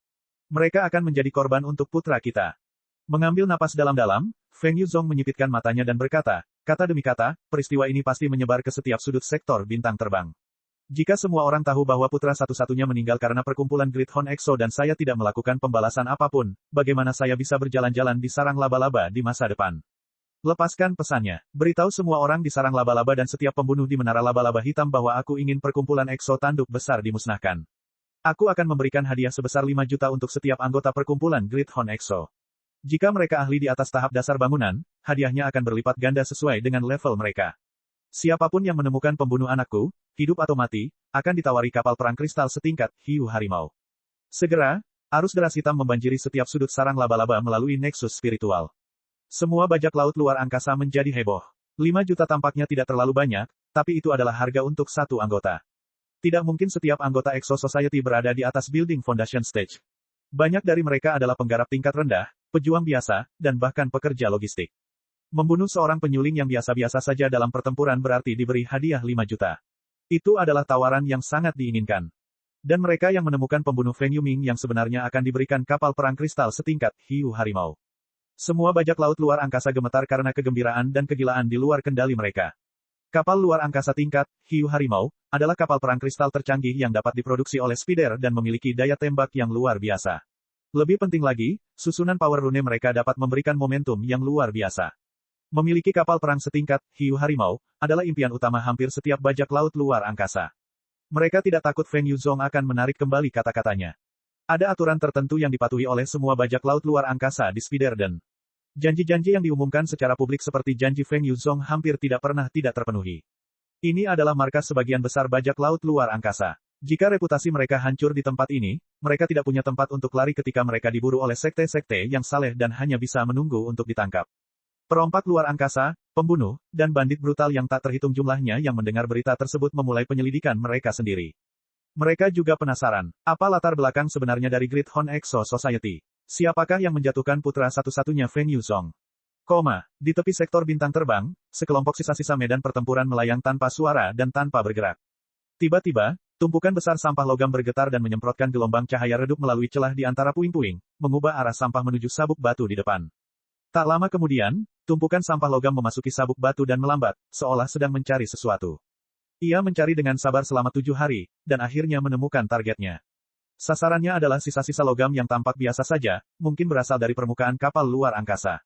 Mereka akan menjadi korban untuk putra kita. Mengambil napas dalam-dalam, Feng Yuzong menyipitkan matanya dan berkata, kata demi kata, peristiwa ini pasti menyebar ke setiap sudut sektor bintang terbang. Jika semua orang tahu bahwa putra satu-satunya meninggal karena perkumpulan Great Horn Exo dan saya tidak melakukan pembalasan apapun, bagaimana saya bisa berjalan-jalan di sarang laba-laba di masa depan? Lepaskan pesannya. Beritahu semua orang di sarang laba-laba dan setiap pembunuh di menara laba-laba hitam bahwa aku ingin perkumpulan Exo Tanduk Besar dimusnahkan. Aku akan memberikan hadiah sebesar 5 juta untuk setiap anggota perkumpulan Great Horn Exo. Jika mereka ahli di atas tahap dasar bangunan, hadiahnya akan berlipat ganda sesuai dengan level mereka. Siapapun yang menemukan pembunuh anakku, hidup atau mati, akan ditawari kapal perang kristal setingkat hiu harimau. Segera, arus deras hitam membanjiri setiap sudut sarang laba-laba melalui nexus spiritual. Semua bajak laut luar angkasa menjadi heboh. 5 juta tampaknya tidak terlalu banyak, tapi itu adalah harga untuk satu anggota. Tidak mungkin setiap anggota Exo Society berada di atas building foundation stage. Banyak dari mereka adalah penggarap tingkat rendah, pejuang biasa, dan bahkan pekerja logistik. Membunuh seorang penyuling yang biasa-biasa saja dalam pertempuran berarti diberi hadiah 5 juta. Itu adalah tawaran yang sangat diinginkan. Dan mereka yang menemukan pembunuh Feng Yuming yang sebenarnya akan diberikan kapal perang kristal setingkat hiu harimau. Semua bajak laut luar angkasa gemetar karena kegembiraan dan kegilaan di luar kendali mereka. Kapal luar angkasa tingkat hiu harimau adalah kapal perang kristal tercanggih yang dapat diproduksi oleh Spider dan memiliki daya tembak yang luar biasa. Lebih penting lagi, susunan power rune mereka dapat memberikan momentum yang luar biasa. Memiliki kapal perang setingkat hiu harimau adalah impian utama hampir setiap bajak laut luar angkasa. Mereka tidak takut Feng Yuzong akan menarik kembali kata-katanya. Ada aturan tertentu yang dipatuhi oleh semua bajak laut luar angkasa di Spiderden. Janji-janji yang diumumkan secara publik seperti janji Feng Yuzong hampir tidak pernah tidak terpenuhi. Ini adalah markas sebagian besar bajak laut luar angkasa. Jika reputasi mereka hancur di tempat ini, mereka tidak punya tempat untuk lari ketika mereka diburu oleh sekte-sekte yang saleh dan hanya bisa menunggu untuk ditangkap. Perompak luar angkasa, pembunuh, dan bandit brutal yang tak terhitung jumlahnya yang mendengar berita tersebut memulai penyelidikan mereka sendiri. Mereka juga penasaran, apa latar belakang sebenarnya dari Great Horn Exo Society? Siapakah yang menjatuhkan putra satu-satunya Feng Yuzong? Di tepi sektor bintang terbang, sekelompok sisa-sisa medan pertempuran melayang tanpa suara dan tanpa bergerak. Tiba-tiba, tumpukan besar sampah logam bergetar dan menyemprotkan gelombang cahaya redup melalui celah di antara puing-puing, mengubah arah sampah menuju sabuk batu di depan. Tak lama kemudian, tumpukan sampah logam memasuki sabuk batu dan melambat, seolah sedang mencari sesuatu. Ia mencari dengan sabar selama 7 hari, dan akhirnya menemukan targetnya. Sasarannya adalah sisa-sisa logam yang tampak biasa saja, mungkin berasal dari permukaan kapal luar angkasa.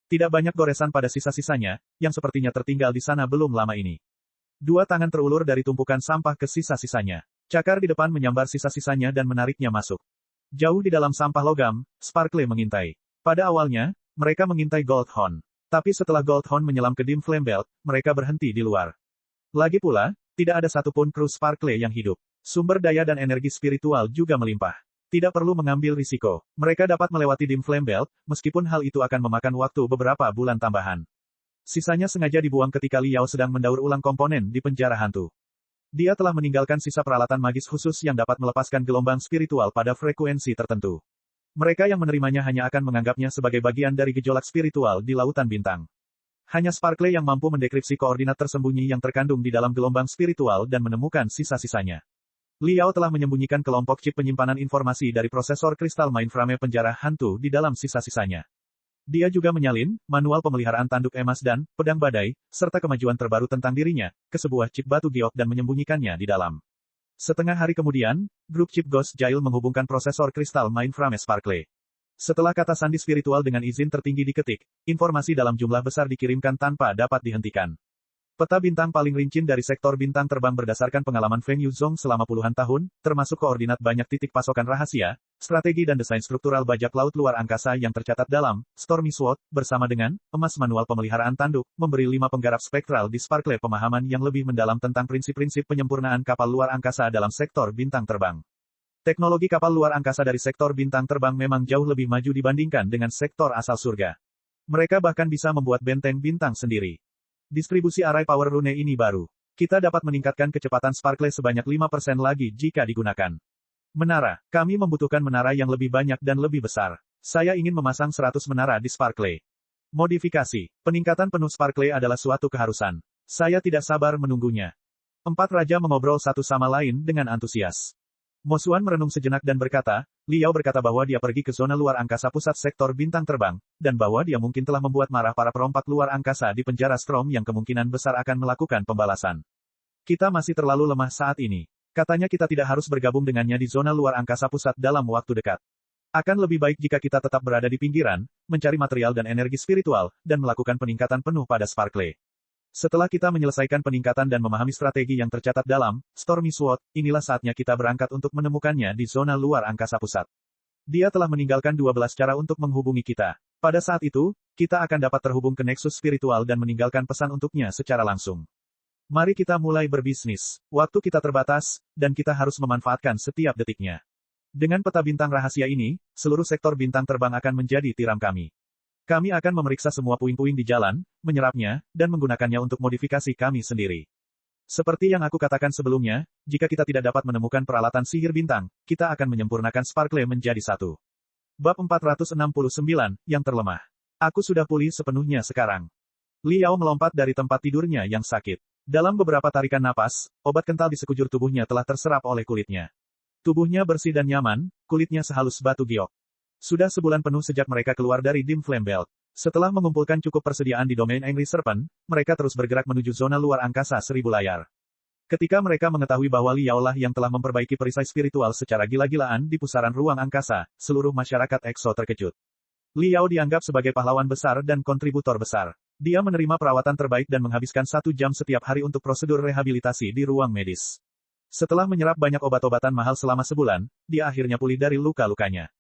Tidak banyak goresan pada sisa-sisanya, yang sepertinya tertinggal di sana belum lama ini. 2 tangan terulur dari tumpukan sampah ke sisa-sisanya. Cakar di depan menyambar sisa-sisanya dan menariknya masuk. Jauh di dalam sampah logam, Sparkle mengintai. Pada awalnya, mereka mengintai Goldhorn. Tapi setelah Goldhorn menyelam ke Dim Flame Belt, mereka berhenti di luar. Lagi pula, tidak ada satupun kru Sparkle yang hidup. Sumber daya dan energi spiritual juga melimpah. Tidak perlu mengambil risiko. Mereka dapat melewati Dim Flame Belt, meskipun hal itu akan memakan waktu beberapa bulan tambahan. Sisanya sengaja dibuang ketika Liao sedang mendaur ulang komponen di penjara hantu. Dia telah meninggalkan sisa peralatan magis khusus yang dapat melepaskan gelombang spiritual pada frekuensi tertentu. Mereka yang menerimanya hanya akan menganggapnya sebagai bagian dari gejolak spiritual di lautan bintang. Hanya Sparkle yang mampu mendekripsi koordinat tersembunyi yang terkandung di dalam gelombang spiritual dan menemukan sisa-sisanya. Liao telah menyembunyikan kelompok chip penyimpanan informasi dari prosesor kristal mainframe penjara hantu di dalam sisa-sisanya. Dia juga menyalin manual pemeliharaan tanduk emas dan pedang badai, serta kemajuan terbaru tentang dirinya, ke sebuah chip batu giok dan menyembunyikannya di dalam. Setengah hari kemudian, grup chip Ghost Jail menghubungkan prosesor kristal mainframe Sparkle. Setelah kata sandi spiritual dengan izin tertinggi diketik, informasi dalam jumlah besar dikirimkan tanpa dapat dihentikan. Peta bintang paling rinci dari sektor bintang terbang berdasarkan pengalaman Feng Yuzhong selama puluhan tahun, termasuk koordinat banyak titik pasokan rahasia, strategi dan desain struktural bajak laut luar angkasa yang tercatat dalam Stormy Sword, bersama dengan emas manual pemeliharaan tanduk, memberi 5 penggarap spektral di Sparkle pemahaman yang lebih mendalam tentang prinsip-prinsip penyempurnaan kapal luar angkasa dalam sektor bintang terbang. Teknologi kapal luar angkasa dari sektor bintang terbang memang jauh lebih maju dibandingkan dengan sektor asal surga. Mereka bahkan bisa membuat benteng bintang sendiri. Distribusi array power rune ini baru. Kita dapat meningkatkan kecepatan Sparkle sebanyak 5% lagi jika digunakan. Menara. Kami membutuhkan menara yang lebih banyak dan lebih besar. Saya ingin memasang 100 menara di Sparkle. Modifikasi. Peningkatan penuh Sparkle adalah suatu keharusan. Saya tidak sabar menunggunya. 4 raja mengobrol satu sama lain dengan antusias. Mosuan merenung sejenak dan berkata, Liao berkata bahwa dia pergi ke zona luar angkasa pusat sektor bintang terbang, dan bahwa dia mungkin telah membuat marah para perompak luar angkasa di penjara Strom yang kemungkinan besar akan melakukan pembalasan. Kita masih terlalu lemah saat ini. Katanya kita tidak harus bergabung dengannya di zona luar angkasa pusat dalam waktu dekat. Akan lebih baik jika kita tetap berada di pinggiran, mencari material dan energi spiritual, dan melakukan peningkatan penuh pada Sparkle. Setelah kita menyelesaikan peningkatan dan memahami strategi yang tercatat dalam Stormy Sword, inilah saatnya kita berangkat untuk menemukannya di zona luar angkasa pusat. Dia telah meninggalkan 12 cara untuk menghubungi kita. Pada saat itu, kita akan dapat terhubung ke Nexus spiritual dan meninggalkan pesan untuknya secara langsung. Mari kita mulai berbisnis. Waktu kita terbatas, dan kita harus memanfaatkan setiap detiknya. Dengan peta bintang rahasia ini, seluruh sektor bintang terbang akan menjadi tiram kami. Kami akan memeriksa semua puing-puing di jalan, menyerapnya, dan menggunakannya untuk modifikasi kami sendiri. Seperti yang aku katakan sebelumnya, jika kita tidak dapat menemukan peralatan sihir bintang, kita akan menyempurnakan Sparkle menjadi satu. Bab 469, yang terlemah. Aku sudah pulih sepenuhnya sekarang. Liao melompat dari tempat tidurnya yang sakit. Dalam beberapa tarikan napas, obat kental di sekujur tubuhnya telah terserap oleh kulitnya. Tubuhnya bersih dan nyaman, kulitnya sehalus batu giok. Sudah sebulan penuh sejak mereka keluar dari Dim Flame Belt. Setelah mengumpulkan cukup persediaan di domain Angry Serpent, mereka terus bergerak menuju zona luar angkasa 1000 layar. Ketika mereka mengetahui bahwa Liao lah yang telah memperbaiki perisai spiritual secara gila-gilaan di pusaran ruang angkasa, seluruh masyarakat EXO terkejut. Liao dianggap sebagai pahlawan besar dan kontributor besar. Dia menerima perawatan terbaik dan menghabiskan 1 jam setiap hari untuk prosedur rehabilitasi di ruang medis. Setelah menyerap banyak obat-obatan mahal selama sebulan, dia akhirnya pulih dari luka-lukanya.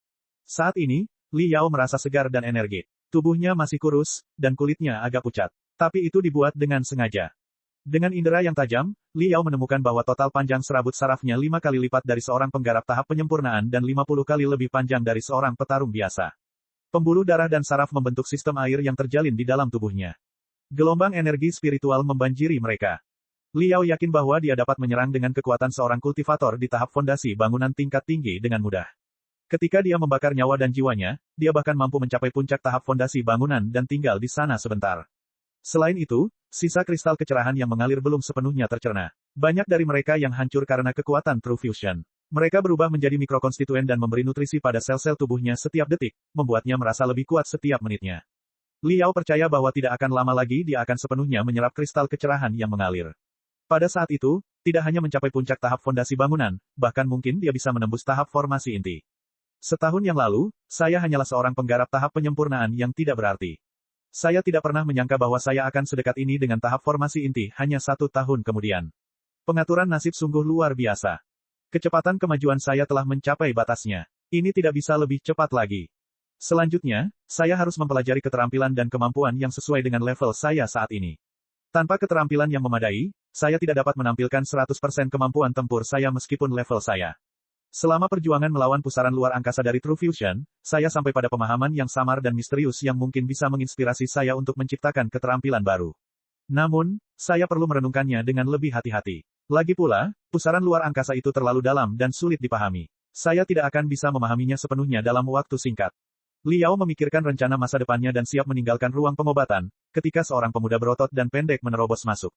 Saat ini, Liao merasa segar dan energi. Tubuhnya masih kurus, dan kulitnya agak pucat. Tapi itu dibuat dengan sengaja. Dengan indera yang tajam, Liao menemukan bahwa total panjang serabut sarafnya 5 kali lipat dari seorang penggarap tahap penyempurnaan dan 50 kali lebih panjang dari seorang petarung biasa. Pembuluh darah dan saraf membentuk sistem air yang terjalin di dalam tubuhnya. Gelombang energi spiritual membanjiri mereka. Liao yakin bahwa dia dapat menyerang dengan kekuatan seorang kultivator di tahap fondasi bangunan tingkat tinggi dengan mudah. Ketika dia membakar nyawa dan jiwanya, dia bahkan mampu mencapai puncak tahap fondasi bangunan dan tinggal di sana sebentar. Selain itu, sisa kristal kecerahan yang mengalir belum sepenuhnya tercerna. Banyak dari mereka yang hancur karena kekuatan True Fusion. Mereka berubah menjadi mikrokonstituen dan memberi nutrisi pada sel-sel tubuhnya setiap detik, membuatnya merasa lebih kuat setiap menitnya. Liao percaya bahwa tidak akan lama lagi dia akan sepenuhnya menyerap kristal kecerahan yang mengalir. Pada saat itu, tidak hanya mencapai puncak tahap fondasi bangunan, bahkan mungkin dia bisa menembus tahap formasi inti. Setahun yang lalu, saya hanyalah seorang penggarap tahap penyempurnaan yang tidak berarti. Saya tidak pernah menyangka bahwa saya akan sedekat ini dengan tahap formasi inti hanya 1 tahun kemudian. Pengaturan nasib sungguh luar biasa. Kecepatan kemajuan saya telah mencapai batasnya. Ini tidak bisa lebih cepat lagi. Selanjutnya, saya harus mempelajari keterampilan dan kemampuan yang sesuai dengan level saya saat ini. Tanpa keterampilan yang memadai, saya tidak dapat menampilkan 100% kemampuan tempur saya meskipun level saya. Selama perjuangan melawan pusaran luar angkasa dari True Fusion, saya sampai pada pemahaman yang samar dan misterius yang mungkin bisa menginspirasi saya untuk menciptakan keterampilan baru. Namun, saya perlu merenungkannya dengan lebih hati-hati. Lagi pula, pusaran luar angkasa itu terlalu dalam dan sulit dipahami. Saya tidak akan bisa memahaminya sepenuhnya dalam waktu singkat. Liao memikirkan rencana masa depannya dan siap meninggalkan ruang pengobatan, ketika seorang pemuda berotot dan pendek menerobos masuk.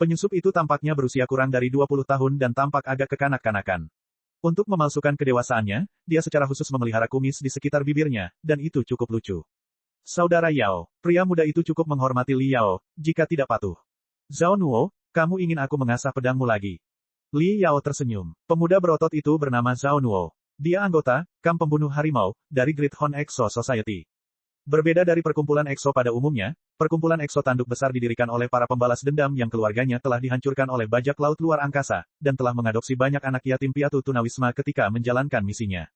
Penyusup itu tampaknya berusia kurang dari 20 tahun dan tampak agak kekanak-kanakan. Untuk memalsukan kedewasaannya, dia secara khusus memelihara kumis di sekitar bibirnya, dan itu cukup lucu. Saudara Yao, pria muda itu cukup menghormati Liao, jika tidak patuh. Zhao Nuo, kamu ingin aku mengasah pedangmu lagi? Li Yao tersenyum. Pemuda berotot itu bernama Zhao Nuo. Dia anggota, kamp pembunuh harimau, dari Great Horn Exo Society. Berbeda dari perkumpulan Exo pada umumnya, perkumpulan Exo tanduk besar didirikan oleh para pembalas dendam yang keluarganya telah dihancurkan oleh bajak laut luar angkasa, dan telah mengadopsi banyak anak yatim piatu tunawisma ketika menjalankan misinya.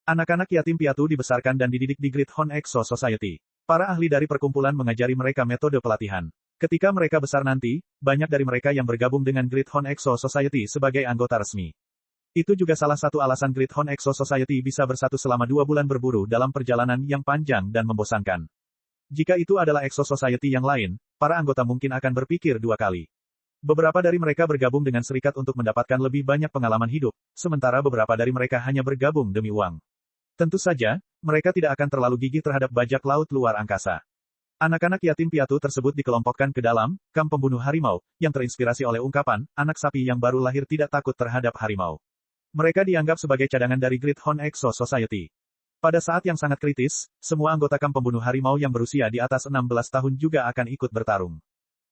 Anak-anak yatim piatu dibesarkan dan dididik di Great Horn Exo Society. Para ahli dari perkumpulan mengajari mereka metode pelatihan. Ketika mereka besar nanti, banyak dari mereka yang bergabung dengan Great Horn Exo Society sebagai anggota resmi. Itu juga salah satu alasan Great Horn Exo Society bisa bersatu selama 2 bulan berburu dalam perjalanan yang panjang dan membosankan. Jika itu adalah Exo Society yang lain, para anggota mungkin akan berpikir 2 kali. Beberapa dari mereka bergabung dengan serikat untuk mendapatkan lebih banyak pengalaman hidup, sementara beberapa dari mereka hanya bergabung demi uang. Tentu saja, mereka tidak akan terlalu gigih terhadap bajak laut luar angkasa. Anak-anak yatim piatu tersebut dikelompokkan ke dalam kamp pembunuh harimau, yang terinspirasi oleh ungkapan, anak sapi yang baru lahir tidak takut terhadap harimau. Mereka dianggap sebagai cadangan dari Great Horn Exo Society. Pada saat yang sangat kritis, semua anggota kamp pembunuh harimau yang berusia di atas 16 tahun juga akan ikut bertarung.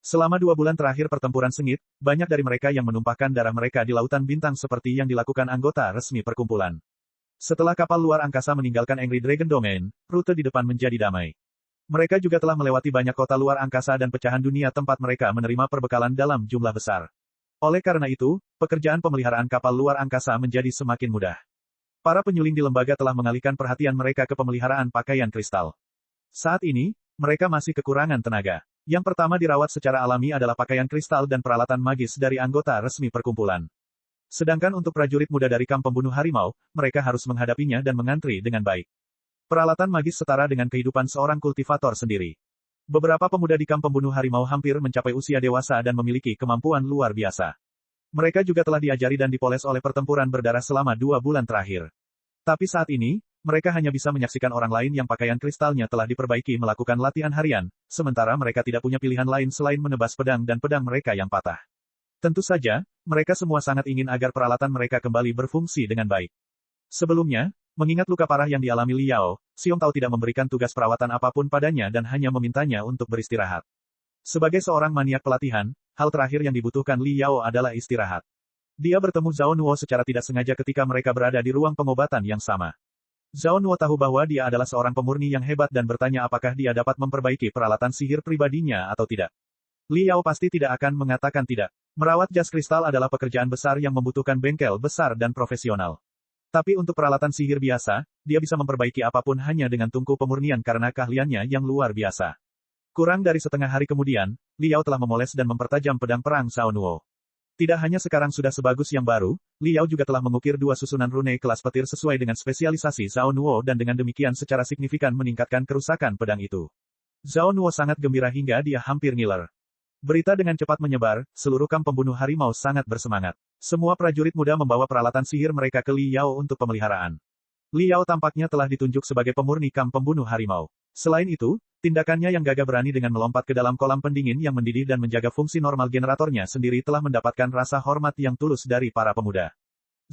Selama 2 bulan terakhir pertempuran sengit, banyak dari mereka yang menumpahkan darah mereka di lautan bintang seperti yang dilakukan anggota resmi perkumpulan. Setelah kapal luar angkasa meninggalkan Angry Dragon Domain, rute di depan menjadi damai. Mereka juga telah melewati banyak kota luar angkasa dan pecahan dunia tempat mereka menerima perbekalan dalam jumlah besar. Oleh karena itu, pekerjaan pemeliharaan kapal luar angkasa menjadi semakin mudah. Para penyuling di lembaga telah mengalihkan perhatian mereka ke pemeliharaan pakaian kristal. Saat ini, mereka masih kekurangan tenaga. Yang pertama dirawat secara alami adalah pakaian kristal dan peralatan magis dari anggota resmi perkumpulan. Sedangkan untuk prajurit muda dari kamp pembunuh harimau, mereka harus menghadapinya dan mengantri dengan baik. Peralatan magis setara dengan kehidupan seorang kultivator sendiri. Beberapa pemuda di kamp pembunuh harimau hampir mencapai usia dewasa dan memiliki kemampuan luar biasa. Mereka juga telah diajari dan dipoles oleh pertempuran berdarah selama 2 bulan terakhir. Tapi saat ini, mereka hanya bisa menyaksikan orang lain yang pakaian kristalnya telah diperbaiki melakukan latihan harian, sementara mereka tidak punya pilihan lain selain menebas pedang dan pedang mereka yang patah. Tentu saja, mereka semua sangat ingin agar peralatan mereka kembali berfungsi dengan baik. Sebelumnya, mengingat luka parah yang dialami Liao, Xiong Tao tidak memberikan tugas perawatan apapun padanya dan hanya memintanya untuk beristirahat. Sebagai seorang maniak pelatihan, hal terakhir yang dibutuhkan Liao adalah istirahat. Dia bertemu Zhao Nuo secara tidak sengaja ketika mereka berada di ruang pengobatan yang sama. Zhao Nuo tahu bahwa dia adalah seorang pemurni yang hebat dan bertanya apakah dia dapat memperbaiki peralatan sihir pribadinya atau tidak. Liao pasti tidak akan mengatakan tidak. Merawat jas kristal adalah pekerjaan besar yang membutuhkan bengkel besar dan profesional. Tapi untuk peralatan sihir biasa, dia bisa memperbaiki apapun hanya dengan tungku pemurnian karena keahliannya yang luar biasa. Kurang dari setengah hari kemudian, Liao telah memoles dan mempertajam pedang perang Zhao Nuo. Tidak hanya sekarang sudah sebagus yang baru, Liao juga telah mengukir 2 susunan rune kelas petir sesuai dengan spesialisasi Zhao Nuo dan dengan demikian secara signifikan meningkatkan kerusakan pedang itu. Zhao Nuo sangat gembira hingga dia hampir ngiler. Berita dengan cepat menyebar, seluruh kamp pembunuh harimau sangat bersemangat. Semua prajurit muda membawa peralatan sihir mereka ke Liao untuk pemeliharaan. Liao tampaknya telah ditunjuk sebagai pemurni kamp pembunuh harimau. Selain itu, tindakannya yang gagah berani dengan melompat ke dalam kolam pendingin yang mendidih dan menjaga fungsi normal generatornya sendiri telah mendapatkan rasa hormat yang tulus dari para pemuda.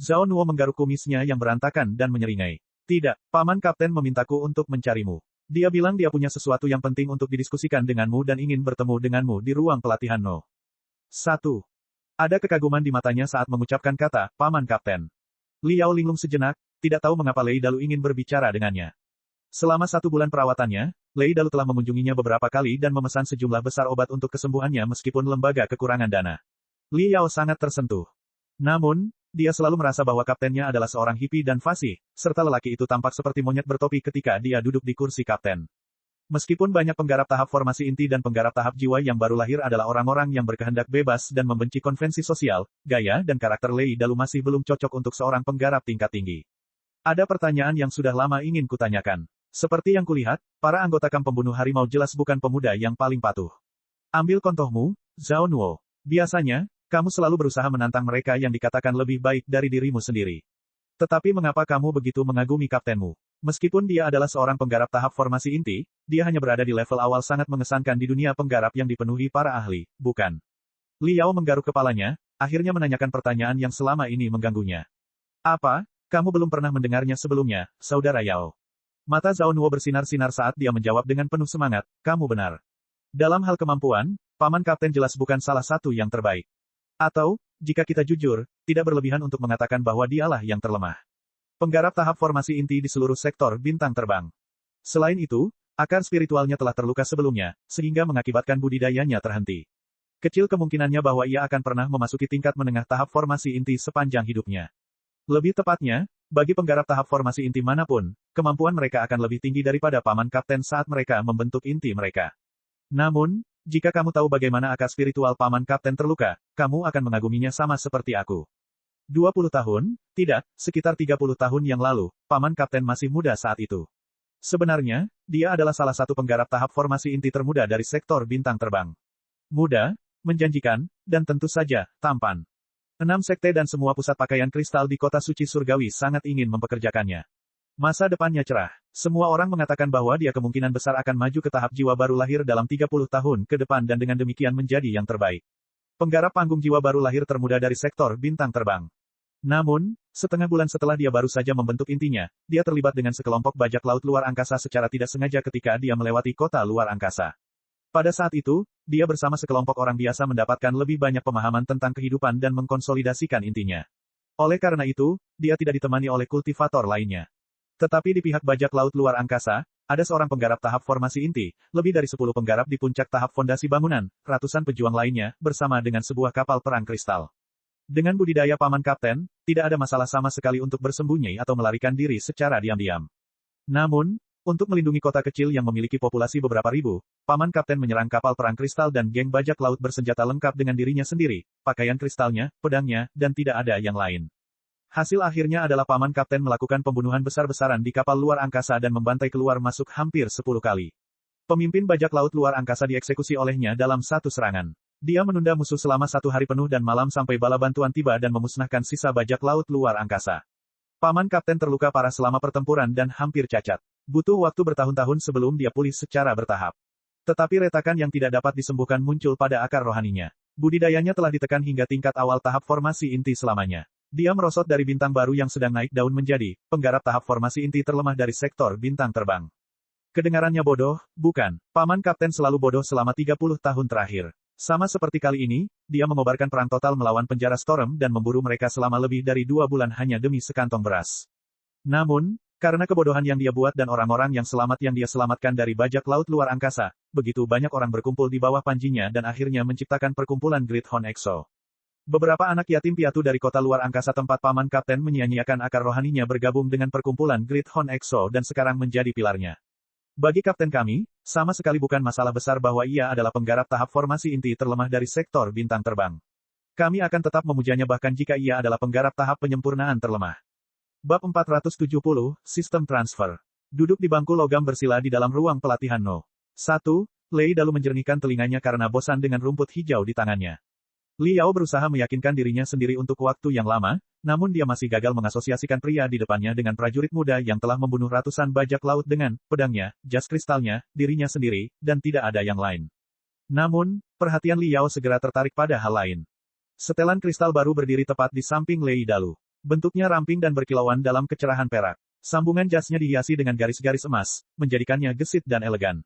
Zhao Nuo menggaruk kumisnya yang berantakan dan menyeringai. Tidak, Paman Kapten memintaku untuk mencarimu. Dia bilang dia punya sesuatu yang penting untuk didiskusikan denganmu dan ingin bertemu denganmu di ruang pelatihan No. 1. Ada kekaguman di matanya saat mengucapkan kata, Paman Kapten. Liao linglung sejenak, tidak tahu mengapa Lei Dalu ingin berbicara dengannya. Selama 1 bulan perawatannya, Lei Dalu telah mengunjunginya beberapa kali dan memesan sejumlah besar obat untuk kesembuhannya meskipun lembaga kekurangan dana. Liao sangat tersentuh. Namun, dia selalu merasa bahwa kaptennya adalah seorang hippie dan fasih, serta lelaki itu tampak seperti monyet bertopi ketika dia duduk di kursi kapten. Meskipun banyak penggarap tahap formasi inti dan penggarap tahap jiwa yang baru lahir adalah orang-orang yang berkehendak bebas dan membenci konvensi sosial, gaya dan karakter Lei Dalu masih belum cocok untuk seorang penggarap tingkat tinggi. Ada pertanyaan yang sudah lama ingin kutanyakan. Seperti yang kulihat, para anggota kamp pembunuh harimau jelas bukan pemuda yang paling patuh. Ambil contohmu, Zhao Nuo. Biasanya, kamu selalu berusaha menantang mereka yang dikatakan lebih baik dari dirimu sendiri. Tetapi mengapa kamu begitu mengagumi kaptenmu? Meskipun dia adalah seorang penggarap tahap formasi inti, dia hanya berada di level awal sangat mengesankan di dunia penggarap yang dipenuhi para ahli, bukan? Liao menggaruk kepalanya, akhirnya menanyakan pertanyaan yang selama ini mengganggunya. Apa? Kamu belum pernah mendengarnya sebelumnya, saudara Yao. Mata Zhao Nuo bersinar-sinar saat dia menjawab dengan penuh semangat, kamu benar. Dalam hal kemampuan, Paman Kapten jelas bukan salah satu yang terbaik. Atau, jika kita jujur, tidak berlebihan untuk mengatakan bahwa dialah yang terlemah. Penggarap tahap formasi inti di seluruh sektor bintang terbang. Selain itu, akar spiritualnya telah terluka sebelumnya, sehingga mengakibatkan budidayanya terhenti. Kecil kemungkinannya bahwa ia akan pernah memasuki tingkat menengah tahap formasi inti sepanjang hidupnya. Lebih tepatnya, bagi penggarap tahap formasi inti manapun, kemampuan mereka akan lebih tinggi daripada Paman Kapten saat mereka membentuk inti mereka. Namun, jika kamu tahu bagaimana akar spiritual Paman Kapten terluka, kamu akan mengaguminya sama seperti aku. 20 tahun? Tidak, sekitar 30 tahun yang lalu, Paman Kapten masih muda saat itu. Sebenarnya, dia adalah salah satu penggarap tahap formasi inti termuda dari sektor bintang terbang. Muda, menjanjikan, dan tentu saja, tampan. 6 sekte dan semua pusat pakaian kristal di kota suci surgawi sangat ingin mempekerjakannya. Masa depannya cerah. Semua orang mengatakan bahwa dia kemungkinan besar akan maju ke tahap jiwa baru lahir dalam 30 tahun ke depan dan dengan demikian menjadi yang terbaik. Penggarap panggung jiwa baru lahir termuda dari sektor bintang terbang. Namun, setengah bulan setelah dia baru saja membentuk intinya, dia terlibat dengan sekelompok bajak laut luar angkasa secara tidak sengaja ketika dia melewati kota luar angkasa. Pada saat itu, dia bersama sekelompok orang biasa mendapatkan lebih banyak pemahaman tentang kehidupan dan mengkonsolidasikan intinya. Oleh karena itu, dia tidak ditemani oleh kultivator lainnya. Tetapi di pihak bajak laut luar angkasa, ada seorang penggarap tahap formasi inti, lebih dari 10 penggarap di puncak tahap fondasi bangunan, ratusan pejuang lainnya, bersama dengan sebuah kapal perang kristal. Dengan budidaya Paman Kapten, tidak ada masalah sama sekali untuk bersembunyi atau melarikan diri secara diam-diam. Namun, untuk melindungi kota kecil yang memiliki populasi beberapa ribu, Paman Kapten menyerang kapal perang kristal dan geng bajak laut bersenjata lengkap dengan dirinya sendiri, pakaian kristalnya, pedangnya, dan tidak ada yang lain. Hasil akhirnya adalah Paman Kapten melakukan pembunuhan besar-besaran di kapal luar angkasa dan membantai keluar masuk hampir 10 kali. Pemimpin bajak laut luar angkasa dieksekusi olehnya dalam satu serangan. Dia menunda musuh selama 1 hari penuh dan malam sampai bala bantuan tiba dan memusnahkan sisa bajak laut luar angkasa. Paman Kapten terluka parah selama pertempuran dan hampir cacat. Butuh waktu bertahun-tahun sebelum dia pulih secara bertahap. Tetapi retakan yang tidak dapat disembuhkan muncul pada akar rohaninya. Budidayanya telah ditekan hingga tingkat awal tahap formasi inti selamanya. Dia merosot dari bintang baru yang sedang naik daun menjadi penggarap tahap formasi inti terlemah dari sektor bintang terbang. Kedengarannya bodoh, bukan? Paman Kapten selalu bodoh selama 30 tahun terakhir. Sama seperti kali ini, dia mengobarkan perang total melawan penjara Storm dan memburu mereka selama lebih dari 2 bulan hanya demi sekantong beras. Namun, karena kebodohan yang dia buat dan orang-orang yang selamat yang dia selamatkan dari bajak laut luar angkasa, begitu banyak orang berkumpul di bawah panjinya dan akhirnya menciptakan perkumpulan Great Horn Exo. Beberapa anak yatim piatu dari kota luar angkasa tempat Paman Kapten menyia-nyiakan akar rohaninya bergabung dengan perkumpulan Great Horn Exo dan sekarang menjadi pilarnya. Bagi Kapten kami, sama sekali bukan masalah besar bahwa ia adalah penggarap tahap formasi inti terlemah dari sektor bintang terbang. Kami akan tetap memujanya bahkan jika ia adalah penggarap tahap penyempurnaan terlemah. Bab 470, Sistem Transfer. Duduk di bangku logam bersila di dalam ruang pelatihan No. 1, Lei Dalu menjernihkan telinganya karena bosan dengan rumput hijau di tangannya. Liao berusaha meyakinkan dirinya sendiri untuk waktu yang lama, namun dia masih gagal mengasosiasikan pria di depannya dengan prajurit muda yang telah membunuh ratusan bajak laut dengan pedangnya, jas kristalnya, dirinya sendiri, dan tidak ada yang lain. Namun, perhatian Liao segera tertarik pada hal lain. Setelan kristal baru berdiri tepat di samping Lei Dalu. Bentuknya ramping dan berkilauan dalam kecerahan perak. Sambungan jasnya dihiasi dengan garis-garis emas, menjadikannya gesit dan elegan.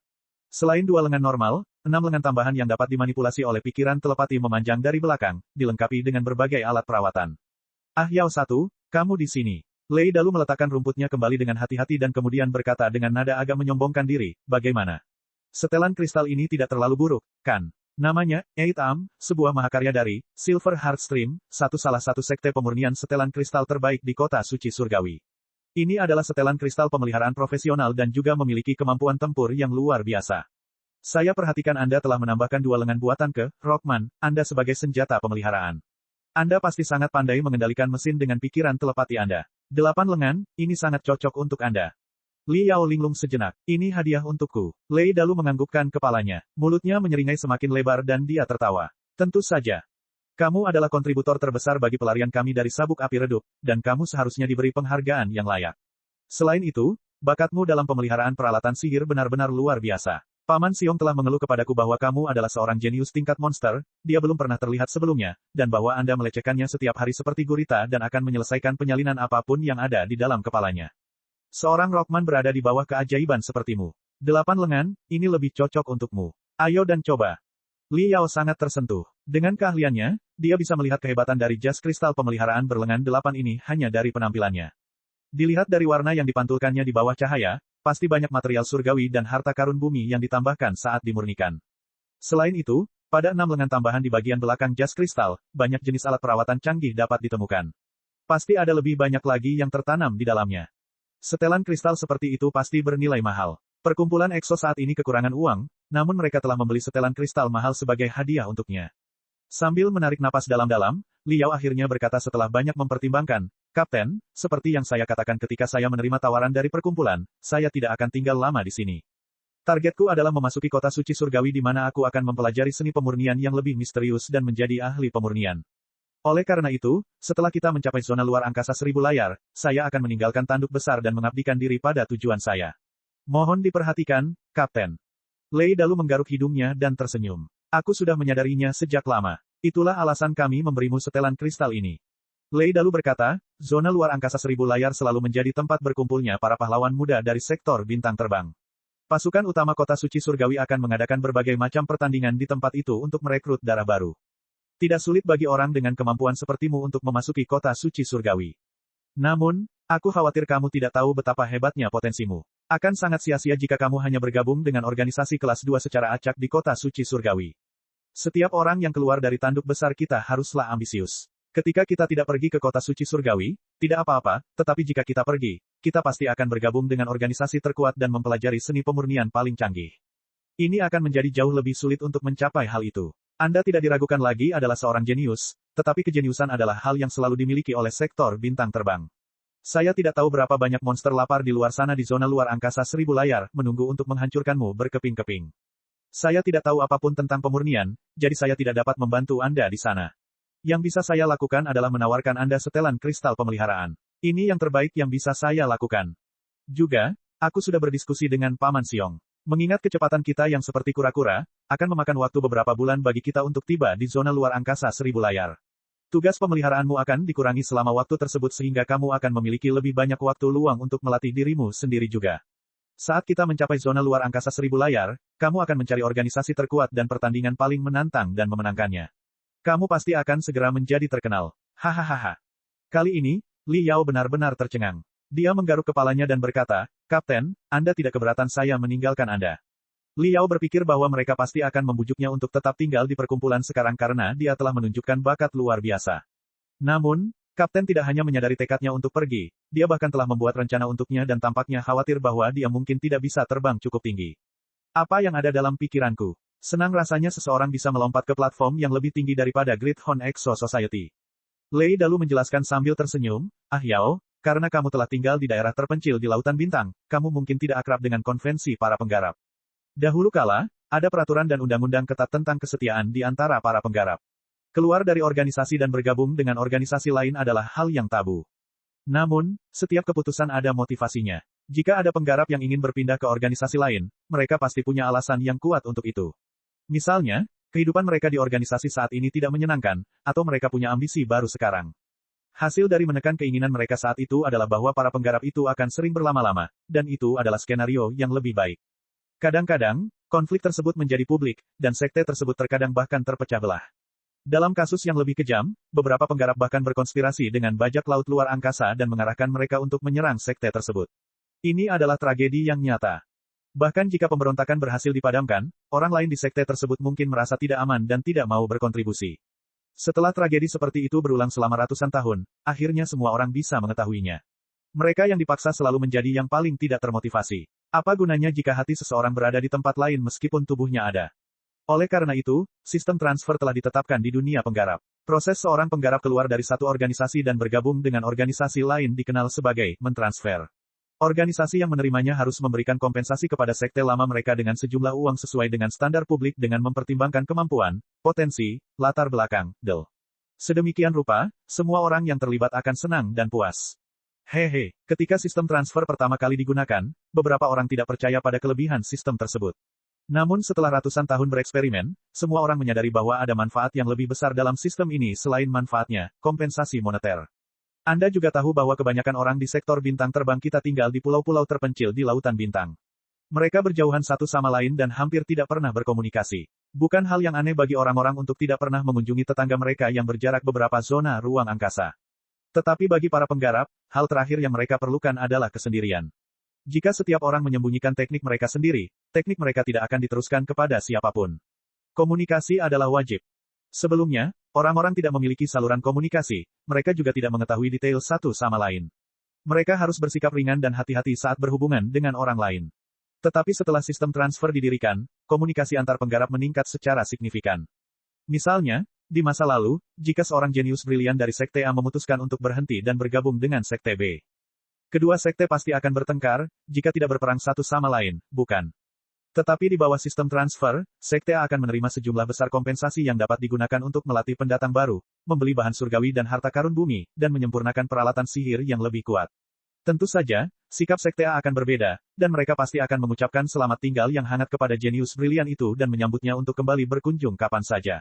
Selain 2 lengan normal, 6 lengan tambahan yang dapat dimanipulasi oleh pikiran telepati memanjang dari belakang, dilengkapi dengan berbagai alat perawatan. Ah Yao 1, kamu di sini. Lei Dalu meletakkan rumputnya kembali dengan hati-hati dan kemudian berkata dengan nada agak menyombongkan diri, bagaimana? Setelan kristal ini tidak terlalu buruk, kan? Namanya, Eight Am, sebuah mahakarya dari Silver Heartstream, salah satu sekte pemurnian setelan kristal terbaik di kota suci surgawi. Ini adalah setelan kristal pemeliharaan profesional dan juga memiliki kemampuan tempur yang luar biasa. Saya perhatikan Anda telah menambahkan 2 lengan buatan ke Rockman, Anda sebagai senjata pemeliharaan. Anda pasti sangat pandai mengendalikan mesin dengan pikiran telepati Anda. 8 lengan, ini sangat cocok untuk Anda. Liao linglung sejenak. Ini hadiah untukku. Lei Dalu menganggukkan kepalanya. Mulutnya menyeringai semakin lebar dan dia tertawa. Tentu saja. Kamu adalah kontributor terbesar bagi pelarian kami dari sabuk api redup, dan kamu seharusnya diberi penghargaan yang layak. Selain itu, bakatmu dalam pemeliharaan peralatan sihir benar-benar luar biasa. Paman Siong telah mengeluh kepadaku bahwa kamu adalah seorang jenius tingkat monster, dia belum pernah terlihat sebelumnya, dan bahwa Anda melecehkannya setiap hari seperti gurita dan akan menyelesaikan penyalinan apapun yang ada di dalam kepalanya. Seorang Rockman berada di bawah keajaiban sepertimu. 8 lengan, ini lebih cocok untukmu. Ayo dan coba. Li Yao sangat tersentuh. Dengan keahliannya, dia bisa melihat kehebatan dari jas kristal pemeliharaan berlengan 8 ini hanya dari penampilannya. Dilihat dari warna yang dipantulkannya di bawah cahaya, pasti banyak material surgawi dan harta karun bumi yang ditambahkan saat dimurnikan. Selain itu, pada 6 lengan tambahan di bagian belakang jas kristal, banyak jenis alat perawatan canggih dapat ditemukan. Pasti ada lebih banyak lagi yang tertanam di dalamnya. Setelan kristal seperti itu pasti bernilai mahal. Perkumpulan EXO saat ini kekurangan uang, namun mereka telah membeli setelan kristal mahal sebagai hadiah untuknya. Sambil menarik napas dalam-dalam, Li Yao akhirnya berkata setelah banyak mempertimbangkan, Kapten, seperti yang saya katakan ketika saya menerima tawaran dari perkumpulan, saya tidak akan tinggal lama di sini. Targetku adalah memasuki kota suci surgawi di mana aku akan mempelajari seni pemurnian yang lebih misterius dan menjadi ahli pemurnian. Oleh karena itu, setelah kita mencapai zona luar angkasa 1000 layar, saya akan meninggalkan tanduk besar dan mengabdikan diri pada tujuan saya. Mohon diperhatikan, Kapten. Lei Dalu menggaruk hidungnya dan tersenyum. Aku sudah menyadarinya sejak lama. Itulah alasan kami memberimu setelan kristal ini. Lei Dalu berkata, zona luar angkasa 1000 layar selalu menjadi tempat berkumpulnya para pahlawan muda dari sektor bintang terbang. Pasukan utama kota suci surgawi akan mengadakan berbagai macam pertandingan di tempat itu untuk merekrut darah baru. Tidak sulit bagi orang dengan kemampuan sepertimu untuk memasuki kota suci surgawi. Namun, aku khawatir kamu tidak tahu betapa hebatnya potensimu. Akan sangat sia-sia jika kamu hanya bergabung dengan organisasi kelas 2 secara acak di kota suci surgawi. Setiap orang yang keluar dari tanduk besar kita haruslah ambisius. Ketika kita tidak pergi ke kota suci surgawi, tidak apa-apa, tetapi jika kita pergi, kita pasti akan bergabung dengan organisasi terkuat dan mempelajari seni pemurnian paling canggih. Ini akan menjadi jauh lebih sulit untuk mencapai hal itu. Anda tidak diragukan lagi adalah seorang jenius, tetapi kejeniusan adalah hal yang selalu dimiliki oleh sektor bintang terbang. Saya tidak tahu berapa banyak monster lapar di luar sana di zona luar angkasa 1000 layar, menunggu untuk menghancurkanmu berkeping-keping. Saya tidak tahu apapun tentang pemurnian, jadi saya tidak dapat membantu Anda di sana. Yang bisa saya lakukan adalah menawarkan Anda setelan kristal pemeliharaan. Ini yang terbaik yang bisa saya lakukan. Juga, aku sudah berdiskusi dengan Paman Siong. Mengingat kecepatan kita yang seperti kura-kura, akan memakan waktu beberapa bulan bagi kita untuk tiba di zona luar angkasa 1000 layar. Tugas pemeliharaanmu akan dikurangi selama waktu tersebut sehingga kamu akan memiliki lebih banyak waktu luang untuk melatih dirimu sendiri juga. Saat kita mencapai zona luar angkasa 1000 layar, kamu akan mencari organisasi terkuat dan pertandingan paling menantang dan memenangkannya. Kamu pasti akan segera menjadi terkenal. Hahaha. Kali ini, Li Yao benar-benar tercengang. Dia menggaruk kepalanya dan berkata, Kapten, Anda tidak keberatan saya meninggalkan Anda. Li Yao berpikir bahwa mereka pasti akan membujuknya untuk tetap tinggal di perkumpulan sekarang karena dia telah menunjukkan bakat luar biasa. Namun, Kapten tidak hanya menyadari tekadnya untuk pergi, dia bahkan telah membuat rencana untuknya dan tampaknya khawatir bahwa dia mungkin tidak bisa terbang cukup tinggi. Apa yang ada dalam pikiranku? Senang rasanya seseorang bisa melompat ke platform yang lebih tinggi daripada Great Horn Exo Society. Lei Dalu menjelaskan sambil tersenyum, Yao, karena kamu telah tinggal di daerah terpencil di Lautan Bintang, kamu mungkin tidak akrab dengan konvensi para penggarap. Dahulu kala, ada peraturan dan undang-undang ketat tentang kesetiaan di antara para penggarap. Keluar dari organisasi dan bergabung dengan organisasi lain adalah hal yang tabu. Namun, setiap keputusan ada motivasinya. Jika ada penggarap yang ingin berpindah ke organisasi lain, mereka pasti punya alasan yang kuat untuk itu. Misalnya, kehidupan mereka di organisasi saat ini tidak menyenangkan, atau mereka punya ambisi baru sekarang. Hasil dari menekan keinginan mereka saat itu adalah bahwa para penggarap itu akan sering berlama-lama, dan itu adalah skenario yang lebih baik. Kadang-kadang, konflik tersebut menjadi publik, dan sekte tersebut terkadang bahkan terpecah belah. Dalam kasus yang lebih kejam, beberapa penggarap bahkan berkonspirasi dengan bajak laut luar angkasa dan mengarahkan mereka untuk menyerang sekte tersebut. Ini adalah tragedi yang nyata. Bahkan jika pemberontakan berhasil dipadamkan, orang lain di sekte tersebut mungkin merasa tidak aman dan tidak mau berkontribusi. Setelah tragedi seperti itu berulang selama ratusan tahun, akhirnya semua orang bisa mengetahuinya. Mereka yang dipaksa selalu menjadi yang paling tidak termotivasi. Apa gunanya jika hati seseorang berada di tempat lain meskipun tubuhnya ada? Oleh karena itu, sistem transfer telah ditetapkan di dunia penggarap. Proses seorang penggarap keluar dari satu organisasi dan bergabung dengan organisasi lain dikenal sebagai mentransfer. Organisasi yang menerimanya harus memberikan kompensasi kepada sekte lama mereka dengan sejumlah uang sesuai dengan standar publik dengan mempertimbangkan kemampuan, potensi, latar belakang, Sedemikian rupa, semua orang yang terlibat akan senang dan puas. Hehe, ketika sistem transfer pertama kali digunakan, beberapa orang tidak percaya pada kelebihan sistem tersebut. Namun setelah ratusan tahun bereksperimen, semua orang menyadari bahwa ada manfaat yang lebih besar dalam sistem ini selain manfaatnya, kompensasi moneter. Anda juga tahu bahwa kebanyakan orang di sektor bintang terbang kita tinggal di pulau-pulau terpencil di lautan bintang. Mereka berjauhan satu sama lain dan hampir tidak pernah berkomunikasi. Bukan hal yang aneh bagi orang-orang untuk tidak pernah mengunjungi tetangga mereka yang berjarak beberapa zona ruang angkasa. Tetapi bagi para penggarap, hal terakhir yang mereka perlukan adalah kesendirian. Jika setiap orang menyembunyikan teknik mereka sendiri, teknik mereka tidak akan diteruskan kepada siapapun. Komunikasi adalah wajib. Sebelumnya, orang-orang tidak memiliki saluran komunikasi, mereka juga tidak mengetahui detail satu sama lain. Mereka harus bersikap ringan dan hati-hati saat berhubungan dengan orang lain. Tetapi setelah sistem transfer didirikan, komunikasi antar penggarap meningkat secara signifikan. Misalnya, di masa lalu, jika seorang jenius brilian dari Sekte A memutuskan untuk berhenti dan bergabung dengan Sekte B. Kedua sekte pasti akan bertengkar, jika tidak berperang satu sama lain, bukan? Tetapi di bawah sistem transfer, Sekte A akan menerima sejumlah besar kompensasi yang dapat digunakan untuk melatih pendatang baru, membeli bahan surgawi dan harta karun bumi, dan menyempurnakan peralatan sihir yang lebih kuat. Tentu saja, sikap Sekte A akan berbeda, dan mereka pasti akan mengucapkan selamat tinggal yang hangat kepada jenius brilian itu dan menyambutnya untuk kembali berkunjung kapan saja.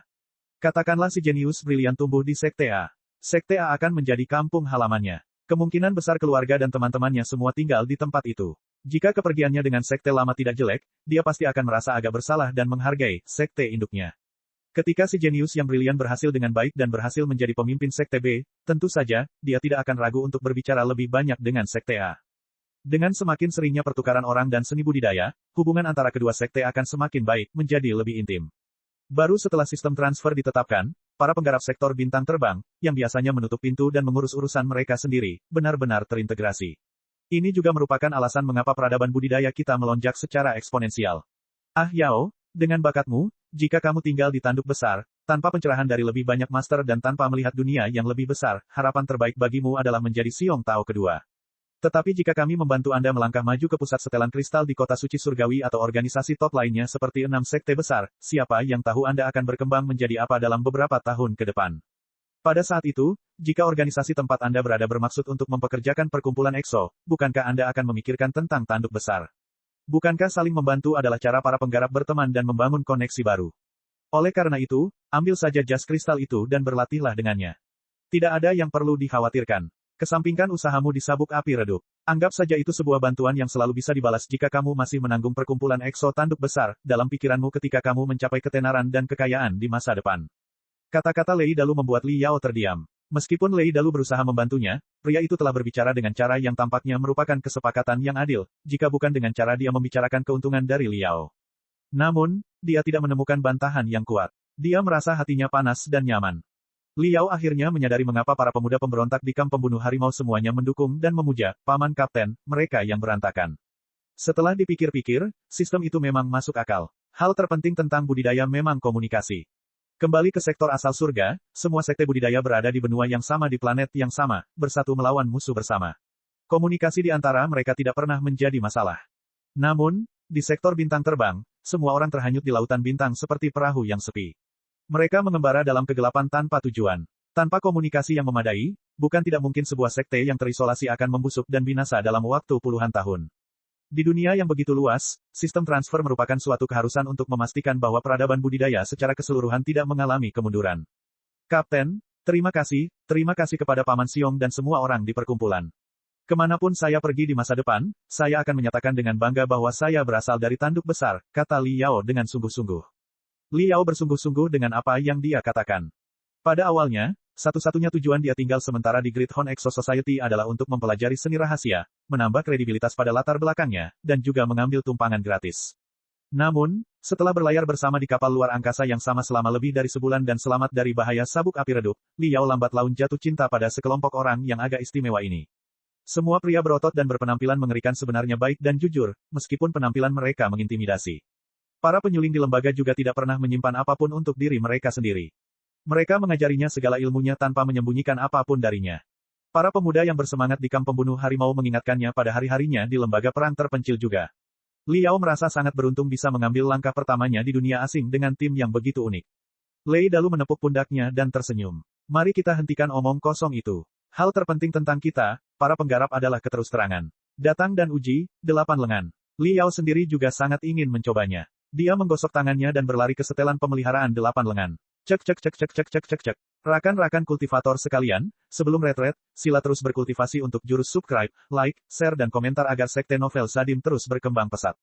Katakanlah si jenius brilian tumbuh di Sekte A. Sekte A akan menjadi kampung halamannya. Kemungkinan besar keluarga dan teman-temannya semua tinggal di tempat itu. Jika kepergiannya dengan sekte lama tidak jelek, dia pasti akan merasa agak bersalah dan menghargai sekte induknya. Ketika si jenius yang brilian berhasil dengan baik dan berhasil menjadi pemimpin Sekte B, tentu saja, dia tidak akan ragu untuk berbicara lebih banyak dengan Sekte A. Dengan semakin seringnya pertukaran orang dan seni budidaya, hubungan antara kedua sekte akan semakin baik, menjadi lebih intim. Baru setelah sistem transfer ditetapkan, para penggarap sektor bintang terbang, yang biasanya menutup pintu dan mengurus urusan mereka sendiri, benar-benar terintegrasi. Ini juga merupakan alasan mengapa peradaban budidaya kita melonjak secara eksponensial. Ah Yao, dengan bakatmu, jika kamu tinggal di tanduk besar, tanpa pencerahan dari lebih banyak master dan tanpa melihat dunia yang lebih besar, harapan terbaik bagimu adalah menjadi Xiong Tao kedua. Tetapi jika kami membantu Anda melangkah maju ke pusat setelan kristal di kota suci surgawi atau organisasi top lainnya seperti 6 sekte besar, siapa yang tahu Anda akan berkembang menjadi apa dalam beberapa tahun ke depan. Pada saat itu, jika organisasi tempat Anda berada bermaksud untuk mempekerjakan perkumpulan EXO, bukankah Anda akan memikirkan tentang tanduk besar? Bukankah saling membantu adalah cara para penggarap berteman dan membangun koneksi baru? Oleh karena itu, ambil saja jas kristal itu dan berlatihlah dengannya. Tidak ada yang perlu dikhawatirkan. Kesampingkan usahamu di sabuk api redup. Anggap saja itu sebuah bantuan yang selalu bisa dibalas jika kamu masih menanggung perkumpulan EXO tanduk besar, dalam pikiranmu ketika kamu mencapai ketenaran dan kekayaan di masa depan. Kata-kata Lei Dalu membuat Li Yao terdiam. Meskipun Lei Dalu berusaha membantunya, pria itu telah berbicara dengan cara yang tampaknya merupakan kesepakatan yang adil, jika bukan dengan cara dia membicarakan keuntungan dari Li Yao. Namun, dia tidak menemukan bantahan yang kuat. Dia merasa hatinya panas dan nyaman. Li Yao akhirnya menyadari mengapa para pemuda pemberontak di kamp pembunuh harimau semuanya mendukung dan memuja, Paman Kapten, mereka yang berantakan. Setelah dipikir-pikir, sistem itu memang masuk akal. Hal terpenting tentang budidaya memang komunikasi. Kembali ke sektor asal surga, semua sekte budidaya berada di benua yang sama di planet yang sama, bersatu melawan musuh bersama. Komunikasi di antara mereka tidak pernah menjadi masalah. Namun, di sektor bintang terbang, semua orang terhanyut di lautan bintang seperti perahu yang sepi. Mereka mengembara dalam kegelapan tanpa tujuan. Tanpa komunikasi yang memadai, bukan tidak mungkin sebuah sekte yang terisolasi akan membusuk dan binasa dalam waktu puluhan tahun. Di dunia yang begitu luas, sistem transfer merupakan suatu keharusan untuk memastikan bahwa peradaban budidaya secara keseluruhan tidak mengalami kemunduran. Kapten, terima kasih kepada Paman Xiong dan semua orang di perkumpulan. Kemanapun saya pergi di masa depan, saya akan menyatakan dengan bangga bahwa saya berasal dari tanduk besar, kata Li Yao dengan sungguh-sungguh. Li Yao bersungguh-sungguh dengan apa yang dia katakan. Pada awalnya, satu-satunya tujuan dia tinggal sementara di Great Horn Exo Society adalah untuk mempelajari seni rahasia, menambah kredibilitas pada latar belakangnya, dan juga mengambil tumpangan gratis. Namun, setelah berlayar bersama di kapal luar angkasa yang sama selama lebih dari sebulan dan selamat dari bahaya sabuk api redup, Li Yao lambat laun jatuh cinta pada sekelompok orang yang agak istimewa ini. Semua pria berotot dan berpenampilan mengerikan sebenarnya baik dan jujur, meskipun penampilan mereka mengintimidasi. Para penyuling di lembaga juga tidak pernah menyimpan apapun untuk diri mereka sendiri. Mereka mengajarinya segala ilmunya tanpa menyembunyikan apapun darinya. Para pemuda yang bersemangat di kamp pembunuh harimau mengingatkannya pada hari-harinya di lembaga perang terpencil juga. Li Yao merasa sangat beruntung bisa mengambil langkah pertamanya di dunia asing dengan tim yang begitu unik. Lei Dalu menepuk pundaknya dan tersenyum. Mari kita hentikan omong kosong itu. Hal terpenting tentang kita, para penggarap adalah keterus-terangan. Datang dan uji, 8 lengan. Li Yao sendiri juga sangat ingin mencobanya. Dia menggosok tangannya dan berlari ke setelan pemeliharaan 8 lengan. Cek cek cek cek cek cek cek cek. Rakan-rakan kultivator sekalian, sebelum retret, sila terus berkultivasi untuk jurus subscribe, like, share dan komentar agar sekte novel Sadim terus berkembang pesat.